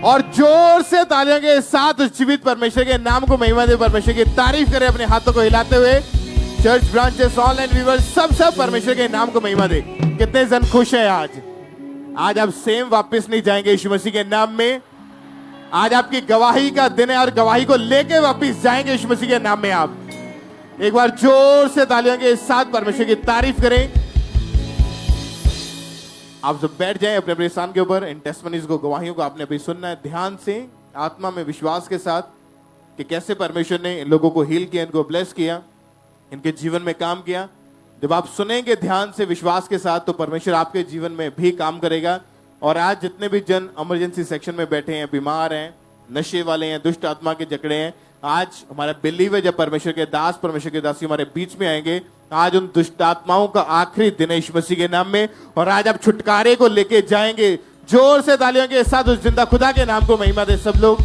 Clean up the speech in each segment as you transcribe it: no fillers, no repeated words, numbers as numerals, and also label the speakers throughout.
Speaker 1: और जोर से तालियों के साथ उस जीवित परमेश्वर के नाम को महिमा दे, परमेश्वर की तारीफ करें अपने हाथों को हिलाते हुए। चर्च ब्रांचेस, ऑनलाइन व्यूअर्स, सब परमेश्वर के नाम को महिमा दे। कितने जन खुश हैं आज आप सेम वापस नहीं जाएंगे यीशु मसीह के नाम में। आज आपकी गवाही का दिन है और गवाही को लेके वापस जाएंगे यीशु मसीह के नाम में। आप एक बार जोर से तालियों के साथ परमेश्वर की तारीफ करें। आप सब बैठ जाएं अपने अपने स्थान के ऊपर। इन टेस्टमनीज को, गवाहियों को आपने अभी सुनना है ध्यान से, आत्मा में, विश्वास के साथ कि कैसे परमेश्वर ने इन लोगों को हील किया, इनको ब्लेस किया, इनके जीवन में काम किया। जब आप सुनेंगे ध्यान से, विश्वास के साथ, तो परमेश्वर आपके जीवन में भी काम करेगा। और आज जितने भी जन इमरजेंसी सेक्शन में बैठे हैं, बीमार हैं, नशे वाले हैं, दुष्ट आत्मा के जकड़े हैं, आज हमारा बिलीव है जब परमेश्वर के दास, परमेश्वर के दासी हमारे बीच में आएंगे, आज उन दुष्ट आत्माओं का आखिरी दिन है यीशु मसीह के नाम में। और आज आप छुटकारे को लेके जाएंगे। जोर से तालियों के साथ उस जिंदा खुदा के नाम को महिमा दे सब लोग।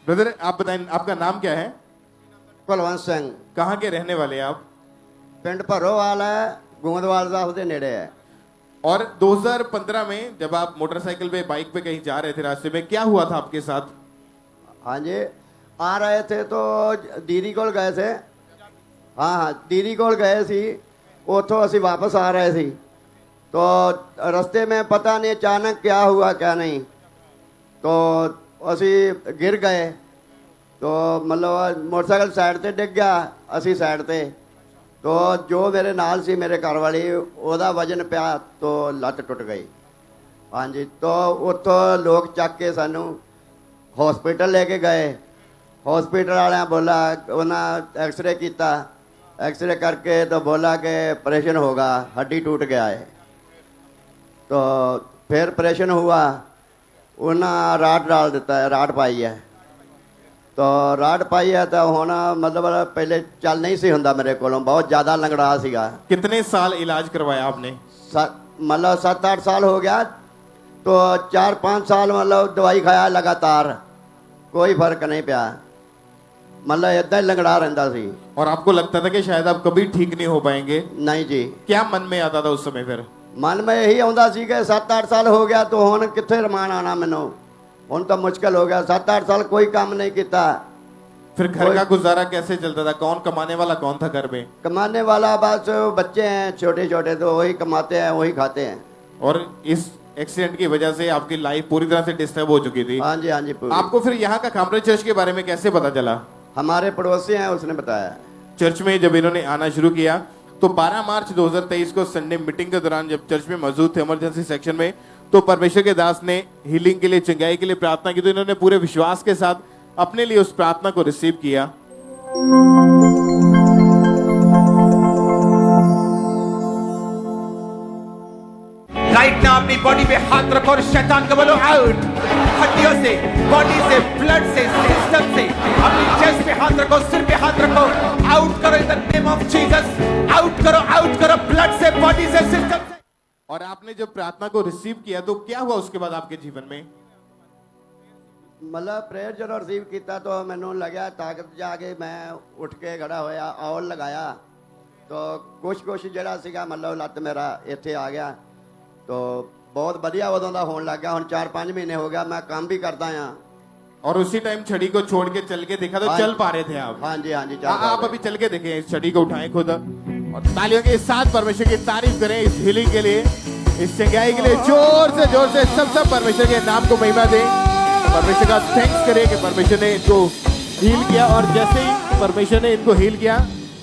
Speaker 1: ब्रदर आप बताएं, आपका नाम क्या है?
Speaker 2: कुलवंत सिंह।
Speaker 1: कहाँ के रहने वाले हैं आप?
Speaker 2: पिंड भरोवाल है, गोंदवाल साहब के नेड़े है।
Speaker 1: और 2015 में जब आप मोटरसाइकिल पे, बाइक पे कहीं जा रहे थे, रास्ते में क्या हुआ था आपके साथ?
Speaker 2: हाँ जी, आ रहे थे तो दीदी कोल गए थे। हाँ, दीदी कोल गए सी, उतो असी वापस आ रहे थे तो रास्ते में पता नहीं अचानक क्या हुआ क्या नहीं, तो असी गिर गए। तो मतलब मोटरसाइकिल साइड ते डिग गया, असी साइड ते। तो जो मेरे नाल सी, मेरे घर वाली, ओदा वजन पिया तो लत्त टुट गई। हाँ जी, तो उतो लोग चक के सानू हॉस्पिटल लेके गए। हॉस्पिटल वाले बोला, उन्हें एक्सरे किया, एक्सरे करके तो बोला कि ऑपरेशन होगा, हड्डी टूट गया है। तो फिर ऑपरेशन हुआ, उन्हें राड डाल दिता है, राड पाई है। तो राड पाई है तो होना मतलब पहले चल नहीं सी हुंदा, मेरे को बहुत ज़्यादा लंगड़ा सीगा।
Speaker 1: कितने साल इलाज करवाया आपने?
Speaker 2: मतलब 7-8 साल हो गया। तो 4-5 साल मतलब दवाई खाया लगातार, कोई फर्क नहीं पिया, मतलब इदा ही लंगड़ा रहता सी।
Speaker 1: और आपको लगता था कि शायद आप कभी ठीक नहीं हो पाएंगे?
Speaker 2: नहीं जी।
Speaker 1: क्या मन में आता था उस समय? फिर
Speaker 2: मन में यही आता सी कि 7-8 साल हो गया तो हुण कित्थे रमान आना मैनू, हुण तो मुश्किल हो गया। 7-8 साल कोई काम नहीं किया।
Speaker 1: फिर घर का गुजारा कैसे चलता था? कौन कमाने वाला कौन था घर में?
Speaker 2: कमाने वाला बस बच्चे हैं छोटे छोटे, तो वही कमाते हैं, वही खाते हैं।
Speaker 1: और इस एक्सीडेंट की वजह से आपकी लाइफ पूरी तरह से डिस्टर्ब हो चुकी थी।
Speaker 2: हाँ जी, हाँ जी।
Speaker 1: आपको फिर यहाँ का कामरे चर्च के बारे में कैसे पता चला?
Speaker 2: हमारे पड़ोसी हैं, उसने बताया।
Speaker 1: चर्च में जब इन्होंने आना शुरू किया तो 12 मार्च 2023 को संडे मीटिंग के दौरान जब चर्च में मौजूद थे इमरजेंसी सेक्शन में, तो परमेश्वर के दास ने हीलिंग के लिए, चंगाई के लिए प्रार्थना की। तो इन्होंने पूरे विश्वास के साथ अपने लिए उस प्रार्थना को रिसीव किया।
Speaker 3: राइट नाउ अपनी बॉडी पे हाथ रखो और शैतान को बोलो आउट। हड्डियों से, बॉडी से, ब्लड से, सिस्टम से, अपनी चेस्ट पे हाथ रखो, सिर पे हाथ रखो, आउट करो in the name of Jesus. Out करो ब्लड से, बॉडी से, सिस्टम से।
Speaker 1: और आपने जब प्रार्थना को रिसीव किया तो क्या हुआ उसके बाद आपके जीवन में?
Speaker 2: मतलब प्रेयर जो रिसीव किया तो मैनू लग्या ताकत जाके मैं उठ के खड़ा होया, औल लगाया तो कुछ जरा सीगा मतलब लत्त मेरा इत्थे आ गया। तो बहुत बढ़िया उदों दा होने लग गया। हुण 4-5 महीने हो गया, मैं काम भी करता हाँ।
Speaker 1: और उसी टाइम छड़ी को छोड़ के चल के देखा तो चल पा रहे थे आप?
Speaker 2: हाँ जी, हाँ जी।
Speaker 1: आप अभी चल के देखें, इस छड़ी को उठाएं खुद और तालियों के साथ परमेश्वर की तारीफ करें इस हीलिंग के लिए, इस चंगाई के लिए। जोर से सब परमेश्वर के नाम को महिमा दें। परमेश्वर का थैंक्स करें कि परमेश्वर ने इनको हील किया। और जैसे ही परमेश्वर ने इनको हील किया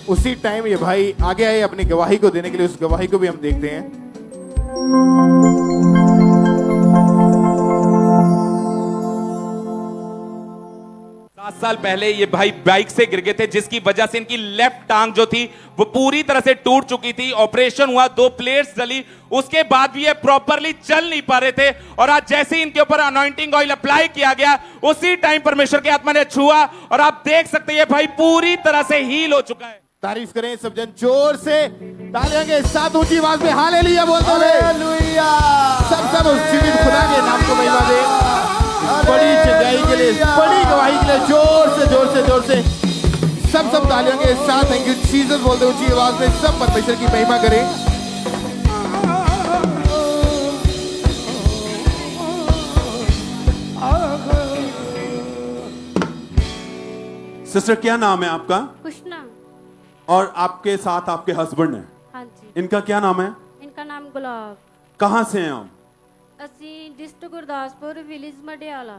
Speaker 1: उसी टाइम ये भाई आगे आए अपनी गवाही को देने के लिए। उस गवाही को भी हम देखते हैं।
Speaker 3: 7 साल पहले ये भाई बाइक से गिर गए थे, जिसकी वजह से इनकी लेफ्ट टांग जो थी वो पूरी तरह से टूट चुकी थी। ऑपरेशन हुआ, 2 प्लेट्स डली, उसके बाद भी ये प्रॉपरली चल नहीं पा रहे थे। और आज जैसे ही इनके ऊपर अनॉइंटिंग ऑयल अप्लाई किया गया, उसी टाइम परमेश्वर की आत्मा ने छुआ और आप देख सकते हैं ये भाई पूरी तरह से हील हो चुका है।
Speaker 1: तारीफ करें सब जन जोर से, तालियों के साथ ऊंची आवाज में हालेलुया बोलते हुए।
Speaker 2: हालेलुया।
Speaker 1: सब उस जीवित खुदा के नाम को महिमा दे, बड़ी चंगाई के लिए, बड़ी गवाही के लिए। जोर से सब तालियों के साथ थैंक यू जीसस बोलते ऊंची आवाज में सब परमेश्वर की महिमा करें।
Speaker 4: सिस्टर क्या नाम है आपका?
Speaker 5: कृष्णा।
Speaker 4: और आपके साथ आपके हस्बैंड है,
Speaker 5: हाँ जी।
Speaker 4: इनका क्या नाम है?
Speaker 5: इनका नाम गुलाब।
Speaker 4: कहाँ से हैं आप?
Speaker 5: ਅਸੀਂ डिस्ट्रिक्ट गुरदासपुर विलेज मडियाला।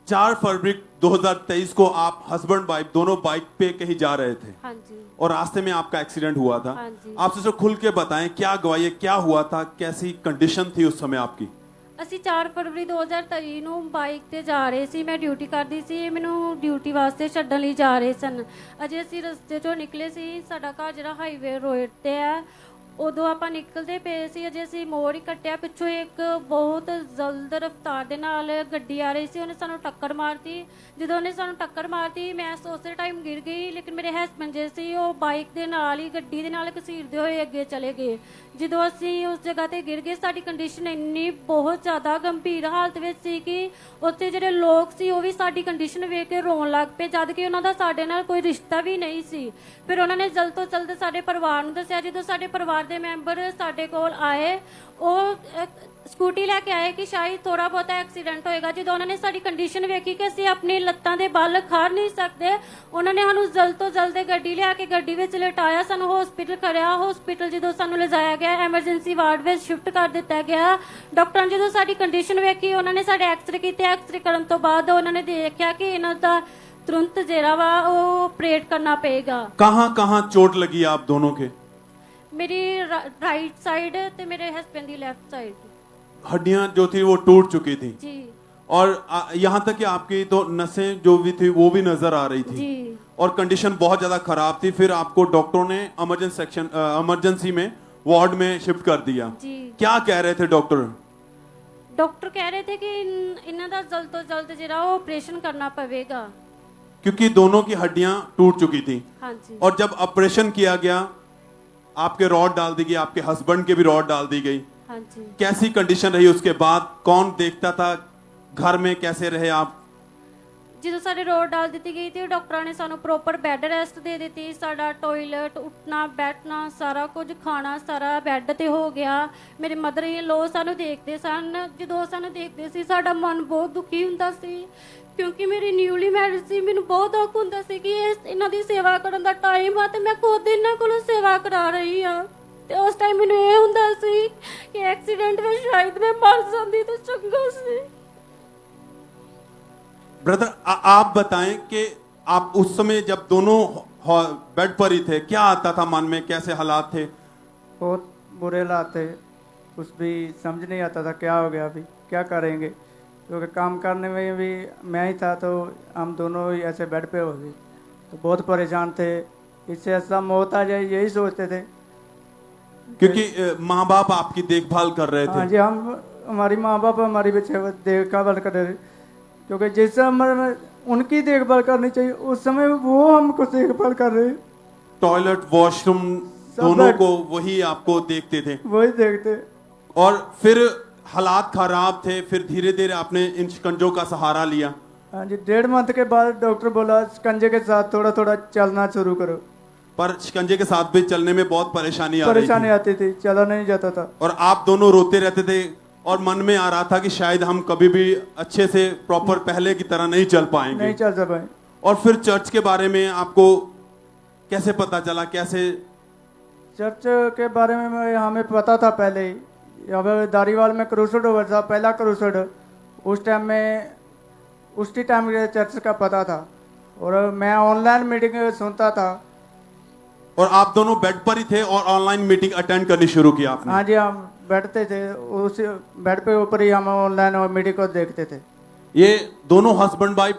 Speaker 4: 4 फरवरी 2023 को आप हस्बैंड वाइफ दोनों बाइक पे कहीं जा रहे थे
Speaker 5: हाँ जी।
Speaker 4: और रास्ते में आपका एक्सीडेंट हुआ था।
Speaker 5: हाँ जी।
Speaker 4: आप सिस्टर खुल के बताएं क्या गवाही, क्या हुआ था, कैसी कंडीशन थी उस समय आपकी?
Speaker 5: ਅਸੀਂ 4 ਫਰਵਰੀ 2023 ਨੂੰ ਬਾਈਕ ਤੇ ਜਾ ਰਹੇ ਸੀ। ਮੈਂ ਡਿਊਟੀ ਕਰਦੀ ਸੀ, ਇਹ ਮੈਨੂੰ ਡਿਊਟੀ ਵਾਸਤੇ ਛੱਡਣ ਲਈ ਜਾ ਰਹੇ ਸਨ। ਅਜੇ ਅਸੀਂ ਰਸਤੇ ਚੋਂ ਨਿਕਲੇ ਸੀ, ਸਾਡਾ ਘਰ ਜਿਹੜਾ ਹਾਈਵੇ ਰੋਡ ਤੇ ਹੈ, ਉਦੋਂ ਆਪਾਂ ਨਿਕਲਦੇ ਪਏ ਸੀ। ਅਜੇ ਅਸੀਂ ਮੋੜ ਹੀ ਕੱਟਿਆ, ਪਿੱਛੋਂ ਇੱਕ ਬਹੁਤ ਜਲਦ ਰਫ਼ਤਾਰ ਦੇ ਨਾਲ ਗੱਡੀ ਆ ਰਹੀ ਸੀ, ਉਹਨੇ ਸਾਨੂੰ ਟੱਕਰ ਮਾਰਤੀ। ਜਦੋਂ ਉਹਨੇ ਸਾਨੂੰ ਟੱਕਰ ਮਾਰਤੀ ਮੈਂ ਉਸੇ ਟਾਈਮ ਗਿਰ ਗਈ, ਲੇਕਿਨ ਮੇਰੇ ਹਸਬੈਂਡ ਜੇ ਸੀ ਉਹ ਬਾਈਕ ਦੇ ਨਾਲ ਹੀ ਗੱਡੀ ਦੇ ਨਾਲ ਘਸੀੜਦੇ ਹੋਏ ਅੱਗੇ ਚਲੇ ਗਏ। ਜਦੋਂ ਅਸੀਂ ਉਸ ਜਗ੍ਹਾ ਤੇ ਗਿਰ ਗਏ, ਸਾਡੀ ਕੰਡੀਸ਼ਨ ਇੰਨੀ ਬਹੁਤ ਜ਼ਿਆਦਾ ਗੰਭੀਰ ਹਾਲਤ ਵਿੱਚ ਸੀ ਕਿ ਉੱਥੇ ਜਿਹੜੇ ਲੋਕ ਸੀ ਉਹ ਵੀ ਸਾਡੀ ਕੰਡੀਸ਼ਨ ਵੇਖ ਕੇ ਰੋਣ ਲੱਗ ਪਏ, ਜਦ ਕਿ ਉਹਨਾਂ ਦਾ ਸਾਡੇ ਨਾਲ ਕੋਈ ਰਿਸ਼ਤਾ ਵੀ ਨਹੀਂ ਸੀ। ਫਿਰ ਉਹਨਾਂ ਨੇ ਜਲਦ ਤੋਂ ਜਲਦ ਸਾਡੇ ਪਰਿਵਾਰ ਨੂੰ ਦੱਸਿਆ। ਜਦੋਂ ਸਾਡੇ ਪਰਿਵਾਰ ਦੇ ਮੈਂਬਰ ਸਾਡੇ ਕੋਲ ਆਏ, ਉਹ ਸਕੂਟੀ ਲੈ ਕੇ ਆਏ ਕਿ ਸ਼ਾਇਦ ਥੋੜਾ ਬਹੁਤਾ ਐਕਸੀਡੈਂਟ ਹੋਏਗਾ। ਜਦੋਂ ਉਹਨਾਂ ਨੇ ਸਾਡੀ ਕੰਡੀਸ਼ਨ ਵੇਖੀ ਕਿ ਅਸੀਂ ਆਪਣੀ ਲੱਤਾਂ ਦੇ ਬਲ ਖੜ ਨਹੀਂ ਸਕਦੇ, ਉਹਨਾਂ ਨੇ ਸਾਨੂੰ ਜਲਦ ਤੋਂ ਜਲਦ ਗੱਡੀ ਲਿਆ ਕੇ ਗੱਡੀ ਵਿੱਚ ਲਿਟਾਇਆ, ਸਾਨੂੰ ਹਸਪੀਟਲ ਖੜਿਆ। ਹਸਪੀਟਲ ਜਦੋਂ ਸਾਨੂੰ ਲਿਜਾਇਆ ਗਿਆ, ਐਮਰਜੈਂਸੀ ਵਾਰਡ ਵਿੱਚ ਸ਼ਿਫਟ ਕਰ ਦਿੱਤਾ ਗਿਆ। ਡਾਕਟਰਾਂ ਨੇ ਜਦੋਂ ਸਾਡੀ ਕੰਡੀਸ਼ਨ ਵੇਖੀ, ਉਹਨਾਂ ਨੇ ਸਾਡੇ ਐਕਸਰੇ ਕੀਤੇ। ਐਕਸਰੇ ਕਰਨ ਤੋਂ ਬਾਅਦ ਉਹਨਾਂ ਨੇ ਦੇਖਿਆ ਕਿ ਇਹਨਾਂ ਦਾ तुरंत जेरा वा वो ऑपरेट करना पड़ेगा।
Speaker 4: कहाँ कहाँ चोट लगी आप दोनों के?
Speaker 5: मेरी राइट साइड ते मेरे हस्बैंड की लेफ्ट साइड।
Speaker 4: हड्डियां जो थी वो टूट चुकी थी
Speaker 5: जी।
Speaker 4: और यहाँ तक कि आपकी तो नसें जो भी थी वो भी नजर आ रही थी
Speaker 5: जी।
Speaker 4: और कंडीशन बहुत ज्यादा खराब थी। फिर आपको डॉक्टरों ने इमरजेंसी में वार्ड में शिफ्ट कर दिया।
Speaker 5: जी।
Speaker 4: क्या कह रहे थे डॉक्टर?
Speaker 5: डॉक्टर कह रहे थे कि इन्हां दा जल्द तो जल्द जेरा ऑपरेशन करना पड़ेगा,
Speaker 4: क्योंकि दोनों की हड्डियां टूट चुकी थी।
Speaker 5: हाँ जी।
Speaker 4: और जब ऑपरेशन किया गया, आपके रॉड डाल दी गई, आपके हस्बैंड के भी रॉड डाल दी गई।
Speaker 5: हाँ जी।
Speaker 4: कैसी कंडीशन रही उसके बाद? कौन देखता था घर में? कैसे रहे आप?
Speaker 5: ਜਦੋਂ ਸਾਡੇ ਰੋਡ ਡਾਲ ਦਿੱਤੀ ਗਈ ਤੇ ਡਾਕਟਰਾਂ ਨੇ ਸਾਨੂੰ ਪ੍ਰੋਪਰ ਬੈੱਡ ਰੈਸਟ ਦੇ ਦਿੱਤੀ। ਸਾਡਾ ਟਾਇਲਟ, ਉੱਠਣਾ ਬੈਠਣਾ, ਸਾਰਾ ਕੁਝ ਖਾਣਾ ਸਾਰਾ ਬੈੱਡ ਤੇ ਹੋ ਗਿਆ। ਮੇਰੇ ਮਦਰ ਇਨ ਲੋ ਸਾਨੂੰ ਦੇਖਦੇ ਸਨ। ਜਦੋਂ ਸਾਨੂੰ ਦੇਖਦੇ ਸੀ ਸਾਡਾ ਮਨ ਬਹੁਤ ਦੁਖੀ ਹੁੰਦਾ ਸੀ, ਕਿਉਂਕਿ ਮੇਰੀ ਨਿਊਲੀ ਮੈਰਿਡ ਸੀ। ਮੈਨੂੰ ਬਹੁਤ ਦੁੱਖ ਹੁੰਦਾ ਸੀ ਕਿ ਇਹਨਾਂ ਦੀ ਸੇਵਾ ਕਰਨ ਦਾ ਟਾਈਮ ਆ ਤੇ ਮੈਂ ਖੁਦ ਇਹਨਾਂ ਕੋਲੋਂ ਸੇਵਾ ਕਰਾ ਰਹੀ ਆ। ਤੇ ਉਸ ਟਾਈਮ ਮੈਨੂੰ ਇਹ ਹੁੰਦਾ ਸੀ ਕਿ ਐਕਸੀਡੈਂਟ ਵਿੱਚ ਸ਼ਾਇਦ ਮੈਂ ਮਰ ਜਾਂਦੀ ਤਾਂ ਚੰਗਾ ਸੀ।
Speaker 4: ब्रदर आप बताएं कि आप उस समय जब दोनों बेड पर ही थे, क्या आता था मन में, कैसे हालात थे?
Speaker 6: बहुत बुरे हालात थे, कुछ भी समझ नहीं आता था क्या हो गया, अभी क्या करेंगे, क्योंकि काम करने में भी मैं ही था तो हम दोनों ही ऐसे बेड पे हो गए। तो बहुत परेशान थे, इससे अच्छा मौत आ जाए यही सोचते थे,
Speaker 4: क्योंकि माँ बाप आपकी देखभाल कर रहे थे।
Speaker 6: हाँ जी, हम हमारी माँ बाप हमारी बच्चे देखभाल कर रहे थे, क्योंकि जिस उम्र में उनकी देखभाल करनी चाहिए उस समय वो हमको देखभाल कर रहे हैं।
Speaker 4: टॉयलेट, वॉशरूम दोनों को वही आपको देखते थे।
Speaker 6: वही देखते।
Speaker 4: और फिर हालात खराब थे, फिर धीरे धीरे आपने इन शिकंजों का सहारा लिया।
Speaker 6: हाँ जी, 1.5 मंथ के बाद डॉक्टर बोला शिकंजे के साथ थोड़ा थोड़ा चलना शुरू करो।
Speaker 4: पर शिकंजे के साथ भी चलने में बहुत परेशानी
Speaker 6: आती थी, चला नहीं जाता था।
Speaker 4: और आप दोनों रोते रहते थे और मन में आ रहा था कि शायद हम कभी भी अच्छे से प्रॉपर पहले की तरह नहीं चल पाएंगे।
Speaker 6: नहीं चल पाए।
Speaker 4: और फिर चर्च के बारे में आपको कैसे पता चला? कैसे?
Speaker 6: चर्च के बारे में हमें पता था पहले ही, अब दारीवाल में क्रूसेड हुआ था, पहला क्रूसेड। उस टाइम चर्च का पता था और मैं ऑनलाइन मीटिंग सुनता था।
Speaker 4: और आप दोनों बेड पर ही थे और ऑनलाइन मीटिंग अटेंड करनी शुरू की आपने?
Speaker 6: हाँ जी, हम बैठते थे उस बेड पे ऊपर ही हम ऑनलाइन और मीटिंग को देखते थे।
Speaker 4: ये दोनों हस्बैंड वाइफ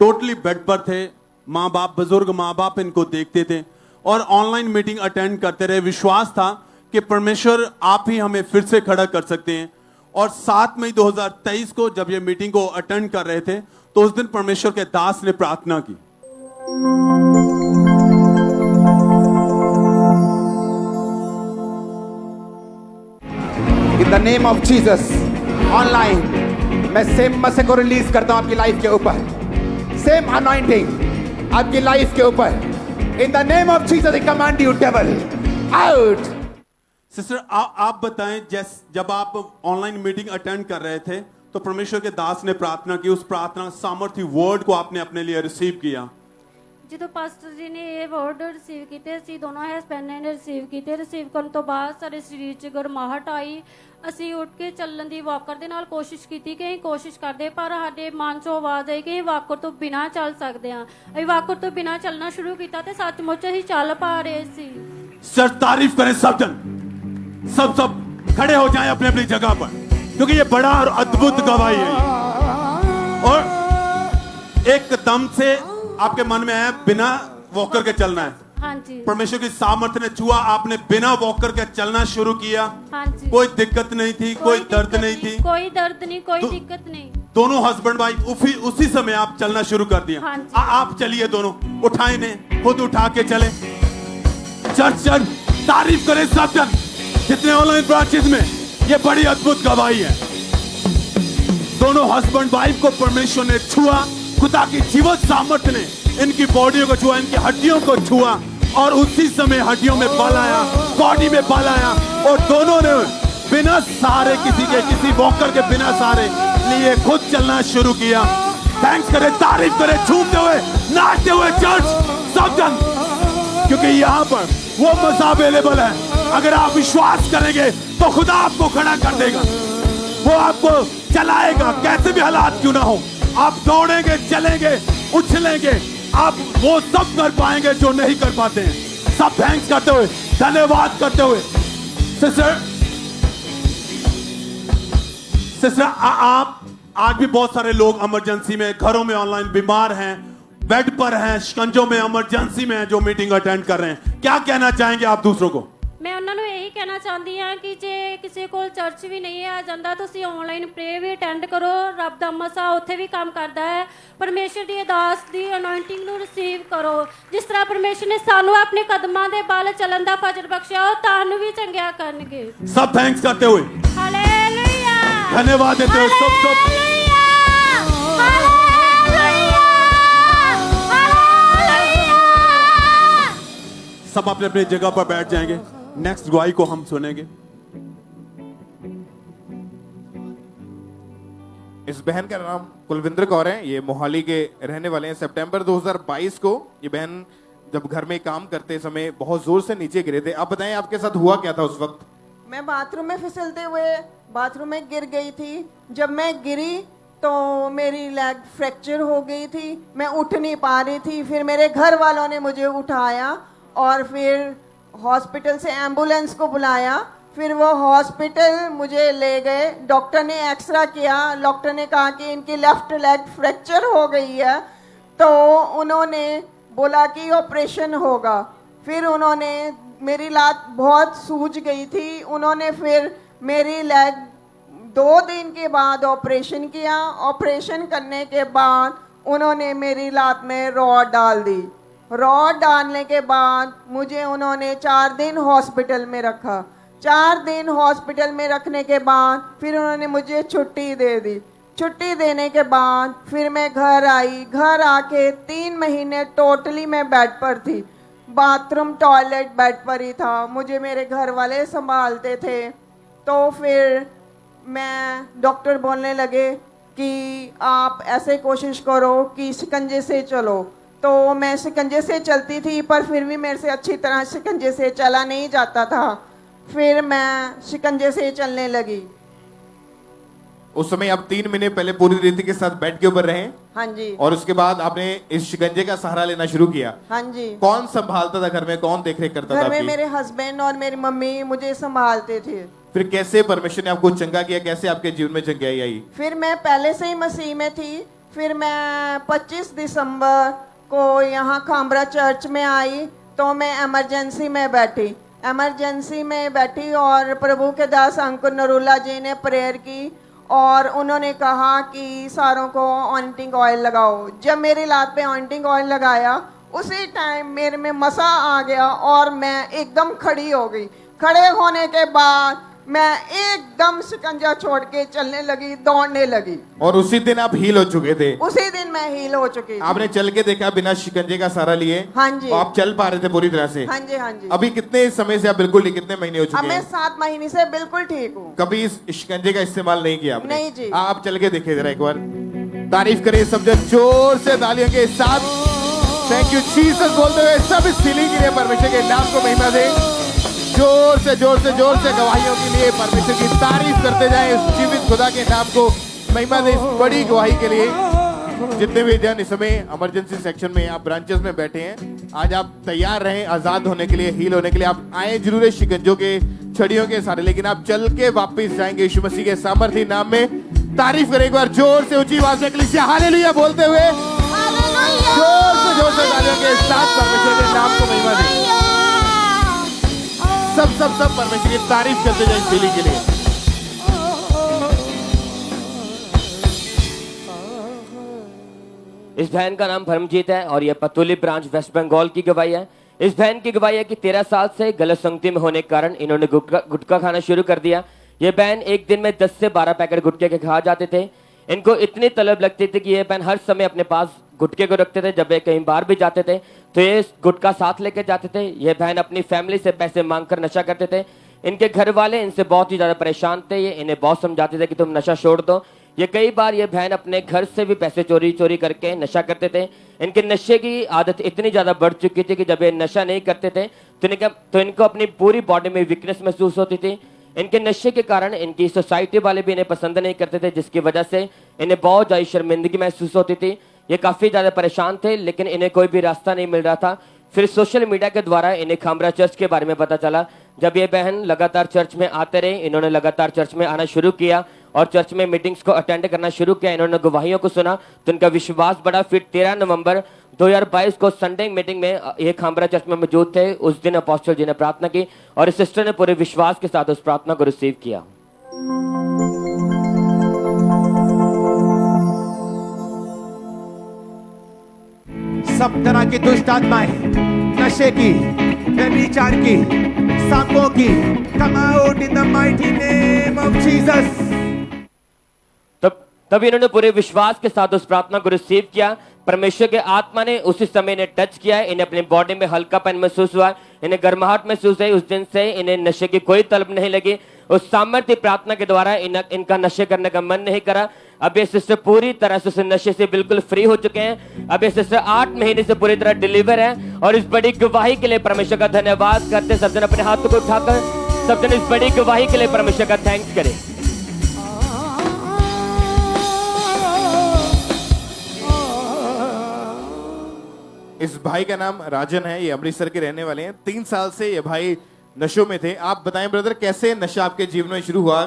Speaker 4: टोटली बेड पर थे, माँ बाप, बुजुर्ग माँ बाप इनको देखते थे और ऑनलाइन मीटिंग अटेंड करते रहे। विश्वास था कि परमेश्वर आप ही हमें फिर से खड़ा कर सकते हैं। और 7 मई 2023 को जब ये मीटिंग को अटेंड कर रहे थे तो उस दिन परमेश्वर के दास ने प्रार्थना की।
Speaker 7: In the name of Jesus online मैं सेम मसे को रिलीज करता हूं आपकी लाइफ के ऊपर। सेम अनॉइंटिंग आपकी लाइफ के ऊपर। In the name of Jesus I command you devil out.
Speaker 4: Sister आप बताएं, जब आप ऑनलाइन मीटिंग अटेंड कर रहे थे तो परमेश्वर के दास ने प्रार्थना की, उस प्रार्थना सामर्थ्य वर्ड को आपने अपने लिए रिसीव किया।
Speaker 5: ਜਦੋਂ ਪਾਸਟਰ ਜੀ ਨੇ ਇਹ ਵਰਡ ਰਿਸੀਵ ਕੀਤੇ, ਅਸੀਂ ਦੋਨੋਂ ਹਸਬੈਂਡ ਨੇ ਰਿਸੀਵ ਕੀਤੇ। ਰਿਸੀਵ ਕਰਨ ਤੋਂ ਬਾਅਦ ਸਾਡੇ ਸਰੀਰ 'ਚ ਗਰਮਾਹਟ ਆਈ। ਅਸੀਂ ਉੱਠ ਕੇ ਚੱਲਣ ਦੀ ਵਾਕਰ ਦੇ ਨਾਲ ਕੋਸ਼ਿਸ਼ ਕੀਤੀ ਕਿ ਅਸੀਂ ਕੋਸ਼ਿਸ਼ ਕਰਦੇ, ਪਰ ਸਾਡੇ ਮਨ 'ਚੋਂ ਆਵਾਜ਼ ਆਈ ਕਿ ਅਸੀਂ ਵਾਕਰ ਤੋਂ ਬਿਨਾਂ ਚੱਲ ਸਕਦੇ ਹਾਂ। ਅਸੀਂ ਵਾਕਰ ਤੋਂ ਬਿਨਾਂ ਚੱਲਣਾ ਸ਼ੁਰੂ ਕੀਤਾ ਤੇ ਸੱਚਮੁੱਚ ਅਸੀਂ ਚੱਲ ਪਾ ਰਹੇ ਸੀ।
Speaker 4: सर तारीफ करें सब जन, सब खड़े हो जाएं अपने अपनी जगह पर, क्योंकि ये बड़ा और अद्भुत गवाही है। और एकदम से आपके मन में आया बिना वॉकर के चलना है।
Speaker 5: हाँ जी,
Speaker 4: परमेश्वर की सामर्थ्य ने छुआ, आपने बिना वॉकर के चलना शुरू किया।
Speaker 5: हाँ जी,
Speaker 4: कोई दिक्कत नहीं थी, कोई दर्द
Speaker 5: दिक्कत
Speaker 4: नहीं थी।
Speaker 5: कोई दर्द नहीं, कोई
Speaker 4: दो-
Speaker 5: दिक्कत नहीं।
Speaker 4: दोनों हस्बैंड वाइफ उसी समय आप चलना शुरू कर दिया।
Speaker 5: हाँ जी।
Speaker 4: आप चलिए, दोनों उठाए ने, खुद उठा के चले। चर्च तारीफ करें सब जन, जितने ऑनलाइन ब्रांचेस में, ये बड़ी अद्भुत गवाही है। दोनों हस्बैंड वाइफ को परमेश्वर ने छुआ, खुदा की जीवत सामर्थ्य ने इनकी बॉडियों को छुआ, इनकी हड्डियों को छुआ, और उसी समय हड्डियों में बल आया, बॉडी में बल आया, और दोनों ने बिना सहारे किसी वॉकर के बिना सहारे लिए खुद चलना शुरू किया। थैंक्स करें, तारीफ करें, झूमते हुए, नाचते हुए चर्च सब जन, क्योंकि यहाँ पर वो मज़ा अवेलेबल है। अगर आप विश्वास करेंगे तो खुदा आपको खड़ा कर देगा, वो आपको चलाएगा, कैसे भी हालात क्यों ना हो। आप दौड़ेंगे, चलेंगे, उछलेंगे, आप वो सब कर पाएंगे जो नहीं कर पाते हैं। सब थैंक्स करते हुए, धन्यवाद करते हुए। सिस्टर आप आज भी बहुत सारे लोग इमरजेंसी में, घरों में ऑनलाइन बीमार हैं, बेड पर हैं, शिकंजों में, इमरजेंसी में हैं, जो मीटिंग अटेंड कर रहे हैं। क्या कहना चाहेंगे आप दूसरों को?
Speaker 5: ਮੈਂ ਉਹਨਾਂ ਨੂੰ ਇਹੀ ਕਹਿਣਾ ਚਾਹੁੰਦੀ ਹਾਂ ਕਿ ਜੇ ਕਿਸੇ ਕੋਲ ਚਰਚ ਵੀ ਨਹੀਂ ਆ ਜਾਂਦਾ, ਤੁਸੀਂ ਆਨਲਾਈਨ ਪ੍ਰੇ ਵੀ ਅਟੈਂਡ ਕਰੋ। ਰੱਬ ਦਾ ਮਸਾ ਉੱਥੇ ਵੀ ਕੰਮ ਕਰਦਾ ਹੈ। ਪਰਮੇਸ਼ਰ ਦੀ ਅਰਦਾਸ ਦੀ ਅਨੋਇੰਟਿੰਗ ਨੂੰ ਰਿਸੀਵ ਕਰੋ। ਜਿਸ ਤਰ੍ਹਾਂ ਪਰਮੇਸ਼ਰ ਨੇ ਸਾਨੂੰ ਆਪਣੇ ਕਦਮਾਂ ਦੇ ਬਲ ਚੱਲਣ ਦਾ ਫਜ਼ਲ ਬਖਸ਼ਿਆ, ਉਹ ਤੁਹਾਨੂੰ ਵੀ ਚੰਗਿਆ ਕਰਨਗੇ।
Speaker 4: सब थैंक्स करते हुए,
Speaker 5: ਹਾਲੇਲੂਇਆ,
Speaker 4: धन्यवाद देते हुए, सब
Speaker 5: ਹਾਲੇਲੂਇਆ, ਹਾਲੇਲੂਇਆ, ਹਾਲੇਲੂਇਆ।
Speaker 4: सब अपने अपने जगह पर बैठ जाएंगे। नेक्स्ट गवाही को हम सुनेंगे।
Speaker 1: इस बहन का नाम कुलविंदर कौर है। ये मोहाली के रहने वाले हैं। सितंबर 2022 को ये बहन जब घर में काम करते समय बहुत जोर से नीचे गिरे थे। आप बताएं आपके साथ हुआ क्या था उस वक्त?
Speaker 8: मैं बाथरूम में फिसलते हुए बाथरूम में गिर गई थी। जब मैं गिरी तो मेरी लेग फ्रैक्चर हो गई थी, मैं उठ नहीं पा रही थी। फिर मेरे घर वालों ने मुझे उठाया और फिर हॉस्पिटल से एम्बुलेंस को बुलाया। फिर वो हॉस्पिटल मुझे ले गए। डॉक्टर ने एक्सरा किया। डॉक्टर ने कहा कि इनकी लेफ्ट लेग फ्रैक्चर हो गई है, तो उन्होंने बोला कि ऑपरेशन होगा। फिर उन्होंने, मेरी लात बहुत सूज गई थी, उन्होंने फिर मेरी लेग 2 दिन के बाद ऑपरेशन किया। ऑपरेशन करने के बाद उन्होंने मेरी लात में रॉड डाल दी। रॉड डालने के बाद मुझे उन्होंने 4 दिन हॉस्पिटल में रखा। 4 दिन हॉस्पिटल में रखने के बाद फिर उन्होंने मुझे छुट्टी दे दी। छुट्टी देने के बाद फिर मैं घर आई। घर आके 3 महीने टोटली मैं बेड पर थी। बाथरूम टॉयलेट बेड पर ही था। मुझे मेरे घर वाले संभालते थे। तो फिर मैं, डॉक्टर बोलने लगे कि आप ऐसे कोशिश करो कि शिकंजे से चलो। तो मैं शिकंजे से चलती थी, पर फिर भी मेरे से अच्छी तरह शिकंजे से चला नहीं जाता था। फिर मैं शिकंजे से चलने लगी।
Speaker 1: उस समय आप 3 महीने पहले पूरी रीति के साथ बेड के ऊपर रहे।
Speaker 8: हाँ जी,
Speaker 1: और उसके बाद आपने इस शिकंजे का सहारा लेना शुरू किया।
Speaker 8: हाँ जी।
Speaker 1: कौन संभालता था घर में, कौन देखरेख करता था
Speaker 8: घर में
Speaker 1: आपकी?
Speaker 8: मेरे हस्बैंड और मेरी मम्मी मुझे संभालते थे।
Speaker 1: फिर कैसे परमेश्वर ने आपको चंगा किया, कैसे आपके जीवन में चंगाई आई?
Speaker 8: फिर मैं पहले से ही मसीह में थी। फिर मैं 25 दिसंबर को यहाँ खामरा चर्च में आई, तो मैं एमरजेंसी में बैठी। एमरजेंसी में बैठी और प्रभु के दास अंकुर नरूला जी ने प्रेयर की और उन्होंने कहा कि सारों को ऑइंटिंग ऑयल लगाओ। जब मेरी लात पे ऑइंटिंग ऑयल लगाया, उसी टाइम मेरे में मसा आ गया और मैं एकदम खड़ी हो गई। खड़े होने के बाद मैं एकदम शिकंजा छोड़ के चलने लगी, दौड़ने लगी।
Speaker 1: और उसी दिन आप हील हो चुके थे?
Speaker 8: उसी दिन मैं हील हो चुकी थी।
Speaker 1: आपने चल के देखा बिना शिकंजे का सहारा लिए?
Speaker 8: हाँ जी।
Speaker 1: आप चल पा रहे थे पूरी तरह से?
Speaker 8: हाँ जी, हाँ जी।
Speaker 1: अभी कितने समय से आप बिल्कुल नहीं, कितने महीने हो
Speaker 8: अब
Speaker 1: चुके
Speaker 8: मैं
Speaker 1: हैं?
Speaker 8: 7 महीने से बिल्कुल ठीक हूँ।
Speaker 1: कभी इस शिकंजे का इस्तेमाल नहीं किया आपने?
Speaker 8: नहीं जी।
Speaker 1: आप चल के देखिए जरा एक बार। तारीफ करिए सब जन जोर से तालियों के साथ। थैंक यू जीसस बोलते हुए सब इस फीलिंग के लिए परमेश्वर के नाम को महिमा दें। जोर से जोर से जोर से गवाहियों के लिए परमेश्वर की तारीफ करते जाएं। इस जीवित खुदा के नाम को महिमा दें इस बड़ी गवाही के लिए। जितने भी जन इस समय इमरजेंसी सेक्शन में आप ब्रांचेस में बैठे हैं, आज आप तैयार रहें आजाद होने के लिए, हील होने के लिए। आप आए जरूर है शिकंजों के, छड़ियों के सारे, लेकिन आप चल के वापस जाएंगे यीशु मसीह के सामर्थी नाम में। तारीफ करें एक बार जोर से ऊंची आवाज में कलीसिया हालेलुया बोलते हुए, जोर से तालियों के साथ परमेश्वर के नाम को महिमा दें। सब परमेश्वर की तारीफ करते जाएं इस फीलिंग के लिए।
Speaker 9: इस बहन का नाम परमजीत है और यह पतोली ब्रांच वेस्ट बंगाल की गवाही है। इस बहन की गवाही है कि 13 साल से गलत संगति में होने के कारण इन्होंने गुटखा खाना शुरू कर दिया। ये बहन एक दिन में 10 से 12 पैकेट गुटखे के खा जाते थे। इनको इतनी तलब लगती थी कि ये बहन हर समय अपने पास गुटखे को रखते थे। जब ये कहीं बाहर भी जाते थे तो ये गुटखा साथ लेके जाते थे। ये बहन अपनी फैमिली से पैसे मांगकर नशा करते थे। इनके घर वाले इनसे बहुत ही ज्यादा परेशान थे। ये इन्हें बहुत समझाते थे कि तुम नशा छोड़ दो। ये कई बार ये बहन अपने घर से भी पैसे चोरी करके नशा करते थे। इनके नशे की आदत इतनी ज्यादा बढ़ चुकी थी कि जब ये नशा नहीं करते थे तो इनको अपनी पूरी बॉडी में वीकनेस महसूस होती थी। इनके नशे के कारण इनकी सोसाइटी वाले भी इन्हें पसंद नहीं करते थे, जिसकी वजह से इन्हें बहुत ज्यादा शर्मिंदगी महसूस होती थी। ये काफी ज्यादा परेशान थे, लेकिन इन्हें कोई भी रास्ता नहीं मिल रहा था। फिर सोशल मीडिया के द्वारा इन्हें खामरा चर्च के बारे में पता चला। जब ये बहन लगातार चर्च में आते रहे, इन्होंने लगातार चर्च में आना शुरू किया और चर्च में मीटिंग्स को अटेंड करना शुरू किया। इन्होंने गवाहियों को सुना तो इनका विश्वास बढ़ा। फिर 13 नवंबर 2022 को संडे मीटिंग में ये खामरा चर्च में मौजूद थे। उस दिन अपोस्टल जी ने प्रार्थना की और इस सिस्टर ने पूरे विश्वास के साथ उस प्रार्थना को रिसीव किया।
Speaker 7: सब तरह की दुष्ट आत्माएं, नशे की, व्यभिचार की, सांपों की, come out in the mighty name of Jesus।
Speaker 9: तब इन्होंने पूरे विश्वास के साथ उस प्रार्थना को रिसीव किया। परमेश्वर के आत्मा ने उसी समय इन्हें टच किया। इन्हें अपनी बॉडी में हल्कापन महसूस हुआ, इन्हें गर्माहट महसूस हुई। उस दिन से इन्हें नशे की कोई तलब नहीं लगी। उस सामर्थ्य प्रार्थना के द्वारा इनका नशे करने का मन नहीं करा। अब ये सिस्टर पूरी तरह से नशे से बिल्कुल फ्री हो चुके हैं। अब ये सिस्टर 8 महीने से पूरी तरह डिलीवर है। और इस बड़ी गवाही के लिए परमेश्वर का धन्यवाद करते सब जन अपने हाथों को उठाकर सब जन इस बड़ी गवाही के लिए परमेश्वर का थैंक्स करें।
Speaker 1: इस भाई का नाम राजन है, ये अमृतसर के रहने वाले हैं। 3 साल से ये भाई नशों में थे। आप बताएं ब्रदर, कैसे नशा आपके जीवन में शुरू हुआ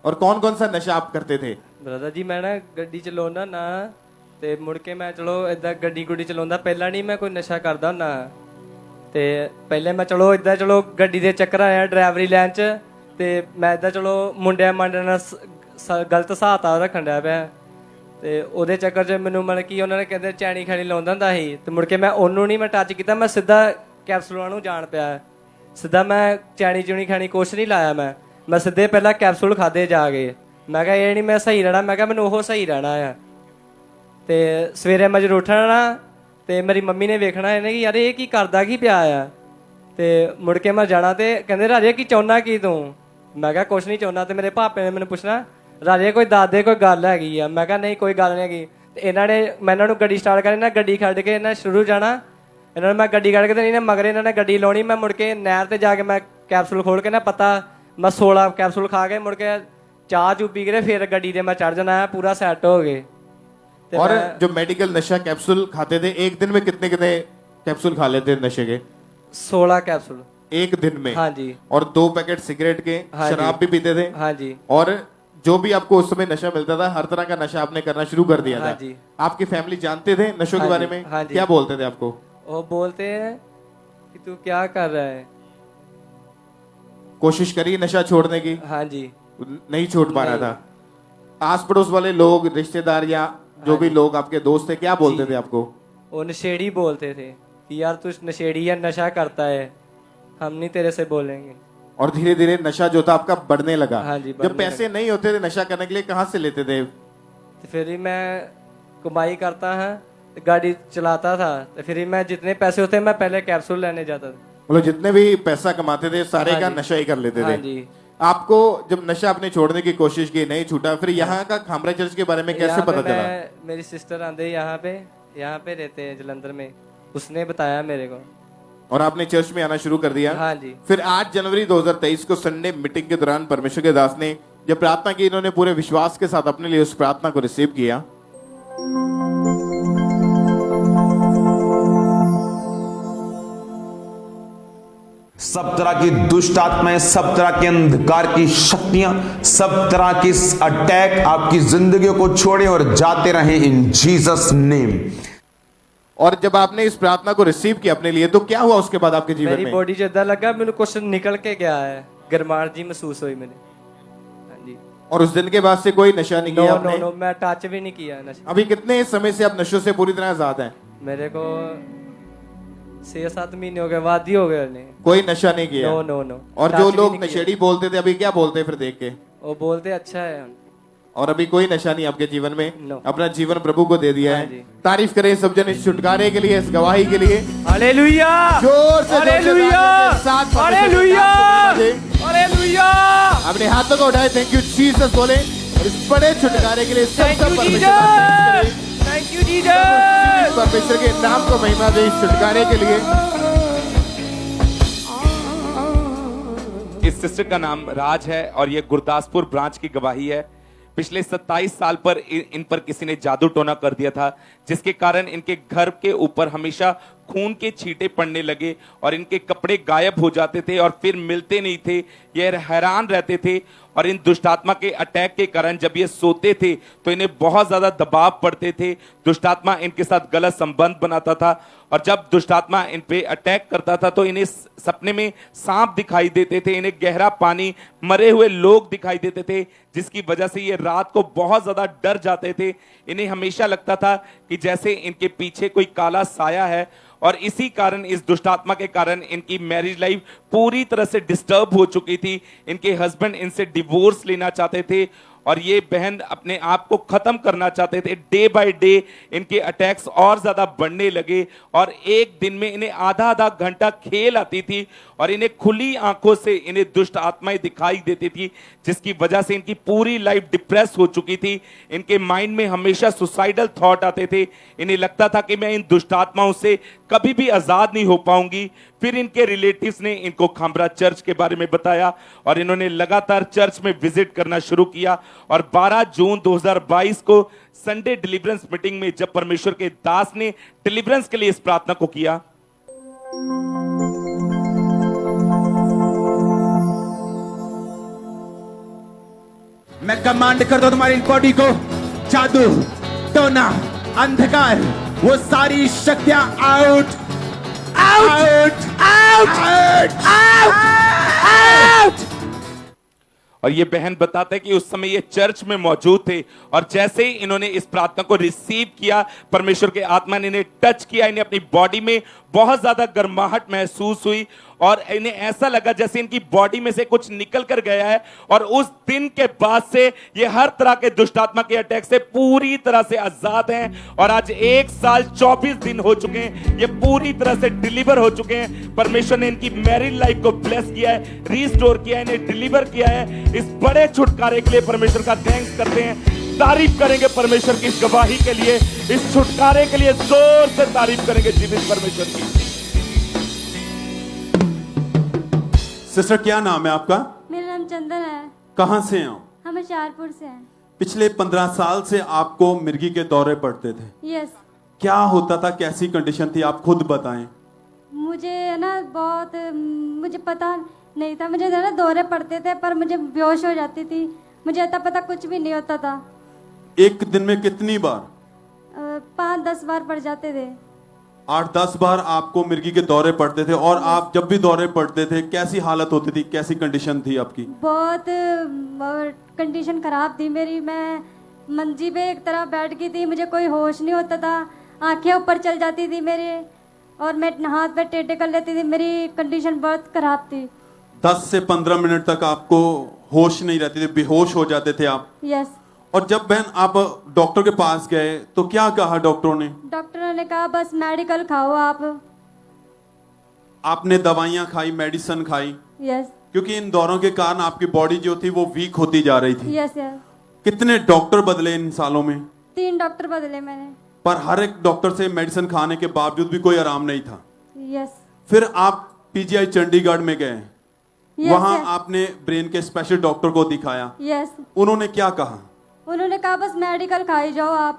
Speaker 1: और कौन कौन सा नशा आप करते थे?
Speaker 10: ब्रदर जी मैं ना ਗੱਡੀ ਚਲਾਉਂਦਾ ਨਾ ਤੇ ਮੁੜ ਕੇ ਮੈਂ ਚਲੋ ਇਦਾਂ ਗੱਡੀ ਗੁੱਡੀ ਚਲਾਉਂਦਾ। ਪਹਿਲਾਂ ਨਹੀਂ ਮੈਂ ਕੋਈ ਨਸ਼ਾ ਕਰਦਾ ਹੁੰਦਾ ਤੇ ਪਹਿਲੇ ਮੈਂ ਚਲੋ ਇਦਾਂ ਚਲੋ ਗੱਡੀ ਦੇ ਚੱਕਰ ਆਇਆ ਡਰਾਈਵਰੀ ਲਾਈਨ 'ਚ ਤੇ ਮੈਂ ਇਦਾਂ ਚਲੋ ਮੁੰਡਿਆਂ ਨਾਲ ਗਲਤ ਹਿਸਾਬ ਰੱਖਣ ਡਿਆ ਪਿਆ ਤੇ ਉਹਦੇ ਚੱਕਰ 'ਚ ਮੈਨੂੰ ਮਤਲਬ ਕਿ ਉਹਨਾਂ ਨੇ ਕਹਿੰਦੇ ਚੈਣੀ ਖਾਣੀ ਲਾਉਂਦਾ ਹੁੰਦਾ ਸੀ ਤੇ ਮੁੜ ਕੇ ਮੈਂ ਉਹਨੂੰ ਨਹੀਂ ਮੈਂ ਟੱਚ ਕੀਤਾ। ਮੈਂ ਸਿੱਧਾ ਕੈਪਸੂਲਾਂ ਨੂੰ ਜਾਣ ਪਿਆ। ਸਿੱਧਾ ਮੈਂ ਚੈਣੀ ਚੂਣੀ ਖਾਣੀ ਕੁਛ ਨਹੀਂ ਲਾਇਆ। ਮੈਂ ਸਿੱਧੇ ਪਹਿਲਾਂ ਕੈਪਸੂਲ ਖਾਦੇ ਜਾ ਕੇ। ਮੈਂ ਕਿਹਾ ਇਹ ਨਹੀਂ ਮੈਂ ਸਹੀ ਰਹਿਣਾ। ਮੈਂ ਕਿਹਾ ਮੈਨੂੰ ਉਹ ਸਹੀ ਰਹਿਣਾ ਆ। ਤੇ ਸਵੇਰੇ ਮੈਂ ਜਦੋਂ ਉੱਠਣਾ ਤੇ ਮੇਰੀ ਮੰਮੀ ਨੇ ਵੇਖਣਾ ਇਹਨੇ ਕਿ ਯਾਰ ਇਹ ਕੀ ਕਰਦਾ ਕੀ ਪਿਆ ਆ। ਤੇ ਮੁੜ ਕੇ ਮੈਂ ਜਾਣਾ ਤੇ ਕਹਿੰਦੇ ਰਾਜੇ ਕੀ ਚਾਹੁੰਦਾ ਕੀ ਤੂੰ? ਮੈਂ ਕਿਹਾ ਕੁਛ ਨਹੀਂ ਚਾਹੁੰਦਾ। ਤੇ ਮੇਰੇ ਭਾਪੇ ਨੇ ਮੈਨੂੰ ਪੁੱਛਣਾ ਰਾਜੇ ਕੋਈ ਦੱਸ ਦੇ ਕੋਈ ਗੱਲ ਹੈਗੀ ਆ। ਮੈਂ ਕਿਹਾ ਨਹੀਂ ਕੋਈ ਗੱਲ ਨਹੀਂ ਹੈਗੀ। ਤੇ ਇਹਨਾਂ ਨੇ ਮੈਂ ਇਹਨਾਂ ਨੂੰ ਗੱਡੀ ਸਟਾਰਟ ਕਰੀ ਨਾ ਗੱਡੀ ਛੱਡ ਕੇ ਇਹਨਾਂ ਸ਼ੁਰੂ ਜਾਣਾ। ਇਹਨਾਂ ਨੂੰ ਮੈਂ ਗੱਡੀ ਕੱਢ ਕੇ ਤੇ ਇਹਨੇ ਮਗਰ ਇਹਨਾਂ ਨੇ ਗੱਡੀ ਲਾਉਣੀ। ਮੈਂ ਮੁੜ ਕੇ ਨਹਿਰ ਤੇ ਜਾ ਕੇ ਮੈਂ ਕੈਪਸੂਲ ਖੋਲ ਕੇ ਨਾ ਪਤਾ ਮੈਂ 16 ਕੈਪਸੂਲ ਖਾ ਕੇ ਮੁੜ ਕੇ ਚਾਹ ਚੂ ਪੀ ਕੇ ਫਿਰ ਗੱਡੀ ਤੇ ਮੈਂ ਚੜ ਜਾਣਾ पूरा सेट हो गए।
Speaker 1: और जो मेडिकल नशा कैप्सूल खाते थे, एक दिन में कितने कितने कैप्सूल खा लेते नशे के?
Speaker 10: 16 कैप्सूल
Speaker 1: एक दिन में।
Speaker 10: हाँ जी।
Speaker 1: और 2 पैकेट सिगरेट के,
Speaker 10: हाँ
Speaker 1: शराब भी पीते थे?
Speaker 10: हाँ जी।
Speaker 1: और जो भी आपको उस समय नशा मिलता था, हर तरह का नशा आपने करना शुरू कर दिया
Speaker 10: हाँ
Speaker 1: था।
Speaker 10: जी।
Speaker 1: आपकी फैमिली जानते थे नशों के बारे में?
Speaker 10: हाँ जी।
Speaker 1: क्या बोलते थे आपको?
Speaker 10: वो बोलते हैं कि तू क्या कर रहा है।
Speaker 1: कोशिश करी नशा छोड़ने की?
Speaker 10: हाँ जी।
Speaker 1: नहीं छोड़ पा रहा था। आस पड़ोस वाले लोग, रिश्तेदार या जो भी लोग आपके दोस्त थे, क्या बोलते थे आपको?
Speaker 10: वो नशेड़ी बोलते थे कि यार तू नशेड़ी है, नशा करता है, हम नहीं तेरे से बोलेंगे।
Speaker 1: और धीरे धीरे नशा जो था आपका बढ़ने लगा।
Speaker 10: हाँ जी,
Speaker 1: जब पैसे नहीं होते थे नशा करने के लिए, कहाँ से लेते थे?
Speaker 10: तो फिर ही मैं कमाई करता है, गाड़ी चलाता था। तो फिर ही मैं जितने पैसे होते मैं पहले कैप्सूल लेने जाता था।
Speaker 1: मतलब जितने भी पैसा कमाते थे सारे
Speaker 10: हाँ
Speaker 1: का
Speaker 10: जी।
Speaker 1: नशा ही कर लेते
Speaker 10: हाँ
Speaker 1: थे।
Speaker 10: जी।
Speaker 1: आपको जब नशा आपने छोड़ने की कोशिश की, नहीं छूटा, फिर यहाँ का खामरा चर्च के बारे में कैसे
Speaker 10: यहाँ पे
Speaker 1: पता चला?
Speaker 10: मेरी सिस्टर आंदे यहाँ पे रहते हैं जलंधर में। उसने बताया मेरे को।
Speaker 1: और आपने चर्च में आना शुरू कर दिया।
Speaker 10: हाँ जी।
Speaker 1: फिर 8 जनवरी 2023 को संडे मीटिंग के दौरान परमेश्वर के दास ने जब प्रार्थना की, इन्होंने पूरे विश्वास के साथ अपने लिए उस प्रार्थना को रिसीव किया।
Speaker 11: सब तरह की दुष्ट आत्माएं, सब तरह के अंधकार की शक्तियां, सब तरह की अटैक आपकी जिंदगी को छोड़े और जाते रहे इन जीसस नेम।
Speaker 1: और जब आपने इस प्रार्थना को रिसीव किया अपने लिए, तो क्या हुआ उसके बाद आपके जीवन
Speaker 10: मेरी
Speaker 1: में?
Speaker 10: बॉडी जिदा लगा मैंने कुछ निकल के गया है, गरमाहट जी महसूस हुई मैंने। हाँ जी।
Speaker 1: और उस दिन के बाद से कोई नशा नहीं किया आपने?
Speaker 10: नो, मैं टच भी नहीं किया नशा।
Speaker 1: अभी कितने समय से आप नशों से पूरी तरह आजाद हैं?
Speaker 10: मेरे को 6-7 महीने हो गए, वादी हो गए।
Speaker 1: कोई नशा नहीं किया?
Speaker 10: नो।
Speaker 1: और जो लोग नशेड़ी बोलते थे, अभी क्या बोलते हैं फिर देख के?
Speaker 10: वो बोलते अच्छा है।
Speaker 1: और अभी कोई नशा नहीं आपके जीवन में?
Speaker 10: No.
Speaker 1: अपना जीवन प्रभु को दे दिया है। तारीफ करें सब जन इस छुटकारे के लिए, इस गवाही के लिए।
Speaker 10: हालेलुया,
Speaker 1: जोर से
Speaker 10: हालेलुया, हालेलुया, हालेलुया।
Speaker 1: अपने हाथों को उठाए, थैंक यू जीसस बोले, और इस बड़े छुटकारे के लिए सब
Speaker 10: थैंक यू जीसस।
Speaker 1: परमेश्वर के नाम को महिमा दे इस छुटकारे के लिए।
Speaker 3: इस सिस्टर का नाम राज है और ये गुरदासपुर ब्रांच की गवाही है। पिछले 27 साल पर इन पर किसी ने जादू टोना कर दिया था, जिसके कारण इनके घर के ऊपर हमेशा खून के छींटे पड़ने लगे और इनके कपड़े गायब हो जाते थे और फिर मिलते नहीं थे। ये हैरान रहते थे और इन दुष्टात्मा के अटैक के कारण जब ये सोते थे तो इन्हें बहुत ज्यादा दबाव पड़ते थे। दुष्टात्मा इनके साथ गलत संबंध बनाता था और जब दुष्टात्मा इन पे अटैक करता था तो इन्हें सपने में सांप दिखाई देते थे, इन्हें गहरा पानी, मरे हुए लोग दिखाई देते थे, जिसकी वजह से ये रात को बहुत ज्यादा डर जाते थे। इन्हें हमेशा लगता था कि जैसे इनके पीछे कोई काला साया है और इसी कारण, इस दुष्टात्मा के कारण इनकी मैरिज लाइफ पूरी तरह से डिस्टर्ब हो चुकी थी। इनके हस्बैंड इनसे डिवोर्स लेना चाहते थे और ये बहन अपने आप को खत्म करना चाहते थे। डे बाय डे इनके अटैक्स और ज्यादा बढ़ने लगे और एक दिन में इन्हें आधा घंटा खेल आती थी और इन्हें खुली आंखों से इन्हें दुष्ट आत्माएं दिखाई देती थी, जिसकी वजह से इनकी पूरी लाइफ डिप्रेस हो चुकी थी। इनके माइंड में हमेशा सुसाइडल थॉट आते थे। इन्हें लगता था कि मैं इन दुष्ट आत्माओं से कभी भी आजाद नहीं हो पाऊंगी। फिर इनके रिलेटिव्स ने इनको खामरा चर्च के बारे में बताया और इन्होंने लगातार चर्च में विजिट करना शुरू किया और 12 जून 2022 को संडे डिलीवरेंस मीटिंग में जब परमेश्वर के दास ने डिलीवरेंस के लिए इस प्रार्थना को किया,
Speaker 7: मैं कमांड करता हूं तुम्हारी बॉडी को, जादू, टोना, अंधकार, वो सारी शक्तियां out, out, out, out, out.
Speaker 3: और ये बहन बताते हैं कि उस समय ये चर्च में मौजूद थे और जैसे ही इन्होंने इस प्रार्थना को रिसीव किया, परमेश्वर के आत्मा ने इन्हें टच किया, इन्हें अपनी बॉडी में बहुत ज्यादा गर्माहट महसूस हुई और इन्हें ऐसा लगा जैसे इनकी बॉडी में से कुछ निकल कर गया है। और उस दिन के बाद से ये हर तरह के दुष्टात्मा के अटैक से पूरी तरह से आजाद हैं और आज 1 साल 24 दिन हो चुके हैं, ये पूरी तरह से डिलीवर हो चुके हैं। परमेश्वर ने इनकी मैरिड लाइफ को ब्लेस किया है, रिस्टोर किया है, इन्हें डिलीवर किया है। इस बड़े छुटकारे के लिए परमेश्वर का थैंक्स करते हैं। तारीफ करेंगे परमेश्वर की इस गवाही के लिए, इस छुटकारे के लिए जोर से तारीफ करेंगे जीवित परमेश्वर की।
Speaker 4: सिस्टर क्या नाम है आपका?
Speaker 5: मेरा नाम चंदन है।
Speaker 4: कहाँ से हैं?
Speaker 5: हम होशियारपुर से हैं।
Speaker 4: पिछले 15 साल से आपको मिर्गी के दौरे पड़ते थे।
Speaker 5: यस।
Speaker 4: क्या होता था, कैसी कंडीशन थी, आप खुद बताएं।
Speaker 5: मुझे ना बहुत, मुझे पता नहीं था, मुझे ना दौरे पड़ते थे पर मुझे बेहोश हो जाती थी, मुझे अता पता कुछ भी नहीं होता था।
Speaker 4: एक दिन में कितनी बार?
Speaker 5: 5-10 बार पड़ जाते थे।
Speaker 4: 8-10 बार आपको मिर्गी के दौरे पड़ते थे। और आप जब भी दौरे पड़ते थे कैसी हालत होती थी, कैसी कंडीशन थी आपकी?
Speaker 5: बहुत कंडीशन खराब थी मेरी। मैं मंजी पे एक तरह बैठ गई थी, मुझे कोई होश नहीं होता था, आंखें ऊपर चल जाती थी मेरे और मैं हाथ पे टेढ़े कर लेती थी। मेरी कंडीशन बहुत खराब थी।
Speaker 4: 10 से 15 मिनट तक आपको होश नहीं रहती थी, बेहोश हो जाते थे आप।
Speaker 5: यस।
Speaker 4: और जब बहन आप डॉक्टर के पास गए तो क्या कहा डॉक्टरों ने?
Speaker 5: डॉक्टरों ने कहा बस मेडिकल खाओ आप।
Speaker 4: आपने दवाइयां खाई, मेडिसिन खाई?
Speaker 5: यस।
Speaker 4: क्योंकि इन दौरों के कारण आपकी बॉडी जो थी वो वीक होती जा रही थी।
Speaker 5: Yes yes.
Speaker 4: कितने डॉक्टर बदले इन सालों में?
Speaker 5: 3 डॉक्टर बदले मैंने।
Speaker 4: पर हर एक डॉक्टर से मेडिसिन खाने के बावजूद भी कोई आराम नहीं था।
Speaker 5: यस
Speaker 4: फिर आप पीजीआई चंडीगढ़ में गए,
Speaker 5: यस
Speaker 4: वहां आपने ब्रेन के स्पेशल डॉक्टर को दिखाया,
Speaker 5: यस।
Speaker 4: उन्होंने क्या कहा?
Speaker 5: उन्होंने कहा बस मेडिकल खाई जाओ आप।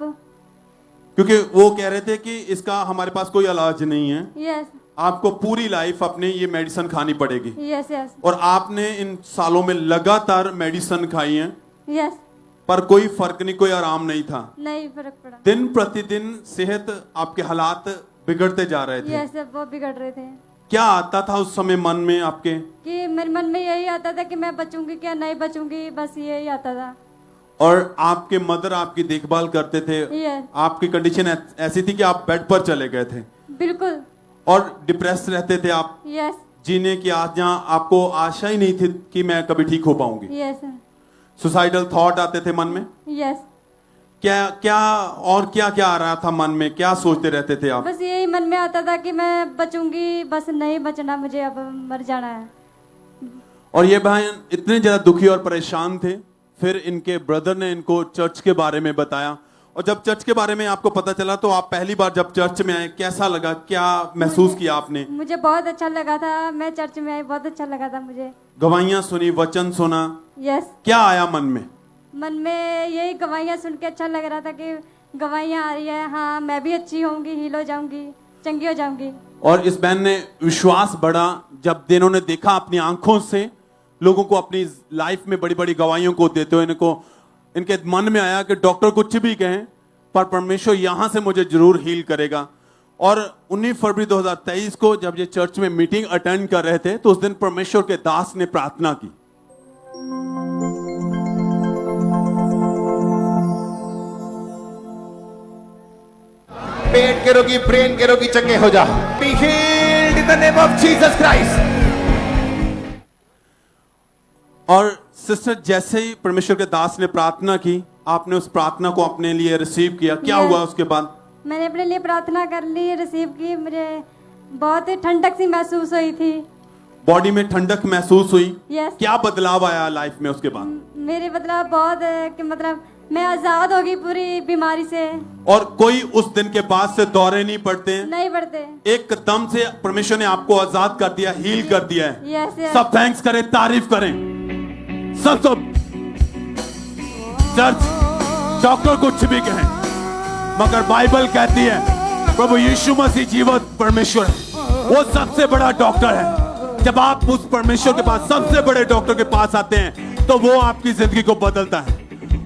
Speaker 4: क्योंकि वो कह रहे थे कि इसका हमारे पास कोई इलाज नहीं है,
Speaker 5: यस
Speaker 4: आपको पूरी लाइफ अपने ये मेडिसिन खानी पड़ेगी।
Speaker 5: यस यस
Speaker 4: और आपने इन सालों में लगातार मेडिसिन खाई है,
Speaker 5: यस।
Speaker 4: पर कोई फर्क नहीं, कोई आराम नहीं था।
Speaker 5: नहीं फर्क पड़ा।
Speaker 4: दिन प्रतिदिन सेहत आपके हालात बिगड़ते जा रहे थे।
Speaker 5: यस बहुत बिगड़ रहे थे।
Speaker 4: क्या आता था उस समय मन में आपके?
Speaker 5: कि मेरे मन में यही आता था कि मैं बचूंगी क्या नहीं बचूंगी, बस यही आता था।
Speaker 4: और आपके मदर आपकी देखभाल करते थे,
Speaker 5: यस
Speaker 4: आपकी कंडीशन ऐसी थी कि आप बेड पर चले गए थे
Speaker 5: बिल्कुल।
Speaker 4: और डिप्रेस रहते थे आप,
Speaker 5: यस
Speaker 4: जीने की आज जहाँ आपको आशा ही नहीं थी कि मैं कभी ठीक हो पाऊंगी।
Speaker 5: यस
Speaker 4: सुसाइडल थॉट आते थे मन में?
Speaker 5: यस।
Speaker 4: क्या क्या और क्या क्या आ रहा था मन में, क्या सोचते रहते थे आप?
Speaker 5: बस यही मन में आता था कि मैं बचूंगी, बस नहीं बचना मुझे, अब मर जाना है।
Speaker 4: और ये बहन इतने ज्यादा दुखी और परेशान थे, फिर इनके ब्रदर ने इनको चर्च के बारे में बताया। और जब चर्च के बारे में आपको पता चला तो आप पहली बार जब चर्च में आए कैसा लगा, क्या महसूस किया आपने?
Speaker 5: मुझे बहुत अच्छा लगा था, मैं चर्च में आई, बहुत अच्छा लगा था मुझे।
Speaker 4: गवाहियां सुनी, वचन सुना,
Speaker 5: यस।
Speaker 4: क्या आया मन में?
Speaker 5: मन में यही गवाहियां सुन के अच्छा लग रहा था कि गवाहियां आ रही है, हाँ मैं भी अच्छी होंगी, हील हो जाऊंगी, चंगी हो जाऊंगी।
Speaker 4: और इस बहन ने विश्वास बढ़ा जब इन्होंने देखा अपनी आंखों से लोगों को अपनी लाइफ में बड़ी बड़ी गवाहियों को देते हुए। इनके मन में आया कि डॉक्टर कुछ भी कहें पर परमेश्वर यहां से मुझे जरूर हील करेगा। और 19 फरवरी 2023 को जब ये चर्च में मीटिंग अटेंड कर रहे थे तो उस दिन परमेश्वर के दास ने प्रार्थना की।
Speaker 7: पेट के रोगी, ब्रेन के रोगी चंगे हो जा। Be healed in the name of Jesus Christ.
Speaker 4: और सिस्टर जैसे ही परमेश्वर के दास ने प्रार्थना की, आपने उस प्रार्थना को अपने लिए रिसीव किया, क्या हुआ उसके बाद?
Speaker 5: मैंने अपने लिए प्रार्थना कर ली, रिसीव की, मुझे बहुत ही ठंडक सी महसूस हुई थी,
Speaker 4: बॉडी में ठंडक महसूस हुई।
Speaker 5: यस।
Speaker 4: क्या बदलाव आया लाइफ में उसके बाद?
Speaker 5: मेरे बदलाव बहुत है कि मतलब मैं आजाद होगी पूरी बीमारी से।
Speaker 4: और कोई उस दिन के बाद से दौरे नहीं पड़ते हैं,
Speaker 5: नहीं पड़ते।
Speaker 4: एकदम से परमेश्वर ने आपको आजाद कर दिया, हील कर दिया है।
Speaker 5: Yes yes.
Speaker 4: सब थैंक्स करें, तारीफ करें सब। चर्च डॉक्टर कुछ भी कहें, मगर बाइबल कहती है प्रभु यीशु मसीह जीवित परमेश्वर है, वो सबसे बड़ा डॉक्टर है। जब आप उस परमेश्वर के पास, सबसे बड़े डॉक्टर के पास आते हैं तो वो आपकी जिंदगी को बदलता है।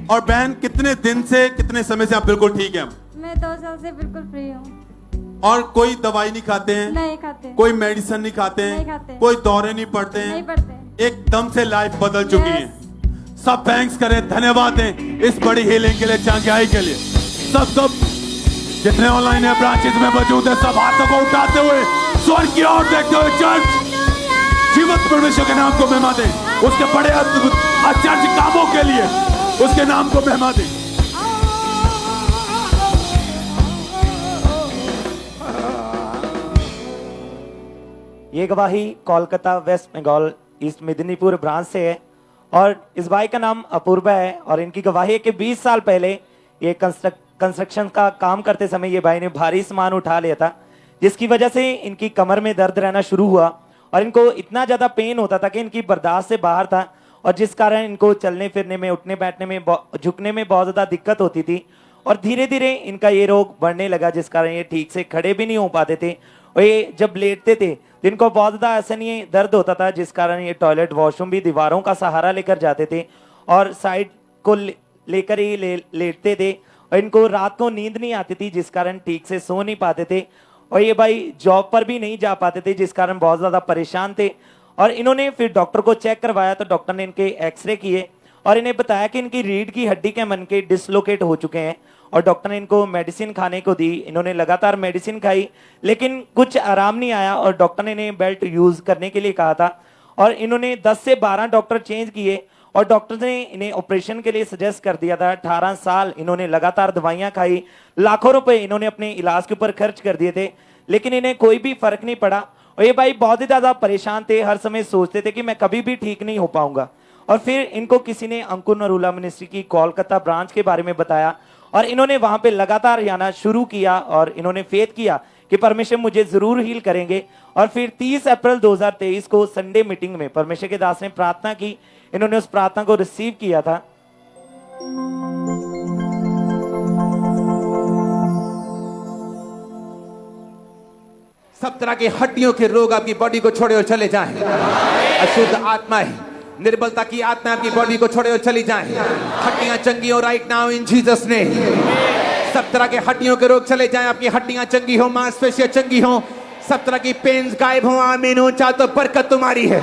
Speaker 4: और बहन कितने दिन से, कितने समय से आप बिल्कुल ठीक हैं?
Speaker 5: मैं 2 साल से बिल्कुल फ्री हूँ।
Speaker 4: और कोई दवाई नहीं खाते हैं?
Speaker 5: नहीं खाते।
Speaker 4: कोई मेडिसिन नहीं खाते हैं?
Speaker 5: नहीं खाते।
Speaker 4: कोई दौरे नहीं पड़ते हैं?
Speaker 5: नहीं पड़ते।
Speaker 4: एकदम से लाइफ बदल चुकी है। सब थैंक्स करें, धन्यवाद दें इस बड़ी हीलिंग के लिए, चंगाई के लिए। सब जितने ऑनलाइन है ब्रांचेस में मौजूद है, सब हाथों को उठाते हुए स्वर्ग की ओर देखते हुए चर्च जीवित परमेश्वर के नाम को महिमा दें, उसके बड़े अद्भुत आश्चर्य कामों के लिए उसके नाम को महिमा दें।
Speaker 12: ये गवाही Kolkata West Bengal East Medinipur branch से है और इस भाई का नाम अपूर्वा है। और इनकी गवाही है कि 20 साल पहले ये कंस्ट्रक्शन का काम करते समय ये भाई ने भारी सामान उठा लिया था, जिसकी वजह से इनकी कमर में दर्द रहना शुरू हुआ और इनको इतना ज़्यादा पेन होता था कि इनकी बर्दाश्त से बाहर था, और जिस कारण इनको चलने फिरने में, उठने बैठने में, झुकने में बहुत ज़्यादा दिक्कत होती थी। और धीरे धीरे इनका ये रोग बढ़ने लगा, जिस कारण ये ठीक से खड़े भी नहीं हो पाते थे। और ये जब लेटते थे तो इनको बहुत ज़्यादा असहनीय दर्द होता था, जिस कारण ये टॉयलेट वॉशरूम भी दीवारों का सहारा लेकर जाते थे और साइड को लेकर ही लेटते थे। और इनको रात को नींद नहीं आती थी, जिस कारण ठीक से सो नहीं पाते थे। और ये भाई जॉब पर भी नहीं जा पाते थे, जिस कारण बहुत ज़्यादा परेशान थे। और इन्होंने फिर डॉक्टर को चेक करवाया तो डॉक्टर ने इनके एक्सरे किए और इन्हें बताया कि इनकी रीढ़ की हड्डी के मनके डिसलोकेट हो चुके हैं। और डॉक्टर ने इनको मेडिसिन खाने को दी। इन्होंने लगातार मेडिसिन खाई लेकिन कुछ आराम नहीं आया और डॉक्टर ने इन्हें बेल्ट यूज़ करने के लिए कहा था। और इन्होंने 10 से 12 डॉक्टर चेंज किए और डॉक्टर ने इन्हें ऑपरेशन के लिए सजेस्ट कर दिया था। 18 साल इन्होंने लगातार दवाइयाँ खाई, लाखों रुपए इन्होंने अपने इलाज के ऊपर खर्च कर दिए थे, लेकिन इन्हें कोई भी फर्क नहीं पड़ा। और ये भाई बहुत ही ज़्यादा परेशान थे, हर समय सोचते थे कि मैं कभी भी ठीक नहीं हो पाऊंगा। और फिर इनको किसी ने अंकुर नरूला मिनिस्ट्री की कोलकाता ब्रांच के बारे में बताया और इन्होंने वहां पे लगातार आना शुरू किया और इन्होंने फेथ किया कि परमेश्वर मुझे जरूर हील करेंगे। और फिर 30 अप्रैल 2023 को संडे मीटिंग में परमेश्वर के दास ने प्रार्थना की, इन्होंने उस प्रार्थना को रिसीव किया था।
Speaker 7: सब तरह की हड्डियों के रोग आपकी बॉडी को छोड़े और चले जाएं। अशुद्ध आत्माएं, निर्बलता की आत्मा आपकी बॉडी को छोड़े और चली जाएं। हड्डियां चंगी हो right now in Jesus name. सब तरह के हड्डियों के रोग चले जाएं, आपकी हड्डियां चंगी हो, मांसपेशियां चंगी हो, सब तरह की पेन्स गायब हो। आमीन हो। चाहे तो बरकत तुम्हारी है।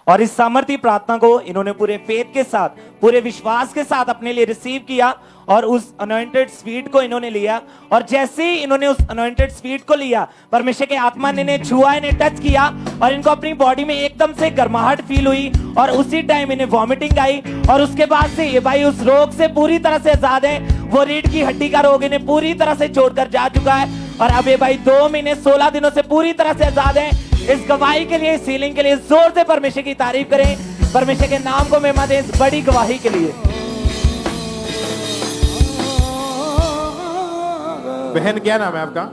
Speaker 12: और इस सामर्थ्य प्रार्थना को इन्होंने पूरे फेथ के साथ, पूरे विश्वास के साथ अपने लिए रिसीव किया और उस अनॉइंटेड स्वीट को इन्होंने लिया। और जैसे ही इन्होंने उस अनॉइंटेड स्वीट को लिया, परमेश्वर के आत्मा ने इन्हें छुआ, इन्हें टच किया और इनको अपनी बॉडी में एकदम से गर्माहट फील हुई और उसी टाइम इन्हें वॉमिटिंग आई। और उसके बाद से ये भाई उस रोग से पूरी तरह से आजाद है। वो रीढ़ की हड्डी का रोग इन्हें पूरी तरह से छोड़कर जा चुका है और अब ये भाई 2 महीने 16 दिनों से पूरी तरह से आजाद है। इस गवाही के लिए, इस हीलिंग के लिए जोर से परमेश्वर की तारीफ करें। परमेश्वर के नाम को महिमा दें इस बड़ी गवाही के लिए।
Speaker 1: बहन क्या नाम है आपका?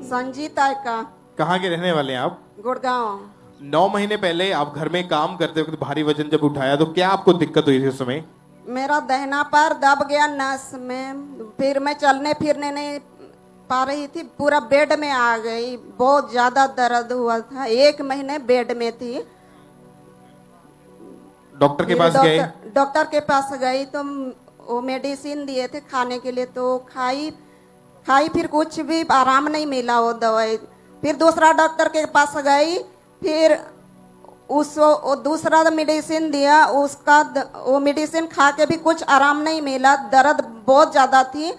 Speaker 8: संजीता का।
Speaker 1: कहाँ के रहने वाले हैं आप?
Speaker 8: गुड़गांव।
Speaker 1: 9 महीने पहले आप घर में काम करते वक्त भारी वजन जब उठाया तो क्या आपको दिक्कत हुई थी उस समय?
Speaker 8: मेरा दाहिना पैर दब गया नस में, फिर मैं चलने फिरने नहीं पा रही थी, पूरा बेड में आ गई। बहुत ज्यादा दर्द हुआ था, 1 महीने बेड में थी।
Speaker 1: डॉक्टर के पास गए?
Speaker 8: डॉक्टर के पास गई तो वो मेडिसिन दिए थे खाने के लिए, तो खाई फिर कुछ भी आराम नहीं मिला वो दवाई। फिर दूसरा डॉक्टर के पास गई, फिर वो दूसरा मेडिसिन दिया, वो मेडिसिन खा के भी कुछ आराम नहीं मिला, दर्द बहुत ज्यादा थी।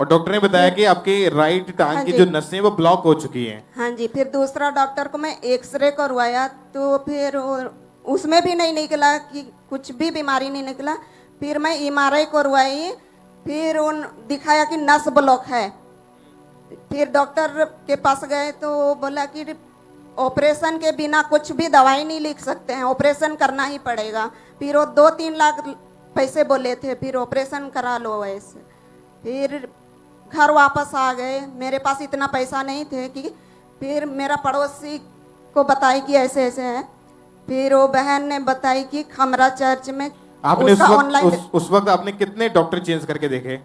Speaker 1: और डॉक्टर ने बताया कि आपकी राइट टांग की जो नसें वो ब्लॉक हो चुकी हैं।
Speaker 8: हाँ जी। फिर दूसरा डॉक्टर को मैं एक्सरे करवाया तो फिर उसमें भी नहीं निकला कि कुछ भी बीमारी नहीं निकला। फिर मैं MRI करवाई, फिर उन दिखाया कि नस ब्लॉक है। फिर डॉक्टर के पास गए तो बोला कि ऑपरेशन के बिना कुछ भी दवाई नहीं लिख सकते हैं, ऑपरेशन करना ही पड़ेगा। फिर वो 2-3 लाख पैसे बोले थे, फिर ऑपरेशन करा लो ऐसे। फिर घर वापस आ गए, मेरे पास इतना पैसा नहीं थे कि फिर मेरा पड़ोसी को बताई कि ऐसे ऐसे है। फिर वो बहन ने बताई कि खमरा चर्च में
Speaker 1: आपने उस वक्त आपने कितने डॉक्टर चेंज करके देखे?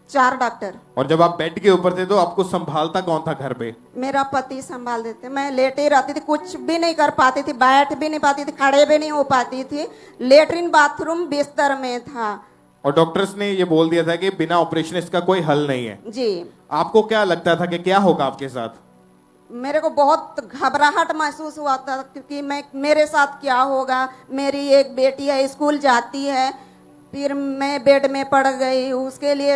Speaker 8: 4 डॉक्टर।
Speaker 1: और जब आप बेड के ऊपर थे तो आपको संभालता कौन था घर पे?
Speaker 8: मेरा पति संभाल देते, मैं लेटे रहती थी, कुछ भी नहीं कर पाती थी, बैठ भी नहीं पाती थी, खड़े भी नहीं हो पाती थी। लेटरिन बाथरूम बिस्तर में था।
Speaker 1: और डॉक्टर्स ने ये बोल दिया था कि बिना ऑपरेशन इसका कोई हल नहीं है
Speaker 8: जी।
Speaker 1: आपको क्या लगता था कि क्या होगा आपके साथ?
Speaker 8: मेरे को बहुत घबराहट महसूस हुआ था क्योंकि मेरे साथ क्या होगा। मेरी एक बेटी है, स्कूल जाती है, फिर मैं बेड में पड़ गई, उसके लिए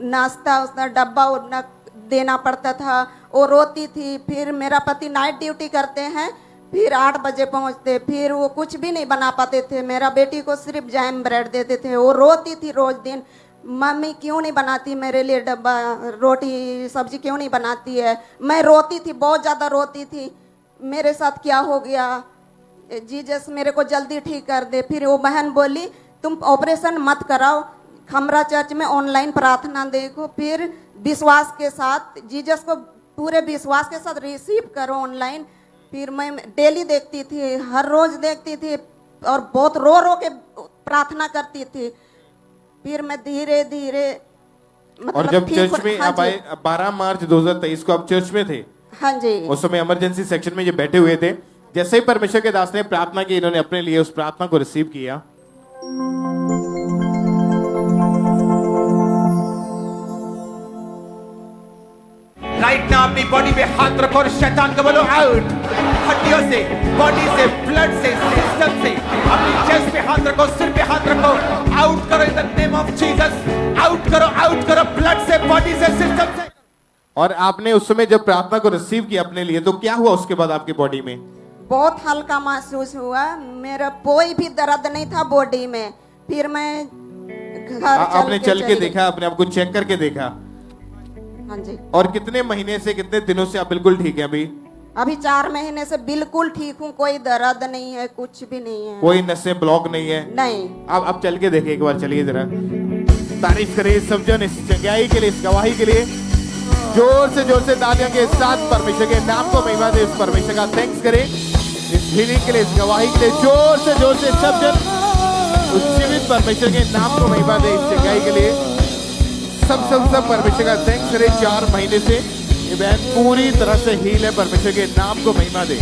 Speaker 8: नाश्ता उसका डब्बा देना पड़ता था, वो रोती थी। फिर मेरा पति नाइट ड्यूटी करते हैं, फिर 8 बजे पहुंचते, फिर वो कुछ भी नहीं बना पाते थे। मेरा बेटी को सिर्फ जैम ब्रेड देते थे। वो रोती थी रोज दिन, मम्मी क्यों नहीं बनाती मेरे लिए डब्बा, रोटी सब्जी क्यों नहीं बनाती है। मैं रोती थी, बहुत ज़्यादा रोती थी, मेरे साथ क्या हो गया, जीसस मेरे को जल्दी ठीक कर दे। फिर वो बहन बोली तुम ऑपरेशन मत कराओ, खमरा चर्च में ऑनलाइन प्रार्थना देखो, फिर विश्वास के साथ जीसस को पूरे विश्वास के साथ रिसीव करो ऑनलाइन। फिर मैं डेली देखती थी, हर रोज देखती थी और बहुत रो रो के प्रार्थना करती थी। फिर मैं धीरे धीरे
Speaker 1: और जब चर्च में आप आए 12 मार्च 2023 को आप चर्च में थे?
Speaker 8: हाँ जी।
Speaker 1: उस समय इमरजेंसी सेक्शन में ये बैठे हुए थे। जैसे ही परमेश्वर के दास ने प्रार्थना की, इन्होंने अपने लिए उस प्रार्थना को रिसीव किया।
Speaker 7: राइट नाउ अपनी बॉडी पे हाथ रखो और शैतान को बोलो आउट। हड्डियों से, बॉडी से, ब्लड से, सिस्टम से, अपनी चेस्ट पे हाथ रखो, सिर पे हाथ रखो, आउट करो in the name of Jesus. Out करो ब्लड से, बॉडी से, सिस्टम से।
Speaker 1: और आपने उस समय जब प्रार्थना को रिसीव किया अपने लिए तो क्या हुआ उसके बाद आपकी बॉडी में?
Speaker 8: बहुत हल्का महसूस हुआ, मेरा कोई भी दर्द नहीं था बॉडी में। फिर मैं घर
Speaker 1: आपने चल के देखा, अपने आप को चेक करके देखा?
Speaker 8: हाँ जी।
Speaker 1: और कितने महीने से, कितने दिनों से आप बिल्कुल ठीक है?
Speaker 8: अभी 4 महीने से बिल्कुल ठीक हूँ, कोई दर्द नहीं है, कुछ भी नहीं है,
Speaker 1: कोई नसें ब्लॉक नहीं है?
Speaker 8: नहीं।
Speaker 1: आप चल के देखिए एक बार, चलिए जरा। तारीफ करें इस समझन, इस चंगाई के लिए, इस गवाही के लिए। जोर से तालियों के साथ परमेश्वर के नाम को महिमा दे, इस परमेश्वर का थैंक्स करें इस हीलिंग के लिए, इस गवाही के लिए। जोर से सब जन उस जीवित परमेश्वर के नाम को महिमा दे, इस चंगाई के लिए। सब परमेश्वर का थैंक्स करें। 4 महीने से ये बहन पूरी तरह से हील है, परमेश्वर के नाम को महिमा दे।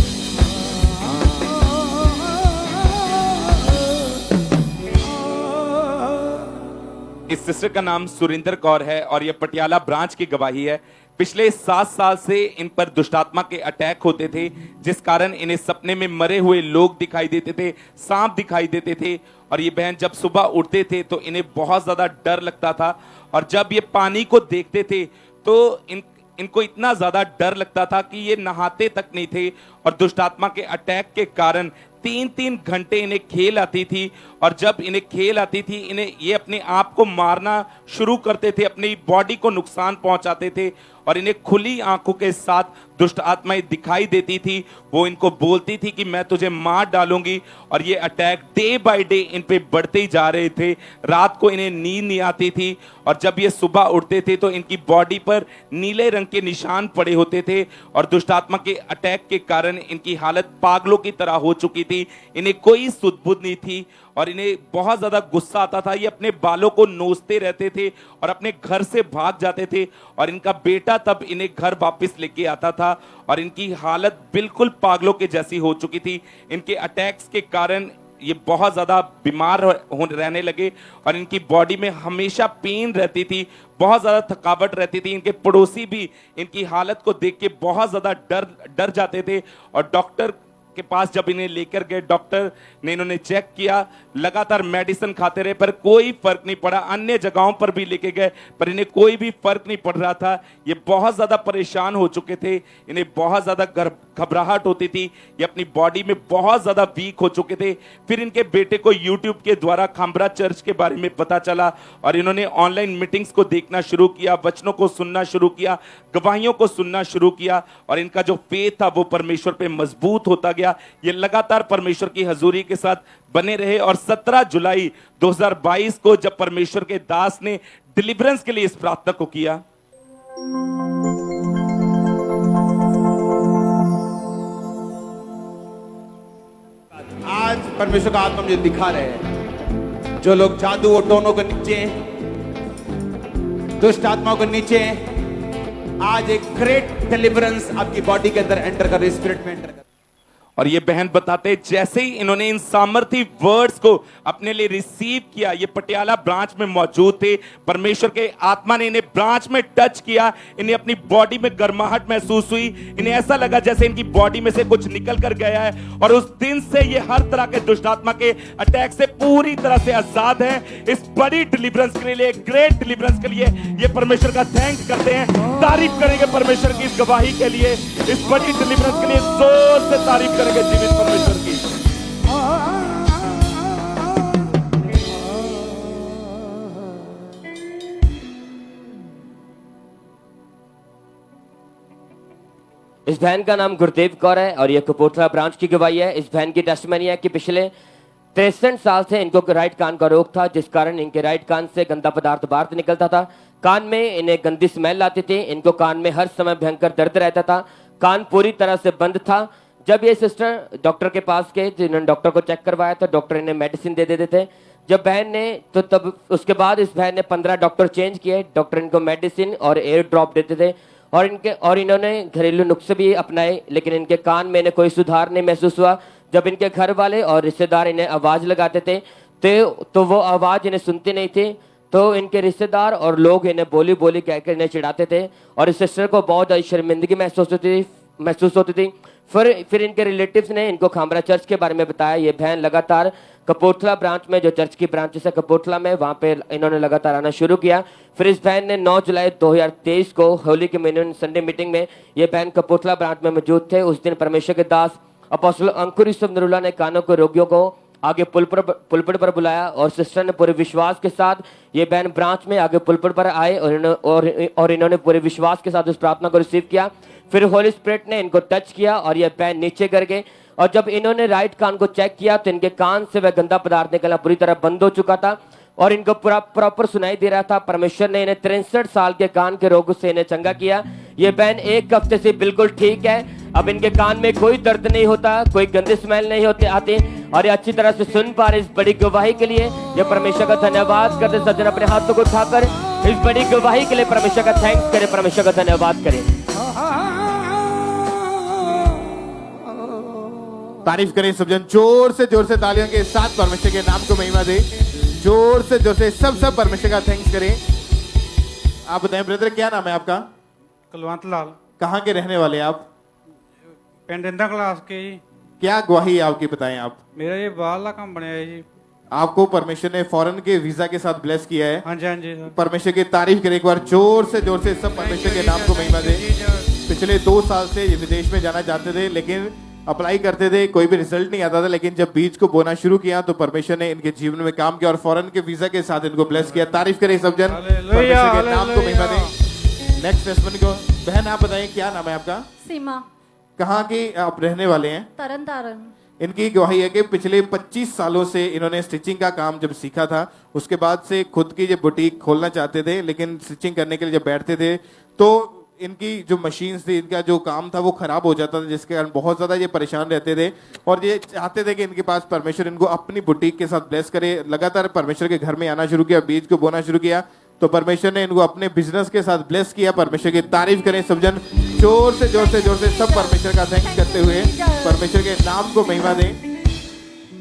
Speaker 3: इस सिस्टर का नाम सुरिंदर कौर है और ये पटियाला ब्रांच की गवाही है। पिछले 7 साल से इन पर दुष्टात्मा के अटैक होते थे, जिस कारण इन्हें सपने में मरे हुए लोग दिखाई देते थे, सांप दिखाई देते थे। और ये बहन जब सुबह उठते थे तो इन्हें बहुत ज्यादा डर लगता था, और जब ये पानी को देखते थे तो इनको इतना ज्यादा डर लगता था कि ये नहाते तक नहीं थे। और दुष्टात्मा के अटैक के कारण 3-3 घंटे इन्हें खेल आती थी, और जब इन्हें खेल आती थी इन्हें ये अपने आप को मारना शुरू करते थे, अपनी बॉडी को नुकसान पहुंचाते थे, और इन्हें खुली आंखों के साथ दुष्ट आत्माएं दिखाई देती थी। वो इनको बोलती थी कि मैं तुझे मार डालूंगी, और ये attack day by day in पे बढ़ते ही जा रहे थे। रात को इन्हें नींद नहीं आती थी, और जब ये सुबह उठते थे तो इनकी बॉडी पर नीले रंग के निशान पड़े होते थे, और दुष्ट आत्मा के अटैक के कारण इनकी हालत पागलों की तरह हो चुकी थी। इन्हें कोई सुध बुध नहीं थी, और इन्हें बहुत ज्यादा गुस्सा आता था। ये अपने बालों को नोचते रहते थे और अपने घर से भाग जाते थे, और इनका बेटा तब इन्हें घर वापस लेके आता था, और इनकी हालत बिल्कुल पागलों के जैसी हो चुकी थी। इनके अटैक्स के कारण ये बहुत ज्यादा बीमार रहने लगे, और इनकी बॉडी में हमेशा पेन रहती थी, बहुत ज्यादा थकावट रहती थी। इनके पड़ोसी भी इनकी हालत को देख के बहुत ज्यादा डर जाते थे, और डॉक्टर के पास जब इन्हें लेकर गए, डॉक्टर ने इन्होंने चेक किया, लगातार मेडिसिन खाते रहे पर कोई फर्क नहीं पड़ा। अन्य जगहों पर भी लेके गए पर इन्हें कोई भी फर्क नहीं पड़ रहा था। ये बहुत ज्यादा परेशान हो चुके थे, इन्हें बहुत ज्यादा घबराहट होती थी, ये अपनी बॉडी में बहुत ज्यादा वीक हो चुके थे। फिर इनके बेटे को यूट्यूब के द्वारा खामरा चर्च के बारे में पता चला, और इन्होंने ऑनलाइन मीटिंग्स को देखना शुरू किया, वचनों को सुनना शुरू किया, गवाहियों को सुनना शुरू किया, और इनका जो फेथ था वो परमेश्वर पे मजबूत होता गया। ये लगातार परमेश्वर की हजूरी के साथ बने रहे, और 17 जुलाई 2022 को जब परमेश्वर के दास ने डिलीवरेंस के लिए इस प्रार्थना को किया,
Speaker 7: आज परमेश्वर का आत्मा मुझे दिखा रहे हैं, जो लोग जादू और टोनों के नीचे, दुष्ट आत्माओं के नीचे, आज एक ग्रेट डिलीवरेंस आपकी बॉडी के अंदर एंटर कर, स्पिरिट में एंटर कर।
Speaker 3: और ये बहन बताते जैसे ही इन्होंने इन सामर्थी वर्ड्स को अपने लिए रिसीव किया, ये पटियाला ब्रांच में मौजूद थे, परमेश्वर के आत्मा ने इन्हें ब्रांच में टच किया, इन्हें अपनी बॉडी में गर्माहट महसूस हुई, इन्हें ऐसा लगा जैसे इनकी बॉडी में से कुछ निकल कर गया है, और उस दिन से ये हर तरह के दुष्ट आत्मा के अटैक से पूरी तरह से आजाद है। इस बड़ी डिलीवरेंस के लिए, ग्रेट डिलीवरेंस के लिए ये परमेश्वर का थैंक्स करते हैं, तारीफ करेंगे परमेश्वर की इस गवाही के लिए, इस बड़ी डिलीवरेंस के लिए जोर से तारीफ करेंगे जीवित परमेश्वर की।
Speaker 9: इस बहन का नाम गुरदेव कौर है और ये कपूरथला ब्रांच की गवाही है। इस बहन की टेस्टमनी है कि पिछले 63 साल से इनको राइट कान का रोग था, जिस कारण इनके राइट कान से गंदा पदार्थ बाहर निकलता था। कान में इन्हें गंदी स्मेल आती थी, इनको कान में हर समय भयंकर दर्द रहता था, कान पूरी तरह से बंद था। जब ये सिस्टर डॉक्टर के पास गए तो इन्होंने डॉक्टर को चेक करवाया तो डॉक्टर इन्हें मेडिसिन दे देते थे। जब बहन ने तो तब उसके बाद इस बहन ने 15 डॉक्टर चेंज किए। डॉक्टर इनको मेडिसिन और एयर ड्रॉप देते थे, और इन्होंने घरेलू नुस्खे भी अपनाए, लेकिन इनके कान में इन्हें कोई सुधार नहीं महसूस हुआ। जब इनके घर वाले और रिश्तेदार इन्हें आवाज लगाते थे तो वो आवाज इन्हें सुनती नहीं थी, तो इनके रिश्तेदार और लोग इन्हें बोली बोली कहकर इन्हें चिढ़ाते थे, और इस सिस्टर को बहुत शर्मिंदगी महसूस होती थी। फिर इनके रिलेटिव्स ने इनको खामरा चर्च के बारे में बताया। ये बहन लगातार कपूरथला ब्रांच में, जो चर्च की ब्रांचेस है कपूरथला में, वहां पे इन्होंने लगातार आना शुरू किया। फिर इस बहन ने 9 जुलाई 2023 को होली कम्युनियन संडे मीटिंग में, ये बहन कपूरथला ब्रांच में मौजूद थे। उस दिन परमेश्वर के दास अपोस्टल अंकुर यूसुफ नरूला ने कानों के रोगियों को आगे पुलपट पर बुलाया, और सिस्टर ने पूरे विश्वास के साथ, ये बहन ब्रांच में आगे पुलपट पर आए और इन्होंने पूरे विश्वास के साथ उस प्रार्थना को रिसीव किया। फिर होली स्पिरिट ने इनको टच किया और ये बहन नीचे गिर गए, और जब इन्होंने राइट कान को चेक किया तो इनके कान से वह गंदा पदार्थ निकलना पूरी तरह बंद हो चुका था। और इनको पूरा प्रॉपर सुनाई दे रहा था। परमेश्वर ने इन्हें 63 साल के कान के रोग से इन्हें चंगा किया। ये बहन 1 हफ्ते से बिल्कुल ठीक है। अब इनके कान में कोई दर्द नहीं होता, कोई गंदी स्मेल नहीं होते आते और ये अच्छी तरह से सुन पा रहे। इस बड़ी गवाही के लिए ये परमेश्वर का धन्यवाद करते। सज्जन अपने हाथों को उठाकर इस बड़ी गवाही के लिए परमेश्वर का थैंक्स करें, परमेश्वर का धन्यवाद करें।
Speaker 1: तारीफ करें सब जन, जोर से तालियों के साथ परमेश्वर के नाम को महिमा दे। जोर से सब परमेश्वर का थैंक्स करें। आप बताएं ब्रदर, क्या नाम है आपका?
Speaker 6: कुलवंत लाल,
Speaker 1: कहाँ के रहने वाले आप?
Speaker 6: पिंड इंदा क्लास के जी।
Speaker 1: क्या गवाही है आपकी, बताएं आप।
Speaker 6: मेरा ये बाहर काम बनया है जी।
Speaker 1: आपको परमेश्वर ने फॉरेन के वीजा के साथ ब्लेस किया है।
Speaker 6: हाँ जी, हाँ जी सर।
Speaker 1: परमेश्वर की तारीफ करें एक बार जोर से सब परमेश्वर के नाम को महिमा दे। पिछले 2 साल से ये विदेश में जाना चाहते थे, लेकिन अप्लाई करते थे, कोई भी रिजल्ट नहीं आता था। लेकिन जब बीज को बोना शुरू किया तो परमेश्वर ने इनके जीवन में काम किया और फॉरेन के वीजा के साथ इनको ब्लेस किया। तारीफ करें सब जन, परमेश्वर के नाम को महिमा दे। नेक्स्ट टेस्टमनी को बहन आप बताएं, क्या नाम है आपका?
Speaker 5: सीमा,
Speaker 1: कहाँ की आप रहने वाले हैं?
Speaker 5: तरन तारण।
Speaker 1: इनकी गवाही है कि पिछले 25 सालों से इन्होंने स्टिचिंग का काम जब सीखा था, उसके बाद से खुद की जो बुटीक खोलना चाहते थे, लेकिन स्टिचिंग करने के लिए जब बैठते थे तो इनकी जो मशीन्स थी, इनका जो काम था वो खराब हो जाता था, जिसके कारण बहुत ज्यादा ये परेशान रहते थे और ये चाहते थे कि इनके पास परमेश्वर इनको अपनी बुटीक के साथ ब्लेस करे। लगातार परमेश्वर के घर में आना शुरू किया, बीज को बोना शुरू किया तो परमेश्वर ने इनको अपने बिजनेस के साथ ब्लेस किया। परमेश्वर की तारीफ करें सब जन, जोर से सब परमेश्वर का थैंक्स करते हुए परमेश्वर के नाम को महिमा दें।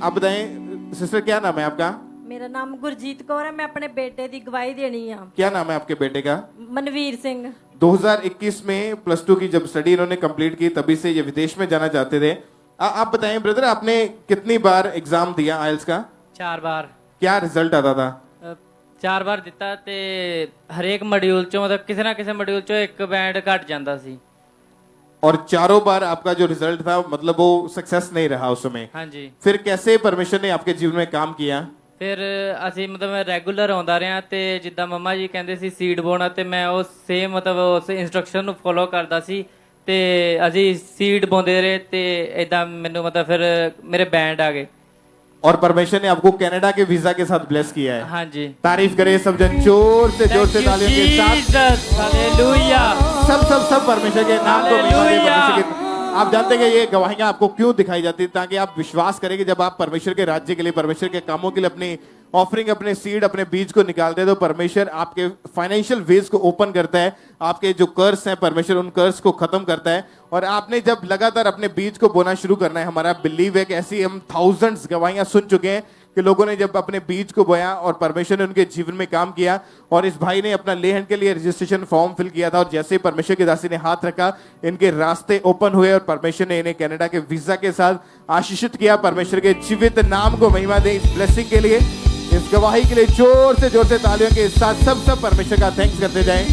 Speaker 1: आप बताएं सिस्टर, क्या नाम है आपका?
Speaker 13: मेरा नाम गुरजीत कौर है। मैं अपने बेटे की गवाही देनी है।
Speaker 1: क्या नाम है आपके बेटे का?
Speaker 13: मनवीर सिंह।
Speaker 1: 2021 में +2 की जब स्टडी इन्होंने कंप्लीट की, तभी से ये विदेश में जाना चाहते थे। आप बताएं ब्रदर, आपने कितनी बार एग्जाम दिया आइल्स का?
Speaker 10: 4 बार।
Speaker 1: क्या रिजल्ट आता था?
Speaker 10: 4 बार ਦਿੱਤਾ ਤੇ ਹਰੇਕ ਮੋਡਿਊਲ ਚੋਂ ਮਤਲਬ ਕਿਸੇ ਨਾ ਕਿਸੇ ਮੋਡਿਊਲ ਚੋਂ ਇੱਕ ਬੈਂਡ ਘਟ ਜਾਂਦਾ ਸੀ।
Speaker 1: और चारों बार आपका जो रिजल्ट था मतलब वो सक्सेस नहीं रहा उस समय।
Speaker 10: हाँ जी।
Speaker 1: फिर कैसे परमेश्वर ने आपके जीवन में काम किया?
Speaker 10: ਫਿਰ ਅਸੀਂ ਮਤਲਬ ਮੈਂ ਰੈਗੂਲਰ ਆਉਂਦਾ ਰਿਹਾ ਤੇ ਜਿੱਦਾਂ ਮੰਮਾ ਜੀ ਕਹਿੰਦੇ ਸੀ ਸੀਡ ਬੋਣਾ ਤੇ ਮੈਂ ਉਹ ਸੇਮ ਮਤਲਬ ਉਸ ਇਨਸਟਰਕਸ਼ਨ ਨੂੰ ਫੋਲੋ ਕਰਦਾ ਸੀ ਤੇ ਅਸੀਂ ਸੀਡ ਬੋਂਦੇ ਰਹੇ ਤੇ ਇਦਾਂ ਮੈਨੂੰ ਮਤਲਬ ਫਿਰ ਮੇਰੇ ਬੈਂਡ ਆ ਗਏ।
Speaker 1: और परमेश्वर ने आपको कनाडा के वीजा के साथ ब्लेस किया है।
Speaker 10: हाँ जी।
Speaker 1: तारीफ करें सब जन, जोर से तालियों के साथ।
Speaker 10: हालेलुया।
Speaker 1: सब परमेश्वर के नाम को महिमा दें। परमेश्वर के आप जानते हैं कि ये गवाहियां आपको क्यों दिखाई जाती है, ताकि आप विश्वास करें कि जब आप परमेश्वर के राज्य के लिए, परमेश्वर के कामों के लिए अपनी ऑफरिंग, अपने सीड, अपने बीज को निकालते हैं तो परमेश्वर आपके फाइनेंशियल वेज को ओपन करता है। आपके जो कर्ज हैं परमेश्वर उन कर्ज को खत्म करता है। और आपने जब लगातार अपने बीज को बोना शुरू करना है, हमारा बिलीव है कि ऐसी हम थाउजेंड्स गवाहियां सुन चुके हैं कि लोगों ने जब अपने बीज को बोया और परमेश्वर ने उनके जीवन में काम किया। और इस भाई ने अपना लेहन के लिए रजिस्ट्रेशन फॉर्म फिल किया था और जैसे ही परमेश्वर की दासी ने हाथ रखा, इनके रास्ते ओपन हुए और परमेश्वर ने इन्हें कनाडा के वीजा के साथ आशीषित किया। परमेश्वर के जीवित नाम को महिमा दे इस ब्लेसिंग के लिए, इस गवाही के लिए जोर से तालियों के साथ सब परमेश्वर का थैंक्स करते जाएं।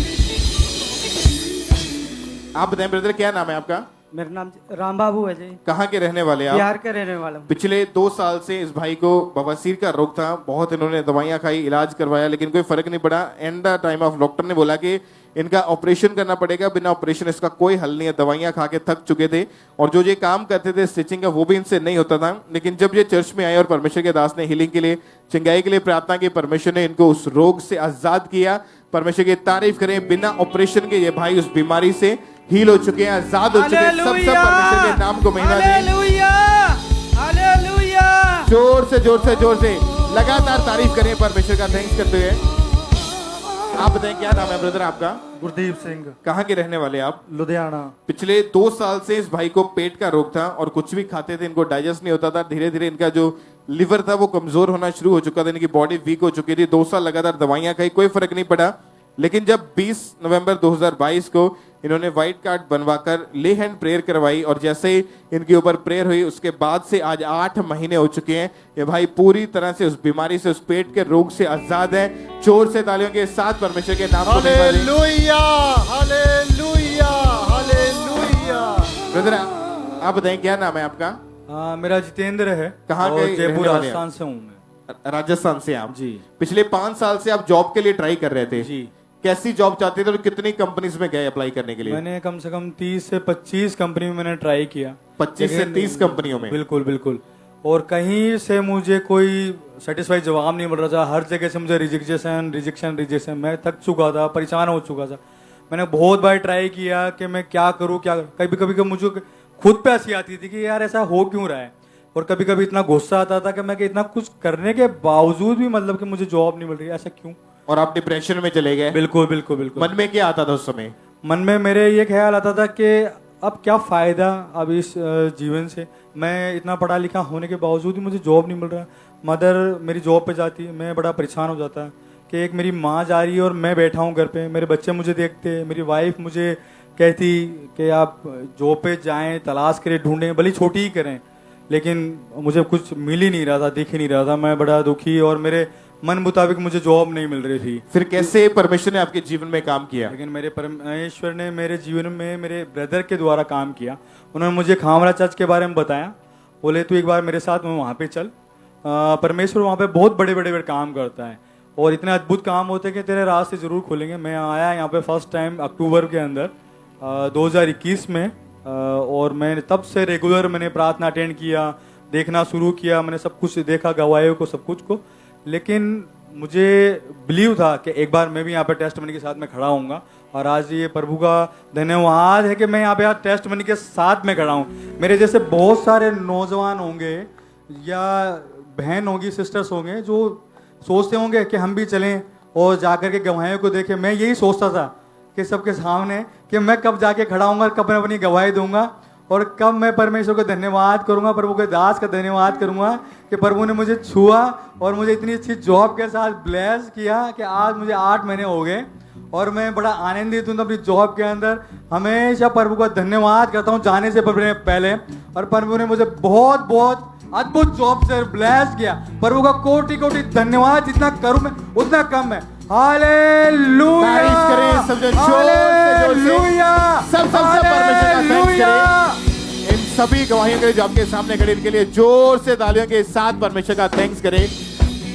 Speaker 1: आप बताएं ब्रदर, क्या नाम है आपका?
Speaker 6: मेरा नाम राम बाबू है जी।
Speaker 1: कहाँ के रहने वाले आप?
Speaker 6: बिहार के रहने वाला हूँ।
Speaker 1: पिछले 2 साल से इस भाई को बवासीर का रोग था, बहुत इन्होंने दवाइयां खाई, इलाज करवाया, लेकिन कोई फर्क नहीं पड़ा। And the time of doctor ने बोला कि इनका ऑपरेशन करना पड़ेगा, बिना ऑपरेशन इसका कोई हल नहीं है। दवाइयां खा के थक चुके थे और जो ये काम करते थे स्टिचिंग का, वो भी इनसे नहीं होता था। लेकिन जब ये चर्च में आए और परमेश्वर के दास ने हीलिंग के लिए, चंगाई के लिए प्रार्थना की, परमेश्वर ने इनको उस रोग से आजाद किया। परमेश्वर की तारीफ करें, बिना ऑपरेशन के ये भाई उस बीमारी से हील हो चुके हैं, आजाद हो चुके हैं। सब परमेश्वर के नाम को महिमा दें। जोर से लगातार तारीफ करें परमेश्वर का थैंक्स करते हुए। आप बताएं, क्या नाम है ब्रदर आपका?
Speaker 6: गुरदीप सिंह।
Speaker 1: कहाँ के रहने वाले आप?
Speaker 6: लुधियाना।
Speaker 1: पिछले 2 साल से इस भाई को पेट का रोग था और कुछ भी खाते थे इनको डाइजेस्ट नहीं होता था। धीरे धीरे इनका जो लिवर था वो कमजोर होना शुरू हो चुका था, इनकी बॉडी वीक हो चुकी थी। 2 साल लगातार दवाइयां खाई, कोई फर्क नहीं पड़ा। लेकिन जब 20 नवंबर 2022 को इन्होंने व्हाइट कार्ड बनवाकर ले हैंड प्रेयर करवाई और जैसे ही इनके ऊपर प्रेयर हुई, उसके बाद से आज 8 महीने हो चुके हैं। ये भाई पूरी तरह से उस बीमारी से, उस पेट के रोग से आजाद है। जोर से तालियों के साथ परमेश्वर के नाम को
Speaker 2: हालेलुया, हालेलुया, हालेलुया।
Speaker 1: ब्रदर आप बताएं, क्या नाम है आपका?
Speaker 6: मेरा जितेंद्र है।
Speaker 1: कहाँ के?
Speaker 6: जयपुर राजस्थान से हूँ मैं।
Speaker 1: राजस्थान से आप
Speaker 6: जी।
Speaker 1: पिछले 5 साल से आप जॉब के लिए ट्राई कर रहे थे
Speaker 6: जी।
Speaker 1: कैसी जॉब चाहते थे और कितनी कंपनीज में गए अप्लाई करने के लिए?
Speaker 6: मैंने कम से कम 30 से 25 कंपनी में मैंने ट्राई किया।
Speaker 1: 25 से 30 कंपनियों में?
Speaker 6: बिल्कुल बिल्कुल। और कहीं से मुझे कोई सेटिस्फाई जवाब नहीं मिल रहा था। हर जगह से मुझे रिजेक्शन। मैं थक चुका था, परेशान हो चुका था। मैंने बहुत बार ट्राई किया कि मैं क्या करूं। कभी कभी मुझे खुद पे हंसी आती थी कि यार ऐसा हो क्यों रहा है, और कभी कभी इतना गुस्सा आता था कि इतना कुछ करने के बावजूद भी मतलब कि मुझे जॉब नहीं मिल रही, ऐसा क्यों।
Speaker 1: और आप डिप्रेशन में चले गए?
Speaker 6: बिल्कुल बिल्कुल बिल्कुल।
Speaker 1: मन में क्या आता था उस समय?
Speaker 6: मन में मेरे ये ख्याल आता था कि अब क्या फ़ायदा अब इस जीवन से, मैं इतना पढ़ा लिखा होने के बावजूद भी मुझे जॉब नहीं मिल रहा। मदर मेरी जॉब पे जाती, मैं बड़ा परेशान हो जाता कि एक मेरी माँ जा रही है और मैं बैठा हूँ घर पे, मेरे बच्चे मुझे देखते, मेरी वाइफ मुझे कहती कि आप जॉब पे जाएं, तलाश करें, ढूंढें, भले छोटी ही करें, लेकिन मुझे कुछ मिल ही नहीं रहा था, दिख ही नहीं रहा था। मैं बड़ा दुखी और मेरे मन मुताबिक मुझे जॉब नहीं मिल रही थी।
Speaker 1: फिर कैसे परमेश्वर ने आपके जीवन में काम किया?
Speaker 6: लेकिन मेरे परमेश्वर ने मेरे जीवन में मेरे ब्रदर के द्वारा काम किया। उन्होंने मुझे खामरा चर्च के बारे में बताया, बोले तू एक बार मेरे साथ में वहाँ पे चल, परमेश्वर वहाँ पे बहुत बड़े बड़े काम करता है और इतने अद्भुत काम होते हैं कि तेरे रास्ते जरूर खुलेंगे। मैं आया यहाँ पे फर्स्ट टाइम अक्टूबर के अंदर 2021 में, और मैंने तब से रेगुलर मैंने प्रार्थना अटेंड किया, देखना शुरू किया, मैंने सब कुछ देखा, गवाहियों को, सब कुछ को। लेकिन मुझे बिलीव था कि एक बार मैं भी यहाँ पे टेस्टमनी के साथ में खड़ा होऊंगा, और आज ये प्रभु का धन्यवाद है कि मैं यहाँ पे टेस्टमनी के साथ में खड़ा हूँ। मेरे जैसे बहुत सारे नौजवान होंगे या बहन होंगी, सिस्टर्स होंगे जो सोचते होंगे कि हम भी चलें और जाकर के गवाहियों को देखें। मैं यही सोचता था कि सबके सामने कि मैं कब जाके खड़ा हूँगा, कब मैं अपनी गवाही दूंगा और कब मैं परमेश्वर को धन्यवाद करूंगा, प्रभु के दास का धन्यवाद करूंगा कि प्रभु ने मुझे छुआ और मुझे इतनी अच्छी जॉब के साथ ब्लेस किया कि आज मुझे 8 महीने हो गए और मैं बड़ा आनंदित हूँ अपनी जॉब के अंदर। हमेशा प्रभु का धन्यवाद करता हूँ जाने से पहले, और प्रभु ने मुझे बहुत बहुत अद्भुत जॉब से ब्लेस किया। प्रभु का कोटि कोटि धन्यवाद, जितना करूँ मैं उतना कम है। हालेलुया,
Speaker 1: तारीफ करें सब जन जोर से। सब परमेश्वर का थैंक्स करें। इन सभी गवाहियों के लिए जो आपके सामने खड़े, इनके लिए जोर से तालियों के साथ परमेश्वर का थैंक्स करें।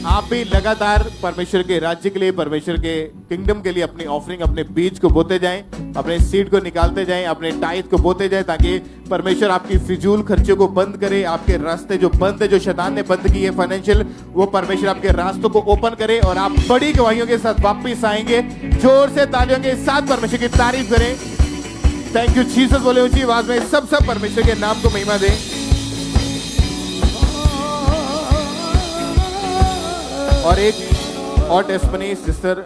Speaker 1: आप भी लगातार परमेश्वर के राज्य के लिए, परमेश्वर के किंगडम के लिए अपनी ऑफरिंग, अपने बीज को बोते जाएं, अपने सीड को निकालते जाएं, अपने टाइट को बोते जाएं, ताकि परमेश्वर आपकी फिजूल खर्चों को बंद करे। आपके रास्ते जो बंद है, जो शैतान ने बंद की है फाइनेंशियल, वो परमेश्वर आपके रास्तों को ओपन करे और आप बड़ी गवाहियों के साथ वापिस आएंगे। जोर से तालियों के साथ परमेश्वर की तारीफ करें। थैंक यू जीसस बोले ऊंची आवाज में सब परमेश्वर के नाम को महिमा दें। और एक और टेस्टमनी सिस्टर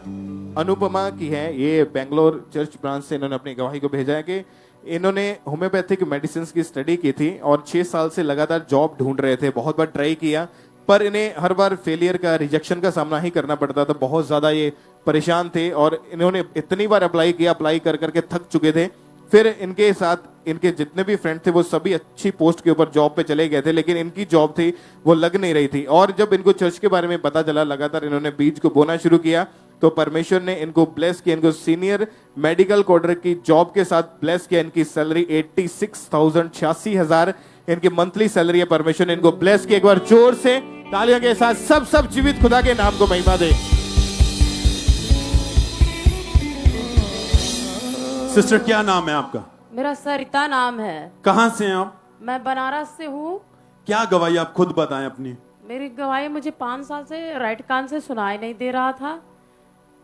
Speaker 1: अनुपमा की है, ये बेंगलोर चर्च ब्रांच से इन्होंने अपनी गवाही को भेजा है कि इन्होंने होम्योपैथिक मेडिसिन की स्टडी की थी और 6 साल से लगातार जॉब ढूंढ रहे थे। बहुत बार ट्राई किया पर इन्हें हर बार फेलियर का, रिजेक्शन का सामना ही करना पड़ता था। बहुत ज्यादा ये परेशान थे और इन्होंने इतनी बार अप्लाई किया, अप्लाई कर करके थक चुके थे। फिर इनके साथ इनके जितने भी फ्रेंड थे वो सभी अच्छी पोस्ट के ऊपर जॉब पे चले गए थे, लेकिन इनकी जॉब थी वो लग नहीं रही थी। और जब इनको चर्च के बारे में पता चला, लगातार इन्होंने बीज को बोना शुरू किया, तो परमेश्वर ने इनको ब्लेस किया। इनको सीनियर मेडिकल कोडर की जॉब के साथ ब्लेस किया। इनकी सैलरी 86,000 इनकी मंथली सैलरी है। परमेश्वर ने इनको ब्लेस किया। एक बार जोर से तालियों के साथ सब जीवित खुदा के नाम को महिमा दे।
Speaker 4: सिस्टर क्या नाम है आपका?
Speaker 13: मेरा सरिता नाम है।
Speaker 4: कहाँ से हैं आप?
Speaker 13: मैं बनारस से हूँ।
Speaker 4: क्या गवाही आप खुद बताएं अपनी।
Speaker 13: मेरी गवाही, मुझे 5 साल से राइट कान से सुनाई नहीं दे रहा था,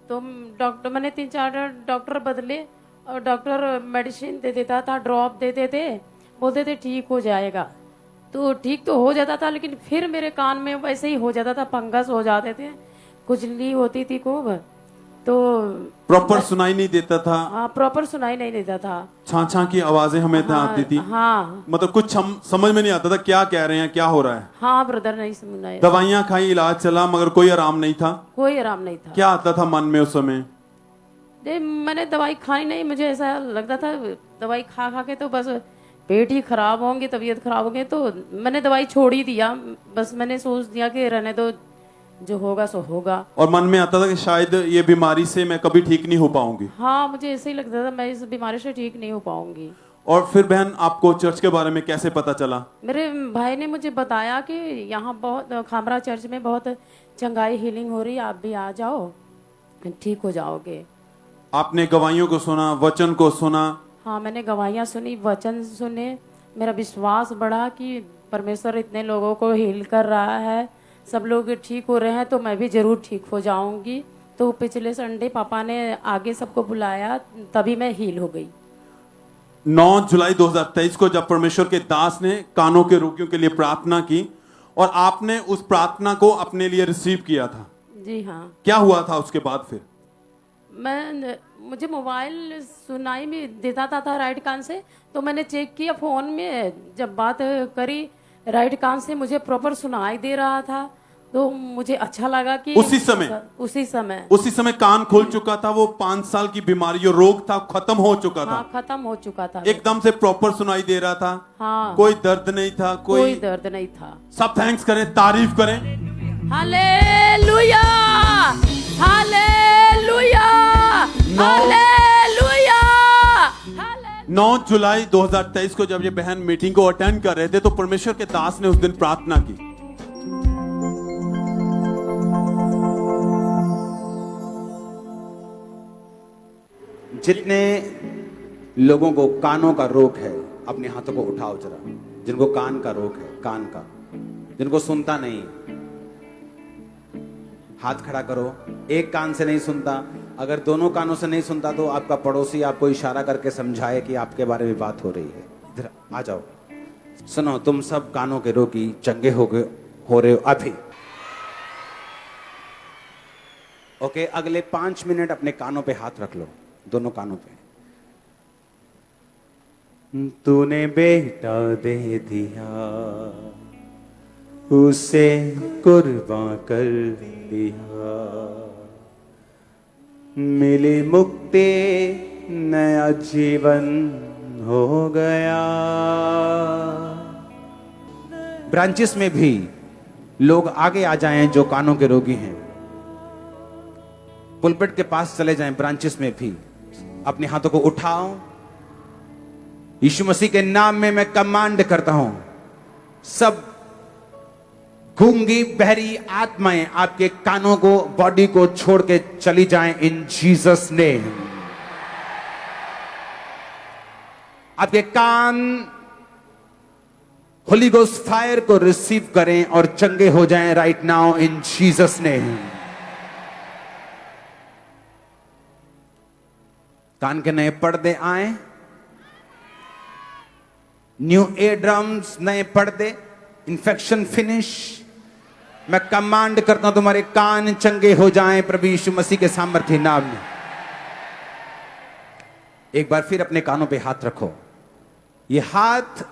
Speaker 13: तो डॉक्टर, मैंने 3-4 डॉक्टर बदले और डॉक्टर मेडिसिन दे देता था, ड्रॉप देते थे, बोलते थे ठीक हो जाएगा। तो ठीक तो हो जाता था, लेकिन फिर मेरे कान में वैसे ही हो जाता था, फंगस हो जाते थे, खुजली होती थी खूब, तो
Speaker 4: प्रॉपर सुनाई नहीं देता था।
Speaker 13: हाँ, प्रॉपर सुनाई नहीं देता था।
Speaker 4: छां की आवाजें हमें आती थी।
Speaker 13: हाँ,
Speaker 4: मतलब कुछ समझ में नहीं आता था क्या कह रहे हैं, क्या हो रहा है।
Speaker 13: हाँ ब्रदर, नहीं समझ।
Speaker 4: दवाइयां खाई, इलाज चला, मगर कोई आराम नहीं था।
Speaker 13: कोई आराम नहीं था।
Speaker 4: क्या आता था मन में उस समय?
Speaker 13: मैंने दवाई खाई नहीं, मुझे ऐसा लगता था दवाई खा खा के तो बस पेट ही खराब होंगे, तबीयत खराब होंगे, तो मैंने दवाई छोड़ ही दिया। बस मैंने सोच दिया कि रहने दो, जो होगा सो होगा।
Speaker 4: और मन में आता था कि शायद ये बीमारी से मैं कभी ठीक नहीं हो पाऊंगी।
Speaker 13: हाँ, मुझे ऐसे ही लगता था मैं इस बीमारी से ठीक नहीं हो पाऊंगी।
Speaker 4: और फिर बहन, आपको चर्च के बारे में कैसे पता चला?
Speaker 13: मेरे भाई ने मुझे बताया कि यहाँ बहुत, खामरा चर्च में बहुत चंगाई हीलिंग हो रही है, आप भी आ जाओ, ठीक हो जाओगे।
Speaker 4: आपने गवाहियों को सुना, वचन को सुना?
Speaker 13: हाँ, मैंने गवाहियाँ सुनी, वचन सुने, मेरा विश्वास बढ़ा कि परमेश्वर इतने लोगों को हील कर रहा है, सब लोग ठीक हो रहे हैं, तो मैं भी ज़रूर ठीक हो जाऊंगी। तो पिछले संडे पापा ने आगे सबको बुलाया, तभी मैं हील हो गई।
Speaker 4: 9 जुलाई 2023 को जब परमेश्वर के दास ने कानों के रोगियों के लिए प्रार्थना की और आपने उस प्रार्थना को अपने लिए रिसीव किया था,
Speaker 13: जी हाँ।
Speaker 4: क्या हुआ था उसके बाद फिर?
Speaker 13: मुझे मोबाइल सुनाई में देता था राइट कान से, तो मैंने चेक किया फ़ोन में, जब बात करी राइट कान से मुझे प्रॉपर सुनाई दे रहा था, तो मुझे अच्छा लगा कि उसी समय
Speaker 4: कान खोल चुका था। वो 5 साल की बीमारी जो रोग था खत्म हो चुका था।
Speaker 13: हाँ, खत्म हो चुका था,
Speaker 4: एकदम से प्रॉपर सुनाई दे रहा था।
Speaker 13: हाँ,
Speaker 4: कोई दर्द नहीं था, कोई
Speaker 13: दर्द नहीं था।
Speaker 4: सब थैंक्स करें, तारीफ करें।
Speaker 13: Hallelujah, hallelujah, hallelujah.
Speaker 4: 9 जुलाई 2023 को जब ये बहन मीटिंग को अटेंड कर रहे थे तो परमेश्वर के दास ने उस दिन प्रार्थना की।
Speaker 7: जितने लोगों को कानों का रोग है अपने हाथों को उठाओ जरा, जिनको कान का रोग है, कान का, जिनको सुनता नहीं, हाथ खड़ा करो। एक कान से नहीं सुनता, अगर दोनों कानों से नहीं सुनता तो आपका पड़ोसी आपको इशारा करके समझाए कि आपके बारे में बात हो रही है। इधर आ जाओ, सुनो, तुम सब कानों के रोगी चंगे हो रहे हो अभी। ओके, अगले 5 मिनट अपने कानों पे हाथ रख लो, दोनों कानों पे। तूने बेटा दे दिया, उसे कुर्बान कर दिया, मिली मुक्ति, नया जीवन हो गया। ब्रांचेस में भी लोग आगे आ जाएं जो कानों के रोगी हैं, पुलपिट के पास चले जाएं। ब्रांचेस में भी अपने हाथों को उठाओ, यीशु मसीह के नाम में मैं कमांड करता हूं, सब गूंगी बहरी आत्माएं आपके कानों को, बॉडी को छोड़ के चली जाएं इन जीसस नेम। आपके कान होली गोस्ट फायर को रिसीव करें और चंगे हो जाएं right now in Jesus name. कान के नए पर्दे आए, न्यू एयर ड्रम्स, नए पर्दे, इन्फेक्शन फिनिश। मैं कमांड करता हूं तुम्हारे कान चंगे हो जाएं प्रभु यीशु मसीह के सामर्थ्य नाम में। एक बार फिर अपने कानों पे हाथ रखो, ये हाथ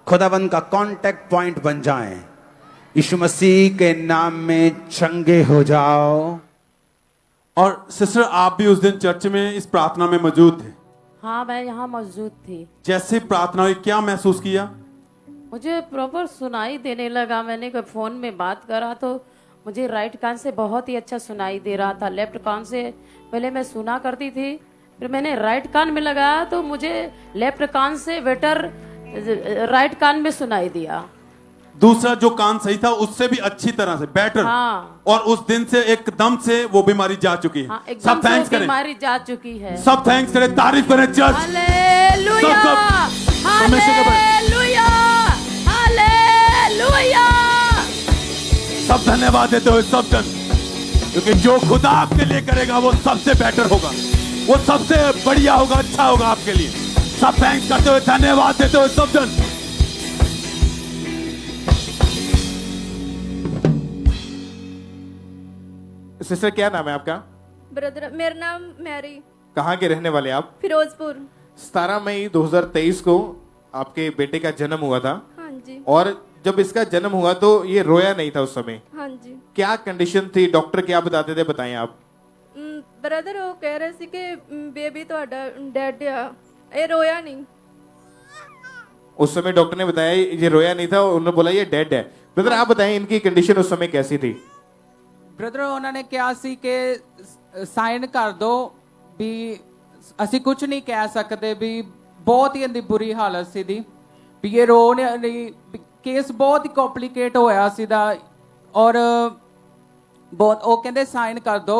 Speaker 7: खुदावंद का कांटेक्ट पॉइंट बन जाएं। यीशु मसीह के नाम में चंगे हो जाओ।
Speaker 4: और सिस्टर, आप भी उस दिन चर्च में इस प्रार्थना में मौजूद थे?
Speaker 13: हाँ, मैं यहाँ मौजूद थी।
Speaker 4: जैसे प्रार्थना हुई, क्या महसूस किया?
Speaker 13: मुझे प्रॉपर सुनाई देने लगा। मैंने फोन में बात करा तो मुझे राइट कान से बहुत ही अच्छा सुनाई दे रहा था। लेफ्ट कान से पहले मैं सुना करती थी, फिर मैंने राइट कान में लगाया तो मुझे लेफ्ट कान से बेटर राइट कान में सुनाई दिया।
Speaker 4: दूसरा जो कान सही था उससे भी अच्छी तरह से बेटर।
Speaker 13: हाँ।
Speaker 4: और उस दिन से एकदम से वो बीमारी जा चुकी है।
Speaker 13: हाँ,
Speaker 4: सब थैंक्स करें,
Speaker 13: बीमारी जा चुकी है।
Speaker 4: सब थैंक्स करें, तारीफ करें चर्च।
Speaker 13: Hallelujah, hallelujah, hallelujah.
Speaker 4: सब धन्यवाद देते हुए सब जन, क्योंकि जो खुदा आपके लिए करेगा वो सबसे बेटर होगा, वो सबसे बढ़िया होगा, अच्छा होगा आपके लिए। सब थैंक्स करते हुए, धन्यवाद देते हुए सब जन।
Speaker 1: सिस्टर, क्या नाम है आपका?
Speaker 14: ब्रदर, मेरा नाम मैरी।
Speaker 1: कहाँ के रहने वाले आप?
Speaker 14: फिरोजपुर।
Speaker 1: 17 मई 2023 को आपके बेटे का जन्म हुआ था।
Speaker 14: हाँ जी।
Speaker 1: और जब इसका जन्म हुआ तो ये रोया नहीं था उस समय।
Speaker 14: हाँ जी।
Speaker 1: क्या कंडीशन थी, डॉक्टर क्या बताते थे, बताएं आप।
Speaker 14: ब्रदर वो कह रहे थे कि बेबी तो डेड है, ये रोया नहीं।
Speaker 1: उस समय डॉक्टर ने बताया ये रोया नहीं था, उन्होंने बोला ये डेड है। ब्रदर, आप बताएं इनकी कंडीशन उस समय कैसी थी?
Speaker 15: ਬ੍ਰਦਰ ਉਹਨਾਂ ਨੇ ਕਿਹਾ ਸੀ ਕਿ ਸਾਈਨ ਕਰ ਦੋ ਵੀ ਅਸੀਂ ਕੁਝ ਨਹੀਂ ਕਹਿ ਸਕਦੇ, ਵੀ ਬਹੁਤ ਹੀ ਇਹਦੀ ਬੁਰੀ ਹਾਲਤ ਸੀ ਦੀ, ਵੀ ਇਹ ਰੋ ਨਹੀਂ, ਕੇਸ ਬਹੁਤ ਹੀ ਕੰਪਲਿਕੇਟ ਹੋਇਆ ਸੀ ਦਾ, ਔਰ ਬਹੁਤ ਉਹ ਕਹਿੰਦੇ ਸਾਈਨ ਕਰ ਦੋ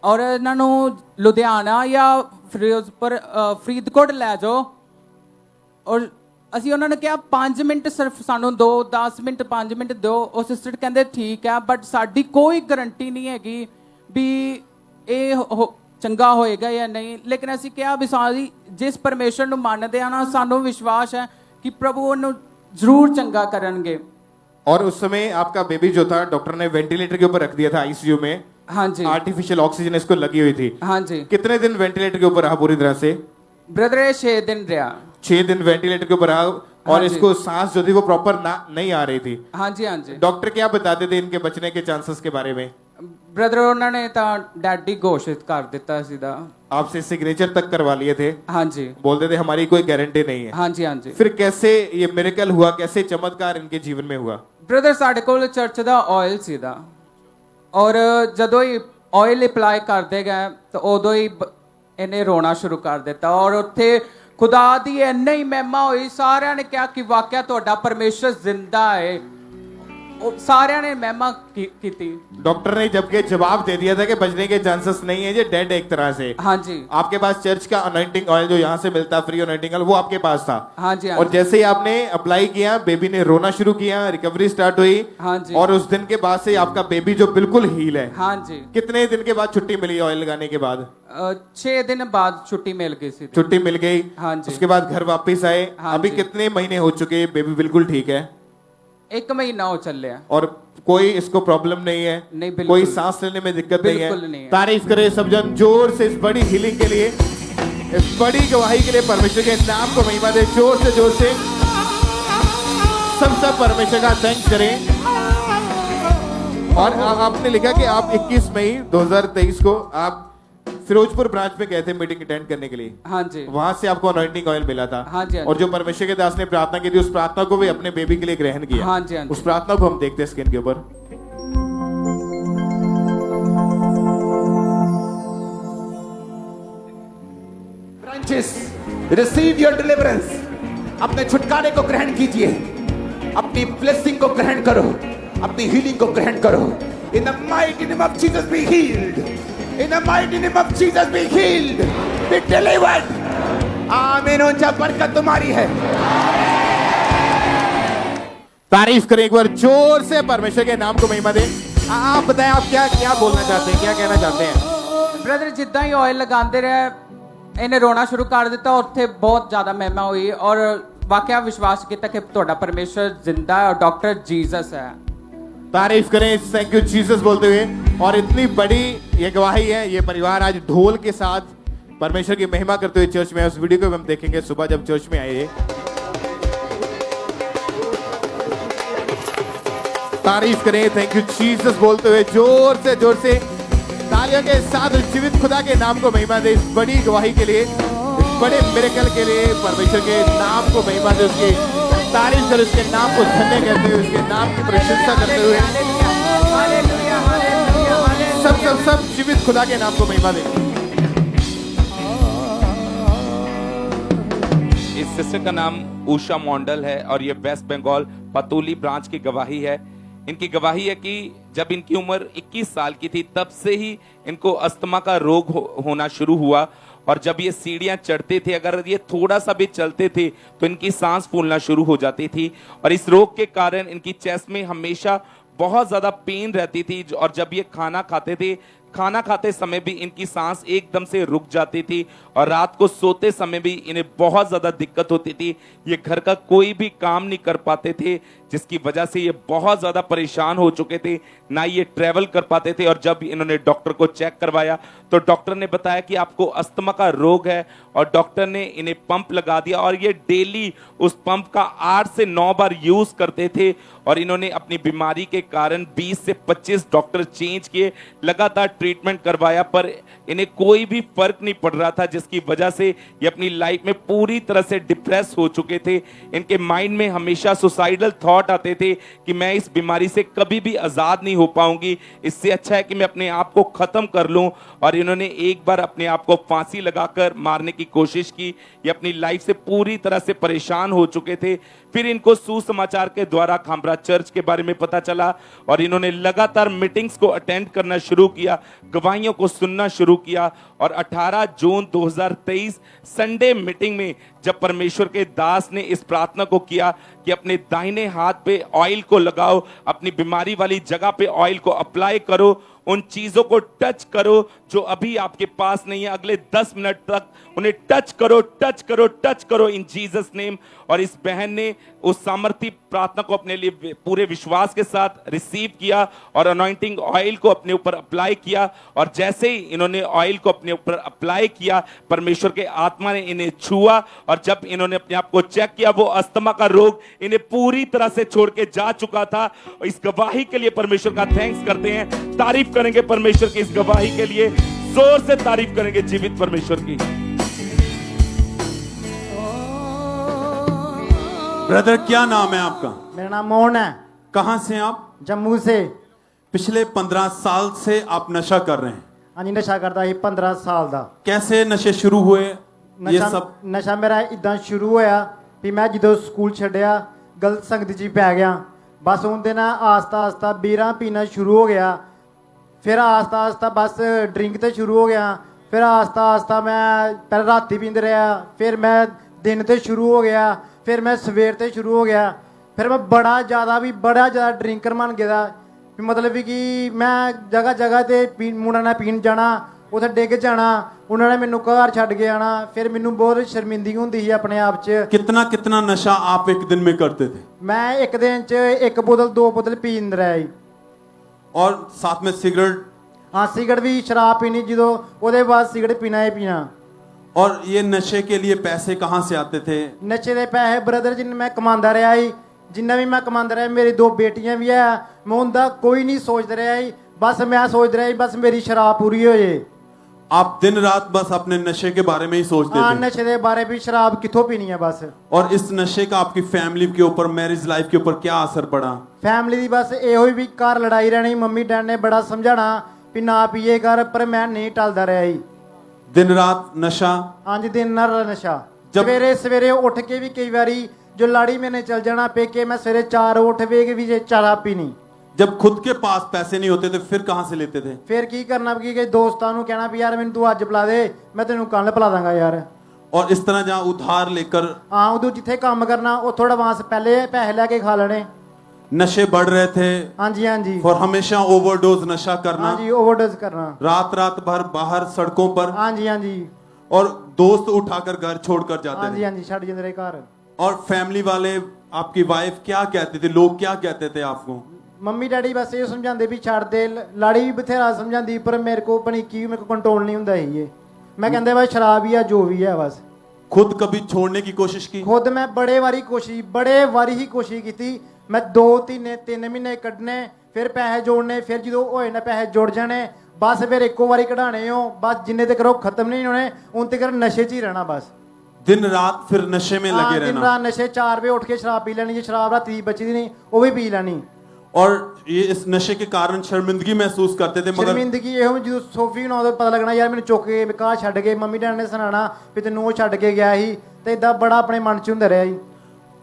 Speaker 15: ਔਰ ਇਹਨਾਂ ਨੂੰ ਲੁਧਿਆਣਾ ਜਾਂ ਫਿਰੋਜ਼ਪੁਰ ਫਰੀਦਕੋਟ ਲੈ ਜਾਓ ਔਰ ਅਸੀਂ ਉਹਨਾਂ ਨੇ ਕਿਹਾ 5 ਮਿੰਟ ਸਿਰਫ ਸਾਨੂੰ ਦਿਓ, 10 ਮਿੰਟ 5 ਮਿੰਟ ਦਿਓ। ਉਹ ਸਿਸਟਰ ਕਹਿੰਦੇ ਠੀਕ ਹੈ, ਬਟ ਸਾਡੀ ਕੋਈ ਗਰੰਟੀ ਨਹੀਂ ਹੈਗੀ ਵੀ ਇਹ ਚੰਗਾ ਹੋਏਗਾ ਜਾਂ ਨਹੀਂ। ਲੇਕਿਨ ਅਸੀਂ ਕਿਹਾ ਵੀ ਸਾਡੀ ਜਿਸ ਪਰਮੇਸ਼ਰ ਨੂੰ ਮੰਨਦੇ ਆ ਨਾ, ਸਾਨੂੰ ਵਿਸ਼ਵਾਸ ਹੈ ਕਿ ਪ੍ਰਭੂ ਉਹਨੂੰ ਜ਼ਰੂਰ ਚੰਗਾ ਕਰਨਗੇ।
Speaker 1: और उस समय आपका बेबी जो था डॉक्टर ने वेंटिलेटर के ऊपर रख दिया था आईसीयू में।
Speaker 15: हाँ जी।
Speaker 1: आर्टिफिशियल ऑक्सीजन इसको लगी हुई थी।
Speaker 15: हाँ जी।
Speaker 1: कितने दिन वेंटिलेटर के ऊपर रहा पूरी तरह से?
Speaker 15: ब्रदर 6 दिन रहा।
Speaker 1: 6 दिन वेंटिलेटर के ऊपर रहा और
Speaker 15: हाँ जी।
Speaker 1: इसको सांस जो थी वो प्रॉपर नहीं आ रही थी।
Speaker 15: हाँ जी हाँ जी।
Speaker 1: डॉक्टर क्या बताते थे इनके बचने के चांसेस के बारे में?
Speaker 15: ब्रदर ਉਹਨਾਂ ਨੇ ਤਾਂ ਡੈਡ ਹੀ ਘੋਸ਼ਿਤ ਕਰ ਦਿੱਤਾ ਸੀਗਾ।
Speaker 1: आपसे सिग्नेचर तक करवा लिए थे।
Speaker 15: हाँ जी।
Speaker 1: बोलते थे हमारी कोई गारंटी नहीं है।
Speaker 15: हाँ जी हाँ जी।
Speaker 1: फिर कैसे ये मिरेकल हुआ, कैसे चमत्कार इनके जीवन में हुआ?
Speaker 15: ਬ੍ਰਦਰ ਸਾਡੇ ਕੋਲ ਚਰਚ ਦਾ ਆਇਲ ਸੀਗਾ ਔਰ ਜਦੋਂ ਹੀ ਆਇਲ ਅਪਲਾਈ ਕਰਦੇ ਗਏ ਤਾਂ ਉਦੋਂ ਹੀ ਇਹਨੇ ਰੋਣਾ ਸ਼ੁਰੂ ਕਰ ਦਿੱਤਾ ਔਰ ਉੱਥੇ ਖੁਦਾ ਦੀ ਇੰਨੀ ਹੀ ਮਹਿਮਾ ਹੋਈ। ਸਾਰਿਆਂ ਨੇ ਕਿਹਾ ਕਿ ਵਾਕਿਆ ਤੁਹਾਡਾ ਪਰਮੇਸ਼ਰ ਜ਼ਿੰਦਾ ਹੈ। सारे ने महिमा की थी।
Speaker 1: डॉक्टर ने जबकि जवाब दे दिया था कि बचने के चांसेस नहीं है, ये डेड एक तरह से।
Speaker 15: हाँ जी।
Speaker 1: आपके पास चर्च का अनॉइंटिंग ऑयल जो यहाँ से मिलता है, फ्री अनॉइंटिंग ऑयल, वो आपके पास था।
Speaker 15: हाँ जी।
Speaker 1: और जैसे ही आपने अप्लाई किया, बेबी ने रोना शुरू किया, रिकवरी स्टार्ट हुई।
Speaker 15: हाँ जी।
Speaker 1: और उस दिन के बाद से आपका बेबी जो बिल्कुल हील है।
Speaker 15: हाँ जी।
Speaker 1: कितने दिन के बाद छुट्टी मिली ऑयल लगाने के बाद?
Speaker 15: 6 दिन बाद छुट्टी मिल गई थी।
Speaker 1: छुट्टी मिल गई।
Speaker 15: हाँ जी।
Speaker 1: उसके बाद घर वापिस आए।
Speaker 15: हाँ
Speaker 1: अभी
Speaker 15: जी।
Speaker 1: कितने महीने हो चुके, बेबी बिल्कुल ठीक है?
Speaker 15: 1 महीना हो चल रहा।
Speaker 1: और कोई इसको प्रॉब्लम नहीं है?
Speaker 15: नहीं, बिल्कुल।
Speaker 1: कोई सांस लेने में दिक्कत नहीं
Speaker 15: बिल्कुल
Speaker 1: है?
Speaker 15: नहीं है।
Speaker 1: तारीफ करें सब जन जोर से इस बड़ी हीलिंग के लिए, इस बड़ी गवाही के लिए परमेश्वर के नाम को महिमा दे। जोर से सब परमेश्वर का थैंक्स करें। और आपने लिखा कि आप 21 मई 2023 को आप फिरोजपुर ब्रांच में गए थे मीटिंग अटेंड करने के लिए।
Speaker 15: हाँ जी।
Speaker 1: वहां से आपको अनॉइंटिंग ऑयल मिला था।
Speaker 15: हाँ जी।
Speaker 1: और जो परमेश्वर के दास ने प्रार्थना की थी, उस प्रार्थना को भी अपने बेबी के लिए ग्रहण किया।
Speaker 15: हाँ जी।
Speaker 1: उस प्रार्थना को हम देखते हैं स्क्रीन के ऊपर।
Speaker 7: Branches receive your deliverance. अपने छुटकारे को ग्रहण कीजिए, अपनी ब्लेसिंग को ग्रहण करो, अपनी हीलिंग को ग्रहण करो। In the mighty name of Jesus be healed. In the mighty name of Jesus be healed, be delivered. आमीन। ऊंचा बरकत तुम्हारी है।
Speaker 1: तारीफ करें एक बार जोर से, परमेश्वर के नाम को महिमा दें। आप बताएं, आप क्या बोलना चाहते हैं, क्या कहना चाहते हैं?
Speaker 15: ब्रदर जिद्दां ही ऑयल लगाते रहे, इन्हें रोना शुरू कर दिता। उत्थे बहुत ज्यादा महिमा हुई और वाकया विश्वास किया कि तुहाडा परमेश्वर जिंदा है और डॉक्टर जीसस है।
Speaker 1: तारीफ करें, थैंक यू जीसस बोलते हुए। और इतनी बड़ी ये गवाही है, ये परिवार आज ढोल के साथ परमेश्वर की महिमा करते हुए चर्च में है। उस वीडियो को हम देखेंगे सुबह जब चर्च में आए। तारीफ करें, थैंक यू जीसस बोलते हुए जोर से तालियों के साथ जीवित खुदा के नाम को महिमा दे। इस बड़ी गवाही के लिए, इस बड़े मिरेकल के लिए परमेश्वर के नाम को महिमा दे। उसकी तारीफ कर, उसके नाम को धन्य करते हुए, उसके नाम की प्रशंसा करते हुए सब जीवित खुदा के नाम को महिमा दे।
Speaker 3: इस सिस्टर का नाम उषा मंडल है और ये वेस्ट बंगाल पतोली ब्रांच की गवाही है। इनकी गवाही है कि जब इनकी उम्र 21 साल की थी, तब से ही इनको अस्थमा का रोग होना शुरू हुआ। और जब ये सीढ़ियां चढ़ते थे, अगर ये थोड़ा सा भी चलते थे तो इनकी सांस फूलना शुरू हो जाती थी। और इस रोग के कारण इनकी चेस्ट में हमेशा बहुत ज्यादा पेन रहती थी। और जब ये खाना खाते थे, खाना खाते समय भी इनकी सांस एकदम से रुक जाती थी और रात को सोते समय भी इन्हें बहुत ज्यादा दिक्कत होती थी। ये घर का कोई भी काम नहीं कर पाते थे, जिसकी वजह से ये बहुत ज्यादा परेशान हो चुके थे, ना ये ट्रेवल कर पाते थे। और जब इन्होंने डॉक्टर को चेक करवाया तो डॉक्टर ने बताया कि आपको अस्थमा का रोग है और डॉक्टर ने इन्हें पंप लगा दिया। और ये डेली उस पंप का 8 से 9 बार यूज करते थे। और इन्होंने अपनी बीमारी के कारण 20 से 25 डॉक्टर चेंज किए, लगातार ट्रीटमेंट करवाया, पर इन्हें कोई भी फर्क नहीं पड़ रहा था, जिसकी वजह से ये अपनी लाइफ में पूरी तरह से डिप्रेस हो चुके थे। इनके माइंड में हमेशा सुसाइडल थॉट आते थे कि मैं इस बीमारी से कभी भी आजाद नहीं हो पाऊंगी, इससे अच्छा है कि मैं अपने आप को खत्म कर लूं। और इन्होंने एक बार अपने आप को फांसी लगाकर मारने की कोशिश की। ये अपनी लाइफ से पूरी तरह से परेशान हो चुके थे। फिर इनको सुसमाचार के द्वारा खामरा चर्च के बारे में पता चला और इन्होंने लगातार मीटिंग्स को अटेंड करना शुरू किया, गवाहियों को सुनना शुरू किया। और 18 जून 2023 संडे मीटिंग में जब परमेश्वर के दास ने इस प्रार्थना को किया कि अपने दाहिने हाथ पे ऑयल को लगाओ, अपनी बीमारी वाली जगह पे ऑयल को अप्लाई करो, उन चीजों को टच करो जो अभी आपके पास नहीं है, अगले 10 मिनट तक उन्हें टच करो, टच करो, टच करो इन जीसस नेम। और इस बहन ने उस सामर्थी प्रार्थना को अपने लिए पूरे विश्वास के साथ रिसीव किया और अनॉइंटिंग ऑयल को अपने ऊपर अप्लाई किया। और जैसे ही इन्होंने ऑयल को अपने ऊपर अप्लाई किया, परमेश्वर के आत्मा ने इन्हें छुआ और जब इन्होंने अपने आप को चेक किया, वो अस्थमा का रोग इन्हें पूरी तरह से छोड़ के जा चुका था। इस गवाही के लिए परमेश्वर का थैंक्स करते हैं, तारीफ करेंगे परमेश्वर की इस गवाही के लिए, जोर से तारीफ करेंगे जीवित परमेश्वर की।
Speaker 4: ब्रदर क्या नाम है आपका?
Speaker 16: मेरा नाम मोहन है।
Speaker 4: कहां से आप?
Speaker 16: जम्मू से।
Speaker 4: पिछले 15 साल से आप नशा कर रहे हैं?
Speaker 16: हाँ जी, नशा करता ही 15 साल दा।
Speaker 4: कैसे नशे शुरू हुए? ये सब
Speaker 16: नशा मेरा इदां शुरू होया भी मैं जो स्कूल छड्डिया गलत संगत च पै गया, बस उनके ना आस्ता आस्ता बीरा पीना शुरू हो गया, फिर आस्ता आस्ता बस ड्रिंक तो शुरू हो गया, फिर आस्ता आस्ता मैं पहले राती पींदे रहा, फिर मैं दिन तो शुरू हो गया, फिर मैं सवेर तो शुरू हो गया, फिर मैं बड़ा ज़्यादा ड्रिंकर बन गया। मतलब कि मैं जगह जगह ते मुंडा ने पीन जाना, उधर डिग जाना, उन्होंने मैनू घर छड्ड के आना, फिर मैनू बहुत शर्मिंदगी होंदी थी अपने आप च।
Speaker 4: कितना नशा आप एक दिन में करते थे?
Speaker 16: मैं एक दिन च 1 बोतल 2 बोतल पींद रहा ही।
Speaker 4: और साथ में सिगरेट?
Speaker 16: हाँ, सिगरेट भी, शराब पीनी जो, उसके बाद सिगरेट पीना ही पीना।
Speaker 4: और ये नशे के लिए पैसे कहाँ से आते थे?
Speaker 16: नशे के पैसे ब्रदर जिन मैं कमांदा रहा ही, जिन्ना भी मैं कमांदा रहा, मेरी 2 बेटियां भी है, मैं उनका कोई नहीं सोचता रहा ही, बस मैं सोचता रहा ही बस मेरी शराब पूरी हो जाए।
Speaker 4: आप दिन रात बस अपने नशे के बारे में ही सोचते थे?
Speaker 16: नशे के बारे में, शराब कितों पीनी है बस।
Speaker 4: और इस नशे का आपकी फैमिली के ऊपर, मैरिज लाइफ के ऊपर क्या असर पड़ा?
Speaker 16: फैमिली की बस यो भी घर लड़ाई रहनी, मम्मी डैड ने बड़ा समझाना भी ना पिए कर, पर मैं नहीं टलदा रहा ही।
Speaker 4: दिन रात नशा?
Speaker 16: हाँ जी, दिन रात नशा। सवेरे सवेरे उठ के भी कई बारी जो लाड़ी मैंने चल जाना पेके, मैं सवेरे 4 उठ वे भी शराब पीनी।
Speaker 4: जब खुद के पास पैसे नहीं होते थे फिर कहाँ से लेते थे?
Speaker 16: फिर की करना कि दोस्तों को कहना भी यार मैंने तू अज पिला दे, मैं तेन कल पिला दांगा यार।
Speaker 4: और इस तरह जहाँ उधार लेकर?
Speaker 16: हाँ, उदू जिथे काम करना वो थोड़ा वहां से पहले पैसे लेके खा लेने।
Speaker 4: नशे बढ़ रहे थे?
Speaker 16: हाँ जी, हाँ जी।
Speaker 4: और हमेशा ओवरडोज नशा करना?
Speaker 16: हाँ जी, ओवरडोज करना,
Speaker 4: रात भर बाहर सड़कों पर?
Speaker 16: हाँ जी, हाँ जी।
Speaker 4: और दोस्त उठाकर घर छोड़कर जाते थे?
Speaker 16: हाँ जी, हाँ जी, छड़ जाते घर।
Speaker 4: और फैमिली वाले, आपकी वाइफ क्या कहते थे, लोग क्या कहते थे आपको?
Speaker 16: मम्मी डैडी बस ये समझाते भी छड़ दे, लाड़ी भी बथेरा समझाती, पर मेरे को पता की मेरे को कंट्रोल नहीं होंदा ही ये। मैं कहंदे बस शराब ही है जो भी है बस।
Speaker 4: खुद कभी छोड़ने की कोशिश की?
Speaker 16: खुद मैं बड़े वारी ही कोशिश की। मैं 2-3 महीने कड्ढने, फिर पैसे जोड़ने, फिर जो होए ना पैसे जुड़ जाने, बस फिर एको बारी कढ़ाने हो, बस जिन्ने तक खत्म नहीं होने उन तक नशे च ही रहना बस।
Speaker 4: दिन रात फिर नशे में लगे रहना?
Speaker 16: दिन रात नशे, 4 बजे उठ के शराब पी लेनी, शराब राती बची दी नहीं वो भी पी लेनी।
Speaker 4: और ये इस नशे के कारण शर्मिंदगी महसूस करते थे? मगर
Speaker 16: शर्मिंदगी ये जो सोफी ना पता लगना यार मैंने चुक के घर छड्ड के, मम्मी डैडी ने सुनाना भी तेन छड्ड के गया ही, तो इदा बड़ा अपने मन च हुंदा रहा ही।